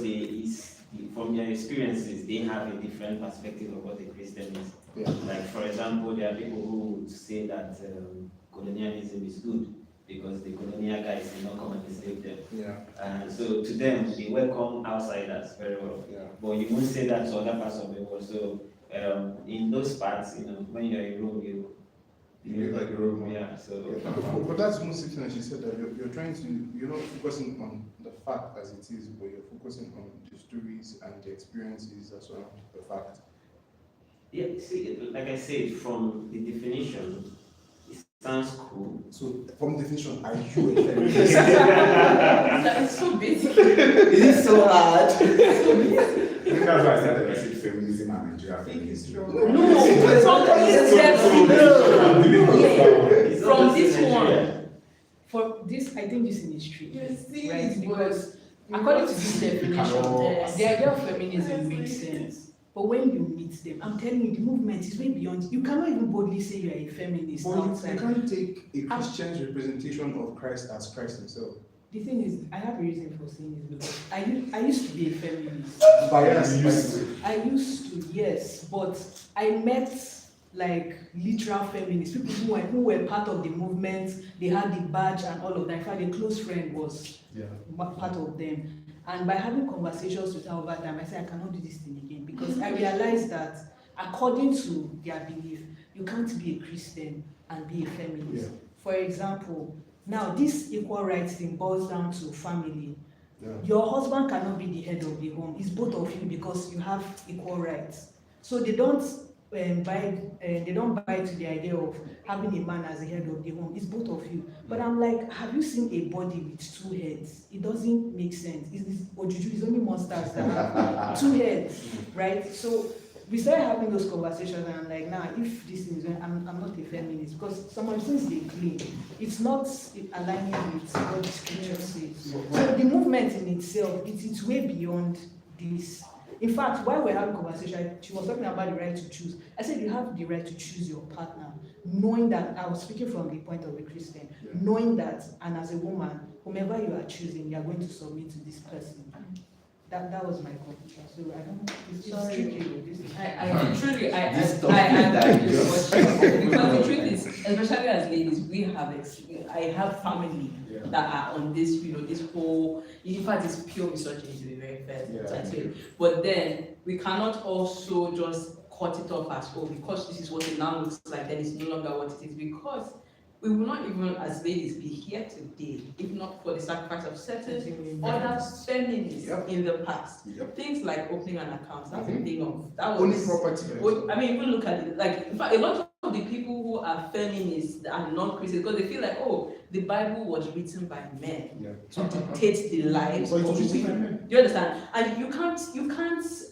from their experiences, they have a different perspective of what a Christian is. Yeah. Like, for example, there are people who would say that colonialism is good because the colonial guys did not come and enslave them. Yeah. And so to them, they welcome outsiders very well. Yeah. But you won't say that to other parts of the world. So in those parts, when you're in Rome, you live like a Roman. Yeah. So But that's most interesting. She said that you're not focusing on the fact as it is, but you're focusing on the stories and the experiences that surround the fact. yeah, see, like I said, from the definition, Sounds cool. So, from definition, are you a feminist? That's so basic. Is it so hard? I think that's why I started. I said feminism and Nigeria feminism. From this one. For this, I think this is true. You Right? Because according to this definition, the idea of feminism makes sense. But when you meet them, I'm telling you, the movement is way beyond. You cannot even boldly say you are a feminist But you outside. can't take a Christian's representation of Christ as Christ himself. The thing is, I have a reason for saying this because I used to be a feminist. Bias. I used to, yes, but I met like literal feminists, people who were part of the movement. They had the badge and all of that. In fact, a close friend was part of them. And by having conversations with her over time, I said, I cannot do this thing again because I realized that according to their belief, you can't be a Christian and be a feminist. For example, now this equal rights thing boils down to family. Your husband cannot be the head of the home. It's both of you because you have equal rights. So they don't buy to the idea of having a man as the head of the home. It's both of you. But I'm like, have you seen a body with two heads? It doesn't make sense. It's Ojuju, it's only monsters that have two heads, right? So we started having those conversations, and I'm like, nah, if this is, I'm not a feminist because some of the things they claim, it's not aligning with what the scripture says. So the movement in itself, it's way beyond this. In fact, while we're having conversation, she was talking about the right to choose. I said you have the right to choose your partner, knowing that, I was speaking from the point of a Christian, knowing that, and as a woman, whomever you are choosing, you are going to submit to this person. That was my conclusion. So I don't. It's tricky. This topic I that agree you with just- what she said, because the truth is, especially as ladies, I have family that are on this, this whole. In fact, it's pure misogyny to be very fair. But then we cannot also just cut it off as because this is what it now looks like, then it's no longer what it is, because we will not even as ladies be here today if not for the sacrifice of certain other feminists in the past. Things like opening an account, that's a thing of that Only was property. I mean, even look at it, like, in fact, a lot of the people who are feminists and non-Christians, because they feel like, the Bible was written by men to dictate the lives But it of was written by women. men. Do you understand? And you can't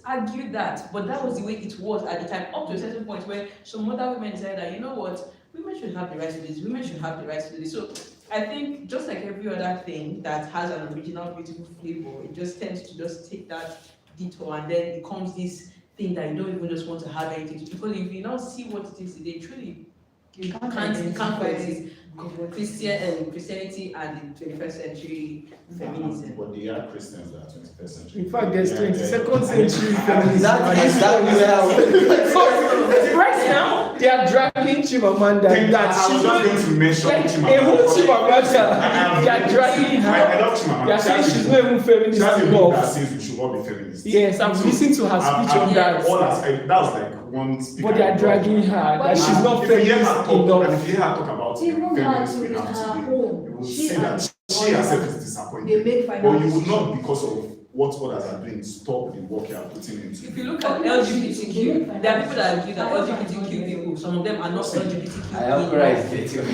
argue that, but that was the way it was at the time, up to a certain point where some other women decided that, you know what, women should have the right to do this, women should have the right to do this. So I think just like every other thing that has an original beautiful flavor, it just tends to just take that detour, and then it becomes this thing that you don't even just want to have anything to do. Because if you now see what it is today, truly you can't coexist Christianity and the 21st century feminism. But they are Christians that are 21st century. In fact, there's 22nd century feminism. Right now, they are dragging Chimamanda. I was just going to mention like Chimamanda. a whole Chimamanda. They are dragging I her. love Chimamanda. They are saying she's not even feminist She has a book that enough. says we should all be feminists. Yes, I've listened to her speech on that. That was like one speaker. But they are dragging her. That she's not If you hear her feminist talk, and enough. if you hear her talk about the Even feminists her we to have her today, home. you will She see that and she herself is They disappointed. make But financial you would not, because of what others are doing, stop the work you are putting into. If you look at LGBTQ, there are people that argue that LGBTQ people, some of them are not LGBTQ. I have Christ getting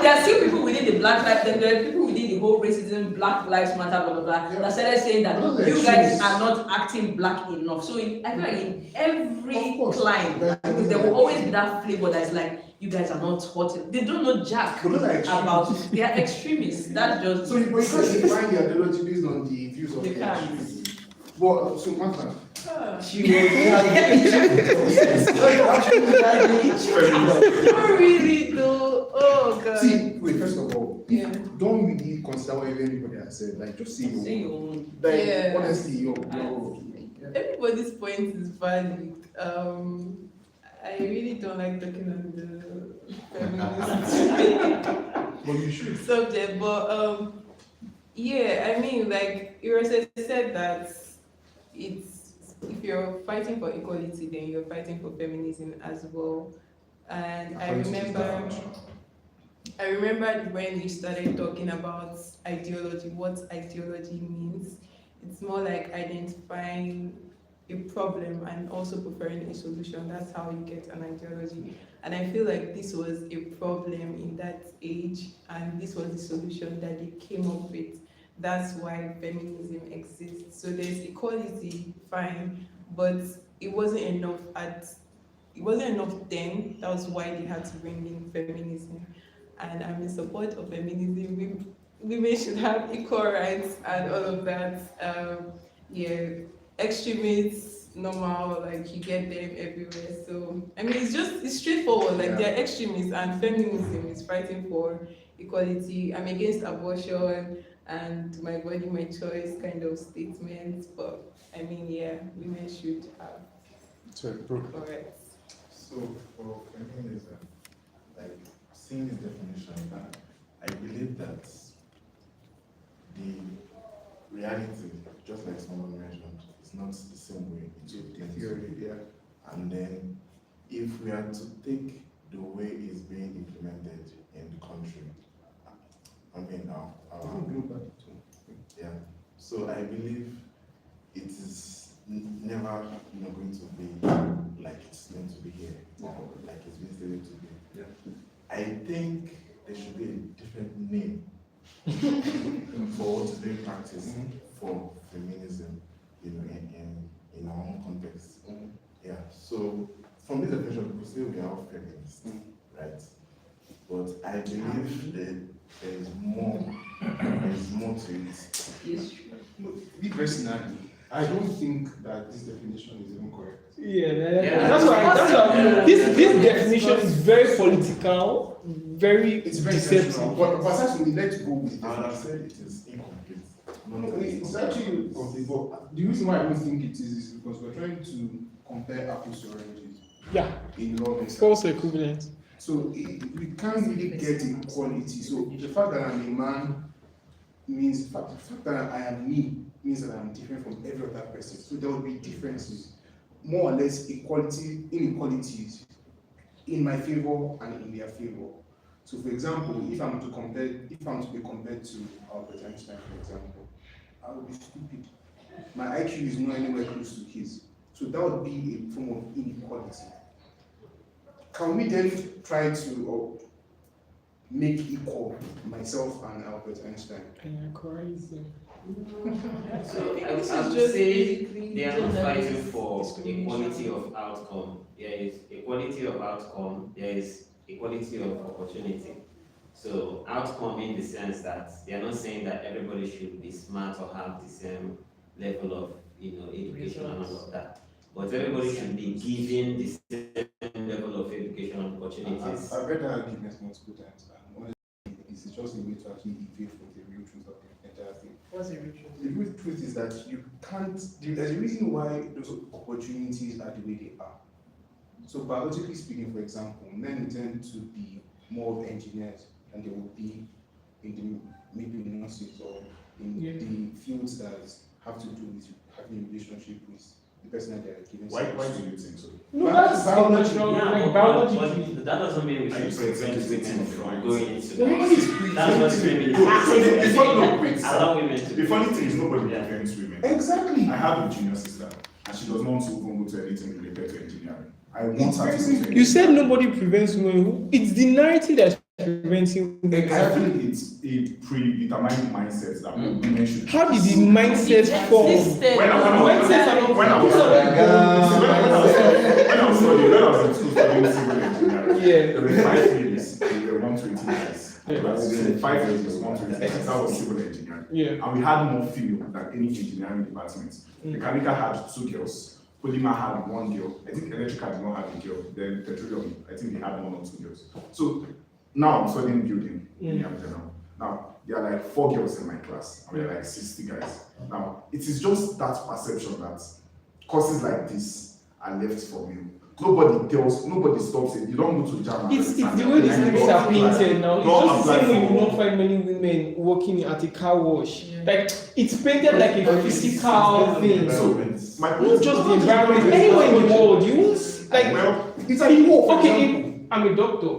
There are still people within the Black Lives, there are people within the whole racism, Black Lives Matter, blah, blah, blah, that started saying that you guys are not acting black enough. So I feel like in every climb, there will always be that flavor that is like, you guys are not hot. They don't know jack about, they are extremists. That's just. So you can't define the ideology based on the views of They the can't. extremists. But so Martha, She Not really though. Oh god. see, wait, first of all, don't really consider what anybody has said. Like, just say Say your your own. Like, Yeah. honestly, your Everybody's point is valid. I really don't like talking on the feminist but you should. subject, but yeah, I mean, like Irose said that it's if you're fighting for equality, then you're fighting for feminism as well. And I remember when we started talking about ideology, what ideology means. It's more like identifying a problem and also preferring a solution. That's how you get an ideology. And I feel like this was a problem in that age, and this was the solution that they came up with. That's why feminism exists. So there's equality, fine, but it wasn't enough then. That was why they had to bring in feminism. And I'm in support of feminism. Women should have equal rights and all of that. Yeah, extremists, normal, like you get them everywhere. So I mean, it's straightforward. Like they're extremists, and feminism is fighting for equality. I'm against abortion and my body, my choice kind of statements. But I mean, yeah, women should have equal rights. So for feminism, like seeing this definition, I believe that the reality, just like someone mentioned, is not the same way in theory. Yeah. And then if we are to take the way it's being implemented in the country, I mean yeah. So I believe it is never going to be like it's meant to be here, or like it's been stated to be. Yeah. I think there should be a different name for what is being practiced for feminism, in our own context. Yeah. So from this definition, people say we are all feminists, right? But I believe that there is more. There is more to it. Yes. Me personally, I don't think that this definition is even correct. Yeah, that's why this definition is very political, It's very deceptive. intentional. But aside from the let's go with And I it. said it is incomplete. No, it's actually complete. But the reason why I don't think it is because we're trying to compare apples to oranges Yeah, in law. false equivalent. So we can't really get equality. So the fact that I'm a man means the fact that I am me means that I'm different from every other person. So there will be differences, more or less inequalities in my favor and in their favor. So for example, if I'm to be compared to Albert Einstein, for example, I would be stupid. My IQ is not anywhere close to his. So that would be a form of inequality. Can we then try to make equal myself and Albert Einstein? Crazy. So I This would is just say basically they are not gender fighting for discrimination. equality of outcome. There is equality of outcome, there is equality of opportunity. So outcome in the sense that they are not saying that everybody should be smart or have the same level of education and all of that. But everybody should be given the same level of education and opportunities. I've read that argument multiple times, and honestly, it's just a way to actually evade from the real truth of the entire thing. What's the real The real truth is that you can't, there's a reason why those opportunities are the way they are. So biologically speaking, for example, men tend to be more of engineers than they will be in maybe nurses or in the fields that have to do with having a relationship with the person that they're giving. Why do you think so? No, that's biology. natural, Yeah, like but biology. that doesn't mean we Are you should prevent preventing women from from right? going into Nobody is that. That's what feminism So the funny, wait, allow women to the funny thing is nobody Yeah. prevents women. Exactly. I have a junior sister, and she does not want to even go to anything related to engineering. I want It's her very to simple. go to You said nobody prevents women. It's the narrative that's preventing women. Exactly, it's a predetermined mindset that women should. How did the mindset form? Existed. When I When was in school studying civil engineering, there were 5 years, there were 120 guys. But 5 years was 120 guys. That was civil engineering. Yeah. And we had more female than any engineering department. Mechanical had 2 girls. Polymer had 1 girl. I think electrical did not have a girl. Then petroleum, I think they had 1 or 2 girls. So now I'm studying building in general. Now there are like 4 girls in my class, and there are like 60 guys. Now it is just that perception that courses like this are left for you. Nobody stops it. You don't go to JAMA. It's the way the scripts are painted now. It's Don't just the apply same way you for- will not find many women working at a car wash. Like, it's painted like a physical thing. So my point Not is just the environment, anywhere in the world. You won't, like, well, It's a law. okay, I'm a doctor.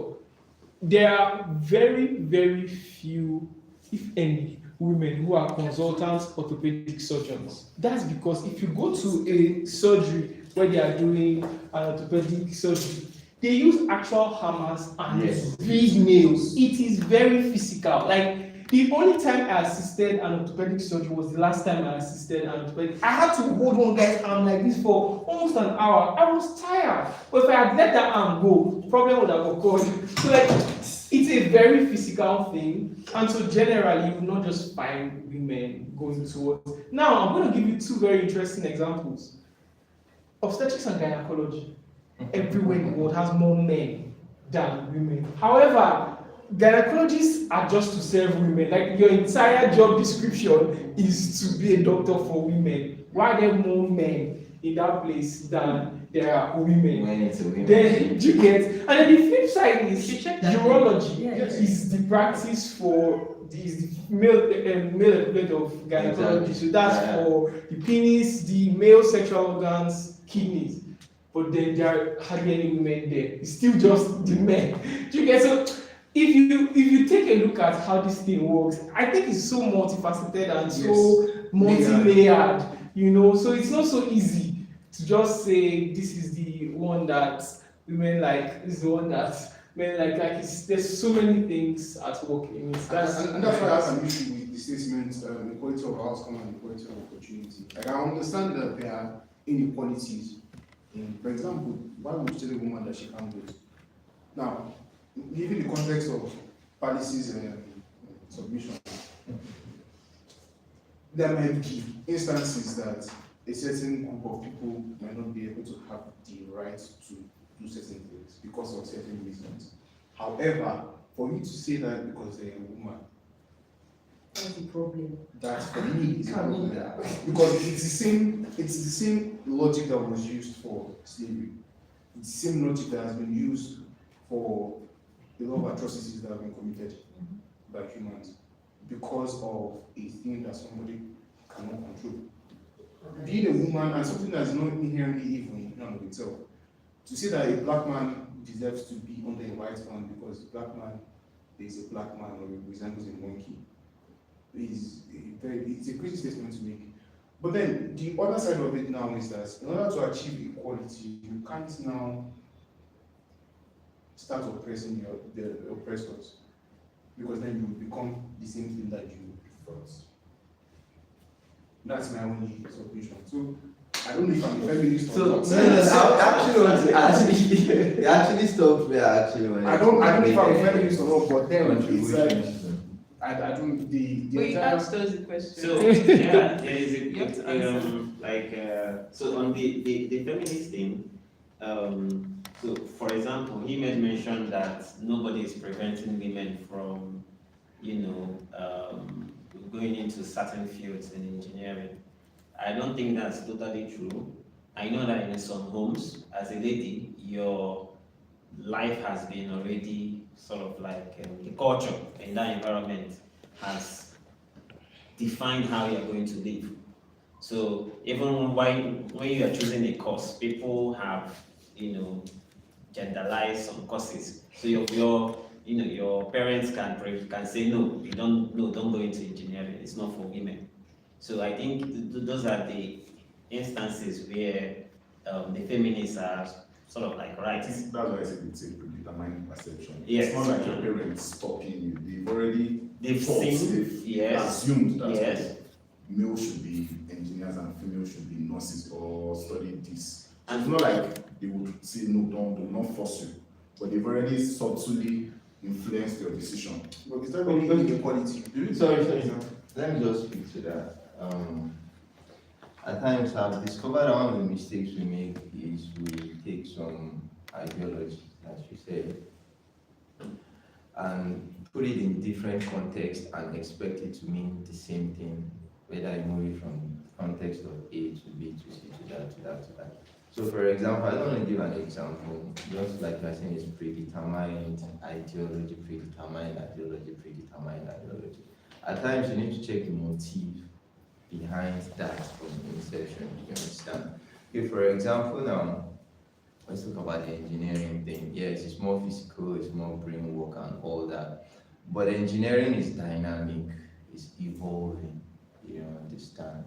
There are very, very few, if any, women who are consultant orthopedic surgeons. That's because if you go to a surgery where they are doing an orthopedic surgery, they use actual hammers and big nails. It is very physical. Like, the only time I assisted an orthopedic surgery was the last time I assisted an orthopedic. I had to hold one guy's arm like this for almost an hour. I was tired. But if I had let that arm go, problem would have occurred. So, like, it's a very physical thing. And so generally, you will not just find women going towards. Now, I'm going to give you two very interesting examples. Obstetrics and gynecology. Everywhere in the world has more men than women. However, gynecologists are just to serve women. Like, your entire job description is to be a doctor for women. Why are there more men in that place than there are women? When it's a women. Then you get, and then the flip side is urology. Yes. Is the practice for the male equivalent of gynecology. So that's for the penis, the male sexual organs, kidneys. But then there are hardly any women there. It's still just the men. Do you get? So if you take a look at how this thing works, I think it's so multifaceted and so multi-layered. You know, so it's not so easy to just say this is the one that women like, this is the one that men like there's so many things at work in it. And that's why I have an issue with the statement equality of outcome and equality of opportunity. Like, I understand that there are inequalities. For example, why would you tell a woman that she can't vote? Now, given the context of policies and submission, there might be instances that a certain group of people might not be able to have the right to do certain things because of certain reasons. However, for you to say that because they're a woman, What's the problem? that for me is a problem. Because it's the same logic that was used for slavery. It's the same logic that has been used for a lot of atrocities that have been committed by humans because of a thing that somebody cannot control. Being a woman and something that is not inherently evil in and of itself. To say that a black man deserves to be under a white man because black man is a black man or resembles a monkey is it's a crazy statement to make. But then the other side of it now is that in order to achieve equality, you can't now start oppressing the oppressors, because then you will become the same thing that you thought. That's my only submission. So I don't know if I'm a feminist or not. I actually want to ask you actually stopped me actually when I don't know if I'm a feminist or not, but then it's like contribution. I don't the But you entire asked us the question. So yeah, there is a You have good, to answer. so on the feminist thing, so for example, he made mention that nobody is preventing women from, going into certain fields in engineering. I don't think that's totally true. I know that in some homes, as a lady, your life has been already sort of like the culture in that environment has defined how you're going to live. So even when you are choosing a course, people have, genderalized some courses. So your parents can say no, don't go into engineering. It's not for women. So I think those are the instances where the feminists are sort of like right. That's why I said it's a predetermined perception. Yes. It's not like your parents stopping you. They've thought, seen, they've yes, assumed that yes. male should be engineers and female should be nurses or study this. And it's not like they would say no, do not force you, but they've already subtly influenced your decision. But is that really inequality? Sorry. Let me just speak to that. At times, I've discovered that one of the mistakes we make is we take some ideology, as you said, and put it in different context and expect it to mean the same thing, whether you move it from context of A to B to C to that to that to that. So, for example, I don't want to give an example, just like you're saying, it's predetermined ideology, predetermined ideology, predetermined ideology. At times, you need to check the motive behind that from inception, you understand? Okay, for example, now, let's talk about the engineering thing. Yes, it's more physical, it's more brain work and all that. But engineering is dynamic. is evolving. You understand?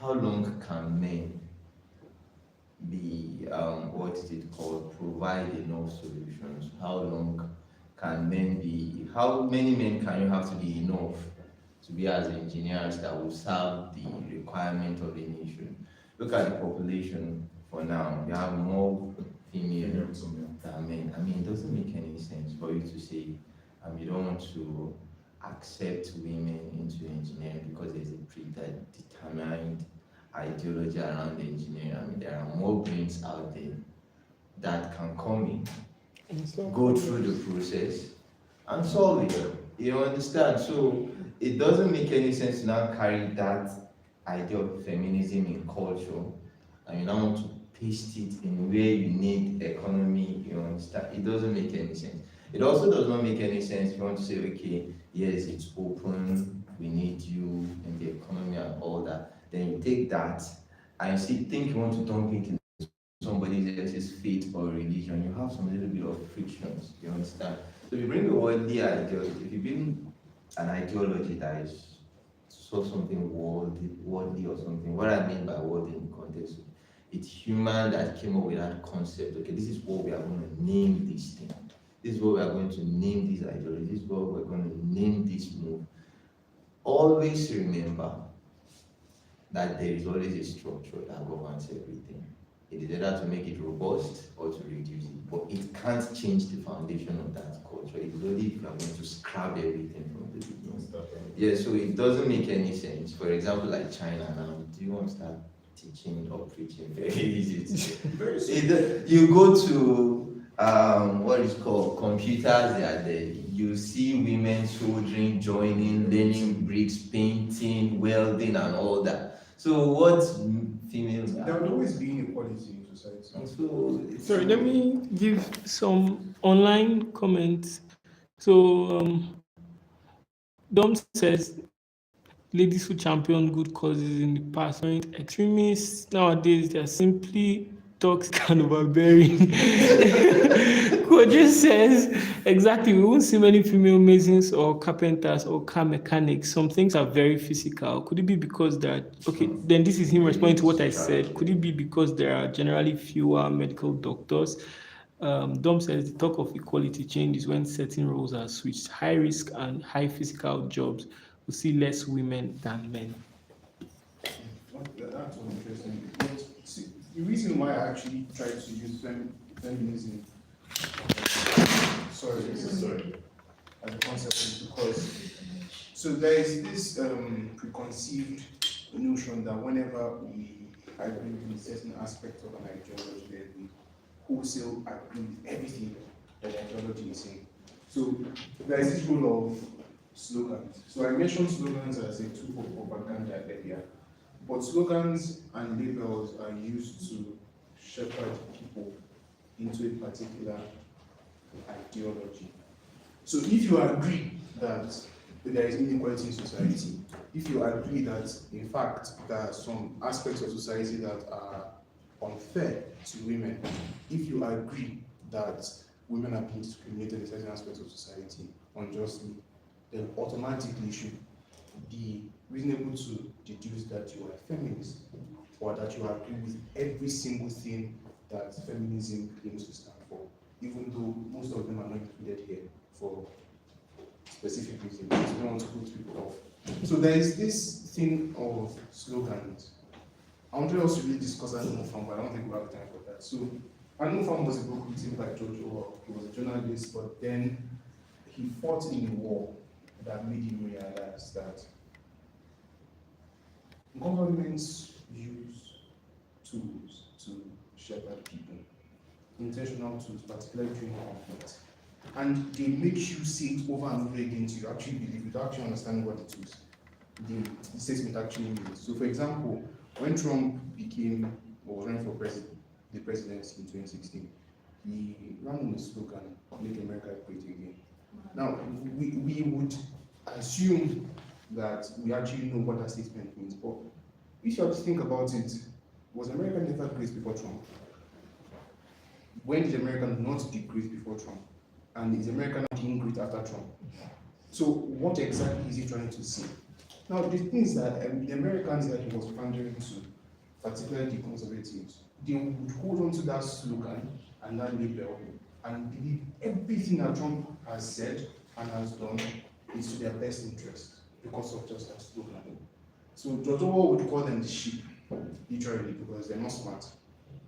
How long can men be, what is it called, provide enough solutions? How long can men be, how many men can you have to be enough to be as engineers that will serve the requirement of a nation? Look at the population for now. You have more females than men. I mean, it doesn't make any sense for you to say you don't want to accept women into engineering because there's a predetermined ideology around engineering. I mean, there are more brains out there that can come in, go through the process, and solve it. You understand? So it doesn't make any sense to now carry that idea of feminism in culture and you now want to paste it in where you need economy. You understand? It doesn't make any sense. It also does not make any sense if you want to say, okay, yes, it's open, we need you in the economy and all that. Then you take that and think you want to dump it in somebody else's faith or religion. You have some little bit of frictions. You understand? So if you bring a worldly ideology, if you bring an ideology that is something worldly or something, what I mean by worldly in context, it's human that came up with that concept. Okay, this is what we are going to name this thing. This is what we are going to name this ideology. This is what we're going to name this move. Always remember that there is always a structure that governs everything. It is either to make it robust or to reduce it, but it can't change the foundation of that culture. It is only if you are going to scrap everything from the beginning. Yeah, so it doesn't make any sense. For example, like China now, do you want to start teaching or preaching? Very easy. You go to what is called computers, they are there. You see women soldering, joining, learning bricks, painting, welding, and all that. So what females are? There would always be inequality in society. So Sorry, let me give some online comments. So Dom says ladies who champion good causes in the past aren't extremists. Nowadays, they are simply toxic and overbearing. Koje says, exactly, we won't see many female masons or carpenters or car mechanics. Some things are very physical. Could it be because then this is him responding to what I said. Could it be because there are generally fewer medical doctors? Dom says the talk of equality changes when certain roles are switched. High risk and high physical jobs will see less women than men. That's so interesting. But see, the reason why I actually tried to use feminism, sorry, as a concept is because, so there is this preconceived notion that whenever we agree with a certain aspect of an ideology, then we wholesale agree with everything that the ideology is saying. So there is this rule of slogans. So I mentioned slogans as a tool for propaganda earlier, but slogans and labels are used to shepherd people into a particular ideology. So if you agree that there is inequality in society, if you agree that in fact there are some aspects of society that are unfair to women, if you agree that women are being discriminated in certain aspects of society unjustly, then automatically you should be reasonable to deduce that you are a feminist, or that you agree with every single thing that feminism claims to stand for, even though most of them are not included here for specific reasons. We don't want to put people off. So there is this thing of slogans. I wanted us to really discuss that more fun, but I don't think we have time for that. So Anufam was a book written by George Orwell. He was a journalist, but then he fought in a war that made him realize that governments use tools to shepherd people, intentional tools, particularly during conflict. And they make you say it over and over again to you actually believe, without actually understanding what the tools, the statement actually means. So for example, when Trump was running for the presidency in 2016, he ran on the slogan, "Make America Great Again." Now, we would assume that we actually know what that statement means, but if you have to think about it, was America never great before Trump? When did America not be great before Trump? And is America not being great after Trump? So what exactly is he trying to say? Now, the thing is that the Americans that he was pandering to, particularly the conservatives, they would hold on to that slogan and that label and believe everything that Trump has said and has done is to their best interest because of just that slogan. So George Orwell would call them the sheep, literally, because they're not smart,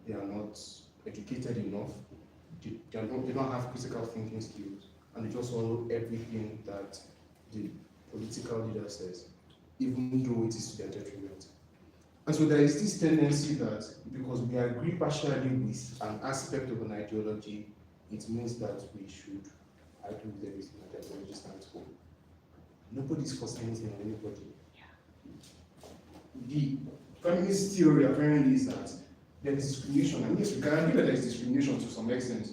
they are not educated enough, they don't have critical thinking skills, and they just follow everything that the political leader says, even though it is to their detriment. And so there is this tendency that because we agree partially with an aspect of an ideology, it means that we should agree with everything that the ideology stands for. Nobody's forcing anything on anybody. The feminist theory apparently is that there is discrimination, and yes, we can agree that there is discrimination to some extent,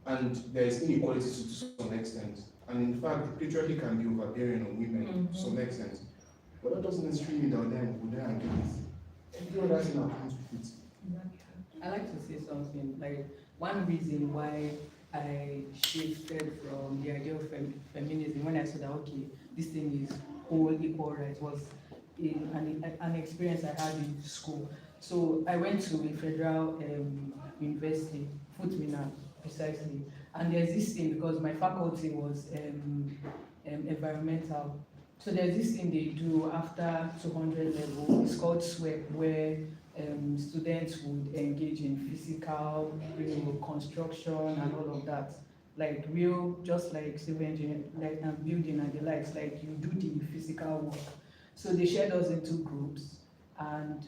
and there is inequality to some extent, and in fact, the patriarchy can be overbearing on women to some extent. But that doesn't necessarily mean that we then agree with every other thing that comes with it. I like to say something, like one reason why I shifted from the idea of feminism when I said that, okay, this thing is whole equal rights, was in an experience I had in school. So I went to a federal university, Futmina precisely, and there's this thing, because my faculty was environmental. So there's this thing they do after 200 level, it's called SWEP, where students would engage in physical, construction and all of that. Like real, just like civil engineering, like building and the likes, like you do the physical work. So they shared us into groups, and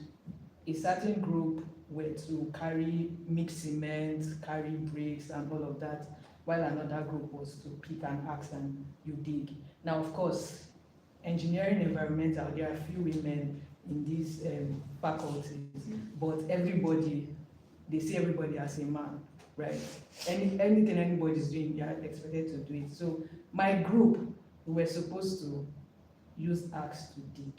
a certain group were to carry mixed cement, carry bricks and all of that, while another group was to pick an axe and you dig. Now, of course, engineering environmental, there are few women in these faculties, but everybody, they see everybody as a man, right? Anything anybody's doing, they are expected to do it. So my group, we were supposed to use axe to dig.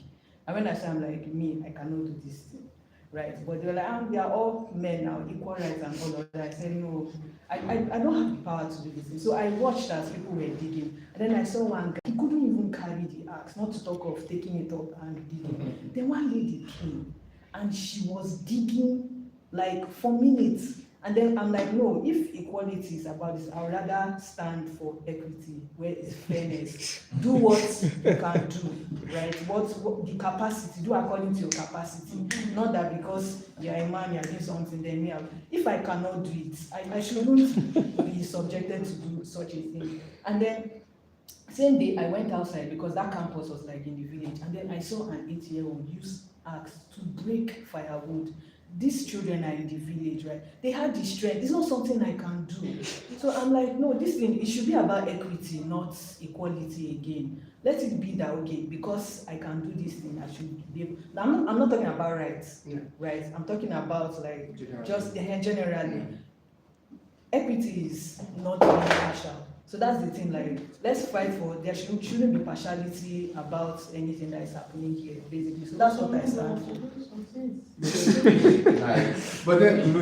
And when I say I'm like, me, I cannot do this thing, right? But they were like, we are all men now, equal rights and all of that. I said, no, I don't have the power to do this thing. So I watched as people were digging, and then I saw one guy, he couldn't even carry the axe, not to talk of taking it up and digging. Then one lady came, and she was digging like for minutes. And then I'm like, no, if equality is about this, I would rather stand for equity, where it's fairness. Do what you can do, right? What the capacity, do according to your capacity. Not that because you're a man, you're doing something, then me, if I cannot do it, I shouldn't be subjected to do such a thing. And then, same day, I went outside because that campus was like in the village, and then I saw an 8-year-old use axe to break firewood. These children are in the village, right? They had the strength. It's not something I can do. So I'm like, no, this thing, it should be about equity, not equality again. Let it be that, okay, because I can do this thing, I should be able. Now, I'm not talking about rights, right? I'm talking about like just generally. Equity is not partial. So that's the thing, like, let's fight for, there shouldn't be partiality about anything that is happening here, basically. So that's what I stand for. But then, No,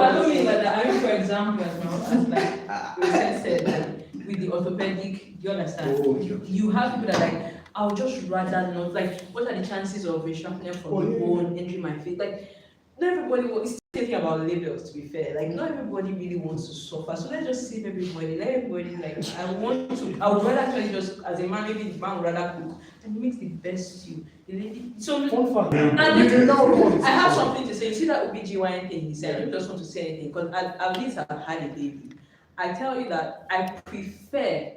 I don't mean like that. I mean, for example, as like we said, like, with the orthopedic, you understand? You have people that are like, I'll just rather not, like, what are the chances of a shrapnel from the bone entering my face? Like, not everybody is thinking about labels, to be fair. Like, not everybody really wants to suffer. So let's just save everybody. Let everybody, like, I would rather actually just, as a man, maybe the man would rather cook and makes the best stew. The lady, so, and you know, I have something to say. You see that OBGYN thing he said, I don't just want to say anything, because at least I've had a baby. I tell you that I prefer,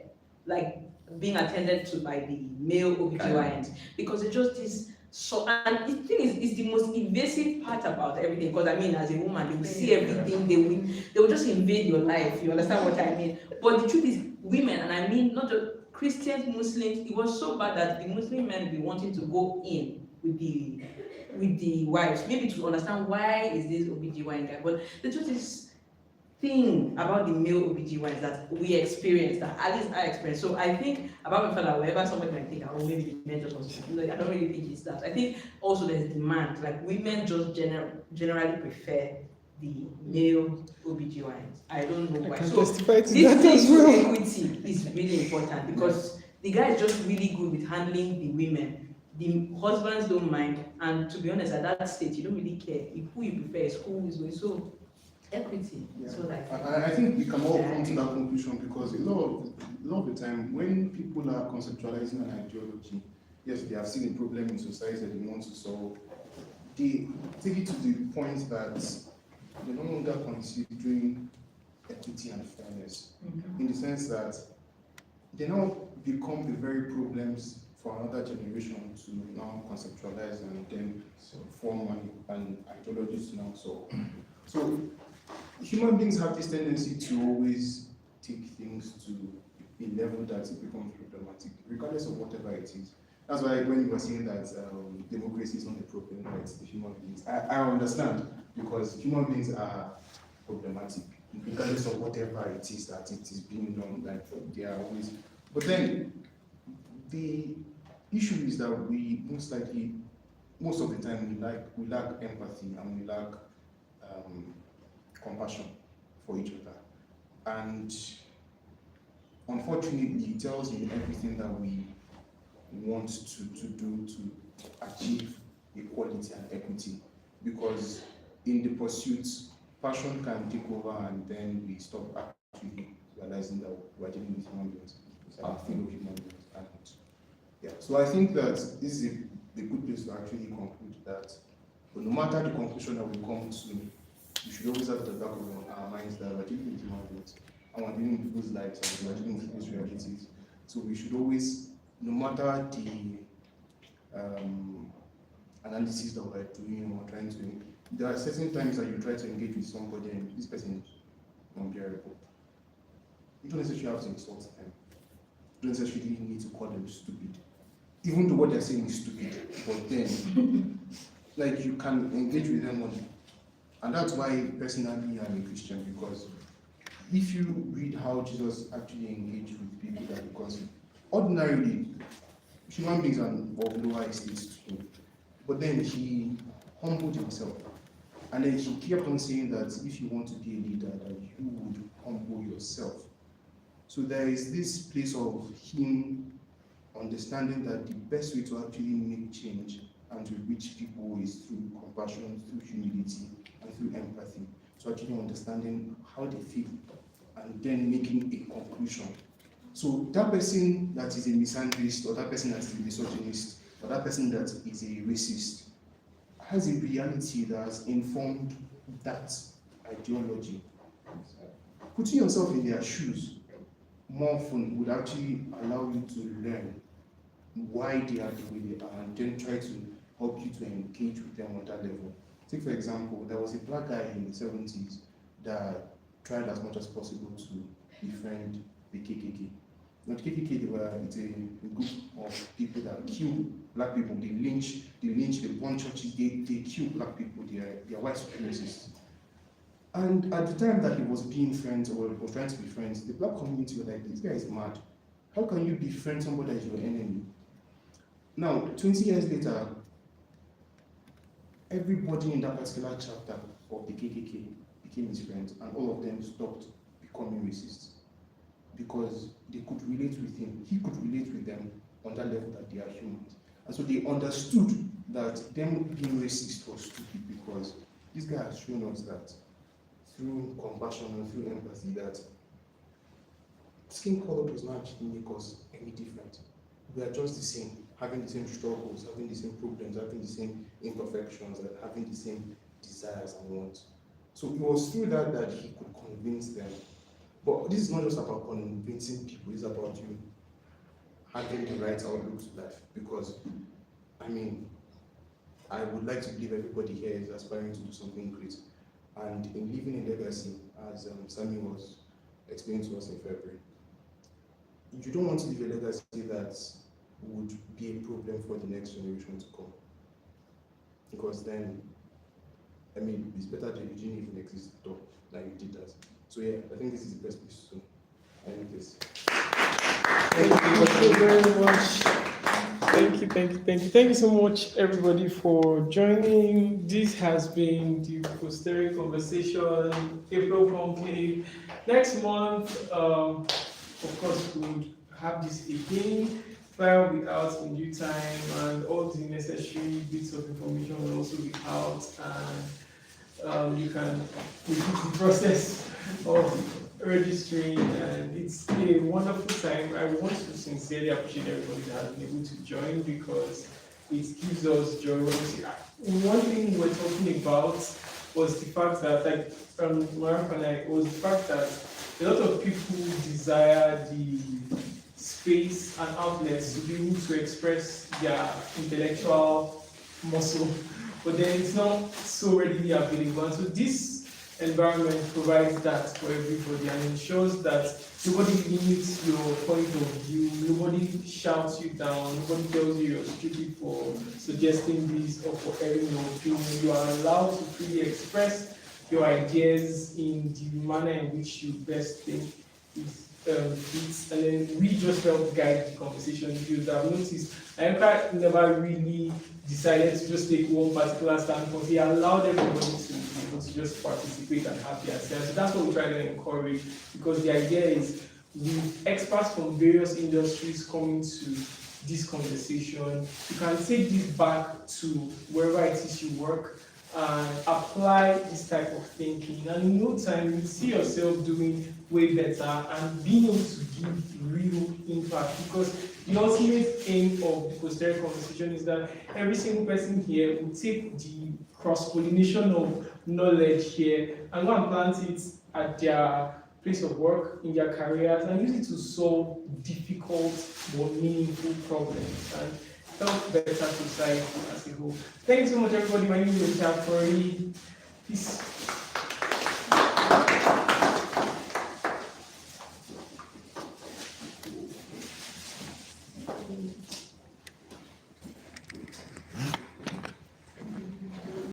like, being attended to by the male OBGYNs, because it just is. So, and the thing is, it's the most invasive part about everything, because I mean, as a woman, they will see everything, they will just invade your life, you understand what I mean? But the truth is, women, and I mean not just Christians, Muslims, it was so bad that the Muslim men will be wanting to go in with the wives, maybe to understand why is this OBGYN guy, but the truth is, thing about the male OBGYNs that we experience, that at least I experienced. So I think about my father, wherever somebody might think, oh, maybe the men just want to, like, I don't really think it's that. I think also there's demand, like women just generally prefer the male OBGYNs. I don't know why. So this thing equity is really important, because the guy is just really good with handling the women. The husbands don't mind, and to be honest, at that stage, you don't really care if who you prefer is who is going. So equity. Yeah. So like I think we can all come to that conclusion because a lot of the time when people are conceptualizing an ideology, yes, they have seen a problem in society that they want to solve. They take it to the point that they're no longer considering equity and fairness, in the sense that they now become the very problems for another generation to now conceptualize and then form an ideology to now solve. So human beings have this tendency to always take things to a level that it becomes problematic, regardless of whatever it is. That's why when you were saying that democracy is not a problem, right, it's the human beings. I understand, because human beings are problematic, regardless of whatever it is that it is being done, like they are always. But then the issue is that we most of the time we lack empathy and we lack compassion for each other. And unfortunately, it tells me everything that we want to do to achieve equality and equity, because in the pursuit, passion can take over and then we stop actually realizing that we're dealing with human beings, fellow human beings. And yeah, so I think that this is a good place to actually conclude that, but no matter the conclusion that we come to, we should always have at the back of our minds that we're dealing with human beings and we're dealing with people's lives and we're dealing with people's realities. So we should always, no matter the analysis that we're doing or trying to, there are certain times that you try to engage with somebody and this person is unbearable. You don't necessarily have to insult them. You don't necessarily need to call them stupid. Even though what they're saying is stupid, but then, like, you can engage with them on it. And that's why personally I'm a Christian, because if you read how Jesus actually engaged with people that, because ordinarily human beings are of lower estates to him, but then he humbled himself, and then he kept on saying that if you want to be a leader, that you would humble yourself. So there is this place of him understanding that the best way to actually make change and to reach people is through compassion, through humility, and through empathy. So actually understanding how they feel and then making a conclusion. So that person that is a misandrist, or that person that is a misogynist, or that person that is a racist has a reality that has informed that ideology. Putting yourself in their shoes more often would actually allow you to learn why they are the way they are, and then try to help you to engage with them on that level. Take for example, there was a black guy in the 70s that tried as much as possible to befriend the KKK. Not KKK, it's a group of people that kill black people. They lynch, they burn churches, they kill black people, they are white supremacists. And at the time that he was being friends, or was trying to be friends, the black community was like, this guy is mad. How can you befriend somebody that is your enemy? Now, 20 years later, everybody in that particular chapter of the KKK became his friends, and all of them stopped becoming racist, because they could relate with him. He could relate with them on that level that they are humans. And so they understood that them being racist was stupid, because this guy has shown us that through compassion and through empathy, that skin color does not actually make us any different. We are just the same, having the same struggles, having the same problems, having the same imperfections, and having the same desires and wants. So it was through that that he could convince them. But this is not just about convincing people, it's about you having the right outlook to life. Because, I mean, I would like to believe everybody here is aspiring to do something great. And in leaving a legacy, as Sammy was explaining to us in February, you don't want to leave a legacy that would be a problem for the next generation to come. Because then, I mean, it's better that you didn't even exist at all, that you did that. So yeah, I think this is the best place to end this. Thank you very much. Thank you so much, everybody, for joining. This has been the Posteri Conversation, April Conclave. Next month, of course, we would have this again, file it out in due time, and all the necessary bits of information will also be out, and you can repeat the process of registering, and it's a wonderful time. I want to sincerely appreciate everybody that has been able to join, because it gives us joy. One thing we're talking about was the fact that, like, Mark and I, was the fact that a lot of people desire the space and outlets to be able to express their intellectual muscle, but then it's not so readily available. And so this environment provides that for everybody and ensures that nobody limits your point of view, nobody shouts you down, nobody tells you you're stupid for suggesting this or for airing your opinion. You are allowed to freely express your ideas in the manner in which you best think is fits, and then we just help guide the conversation. If you have noticed, Anka never really decided to just take one particular standpoint. He allowed everybody to be able to just participate and have their say. So that's what we try to encourage, because the idea is with experts from various industries coming to this conversation, you can take this back to wherever it is you work and apply this type of thinking, and in no time you see yourself doing way better and being able to give real impact, because the ultimate aim of the Posteri Conversation is that every single person here will take the cross-pollination of knowledge here and go and plant it at their place of work, in their careers, and use it to solve difficult but meaningful problems and help better society as a whole. Thank you so much, everybody. My name is Richard. Peace.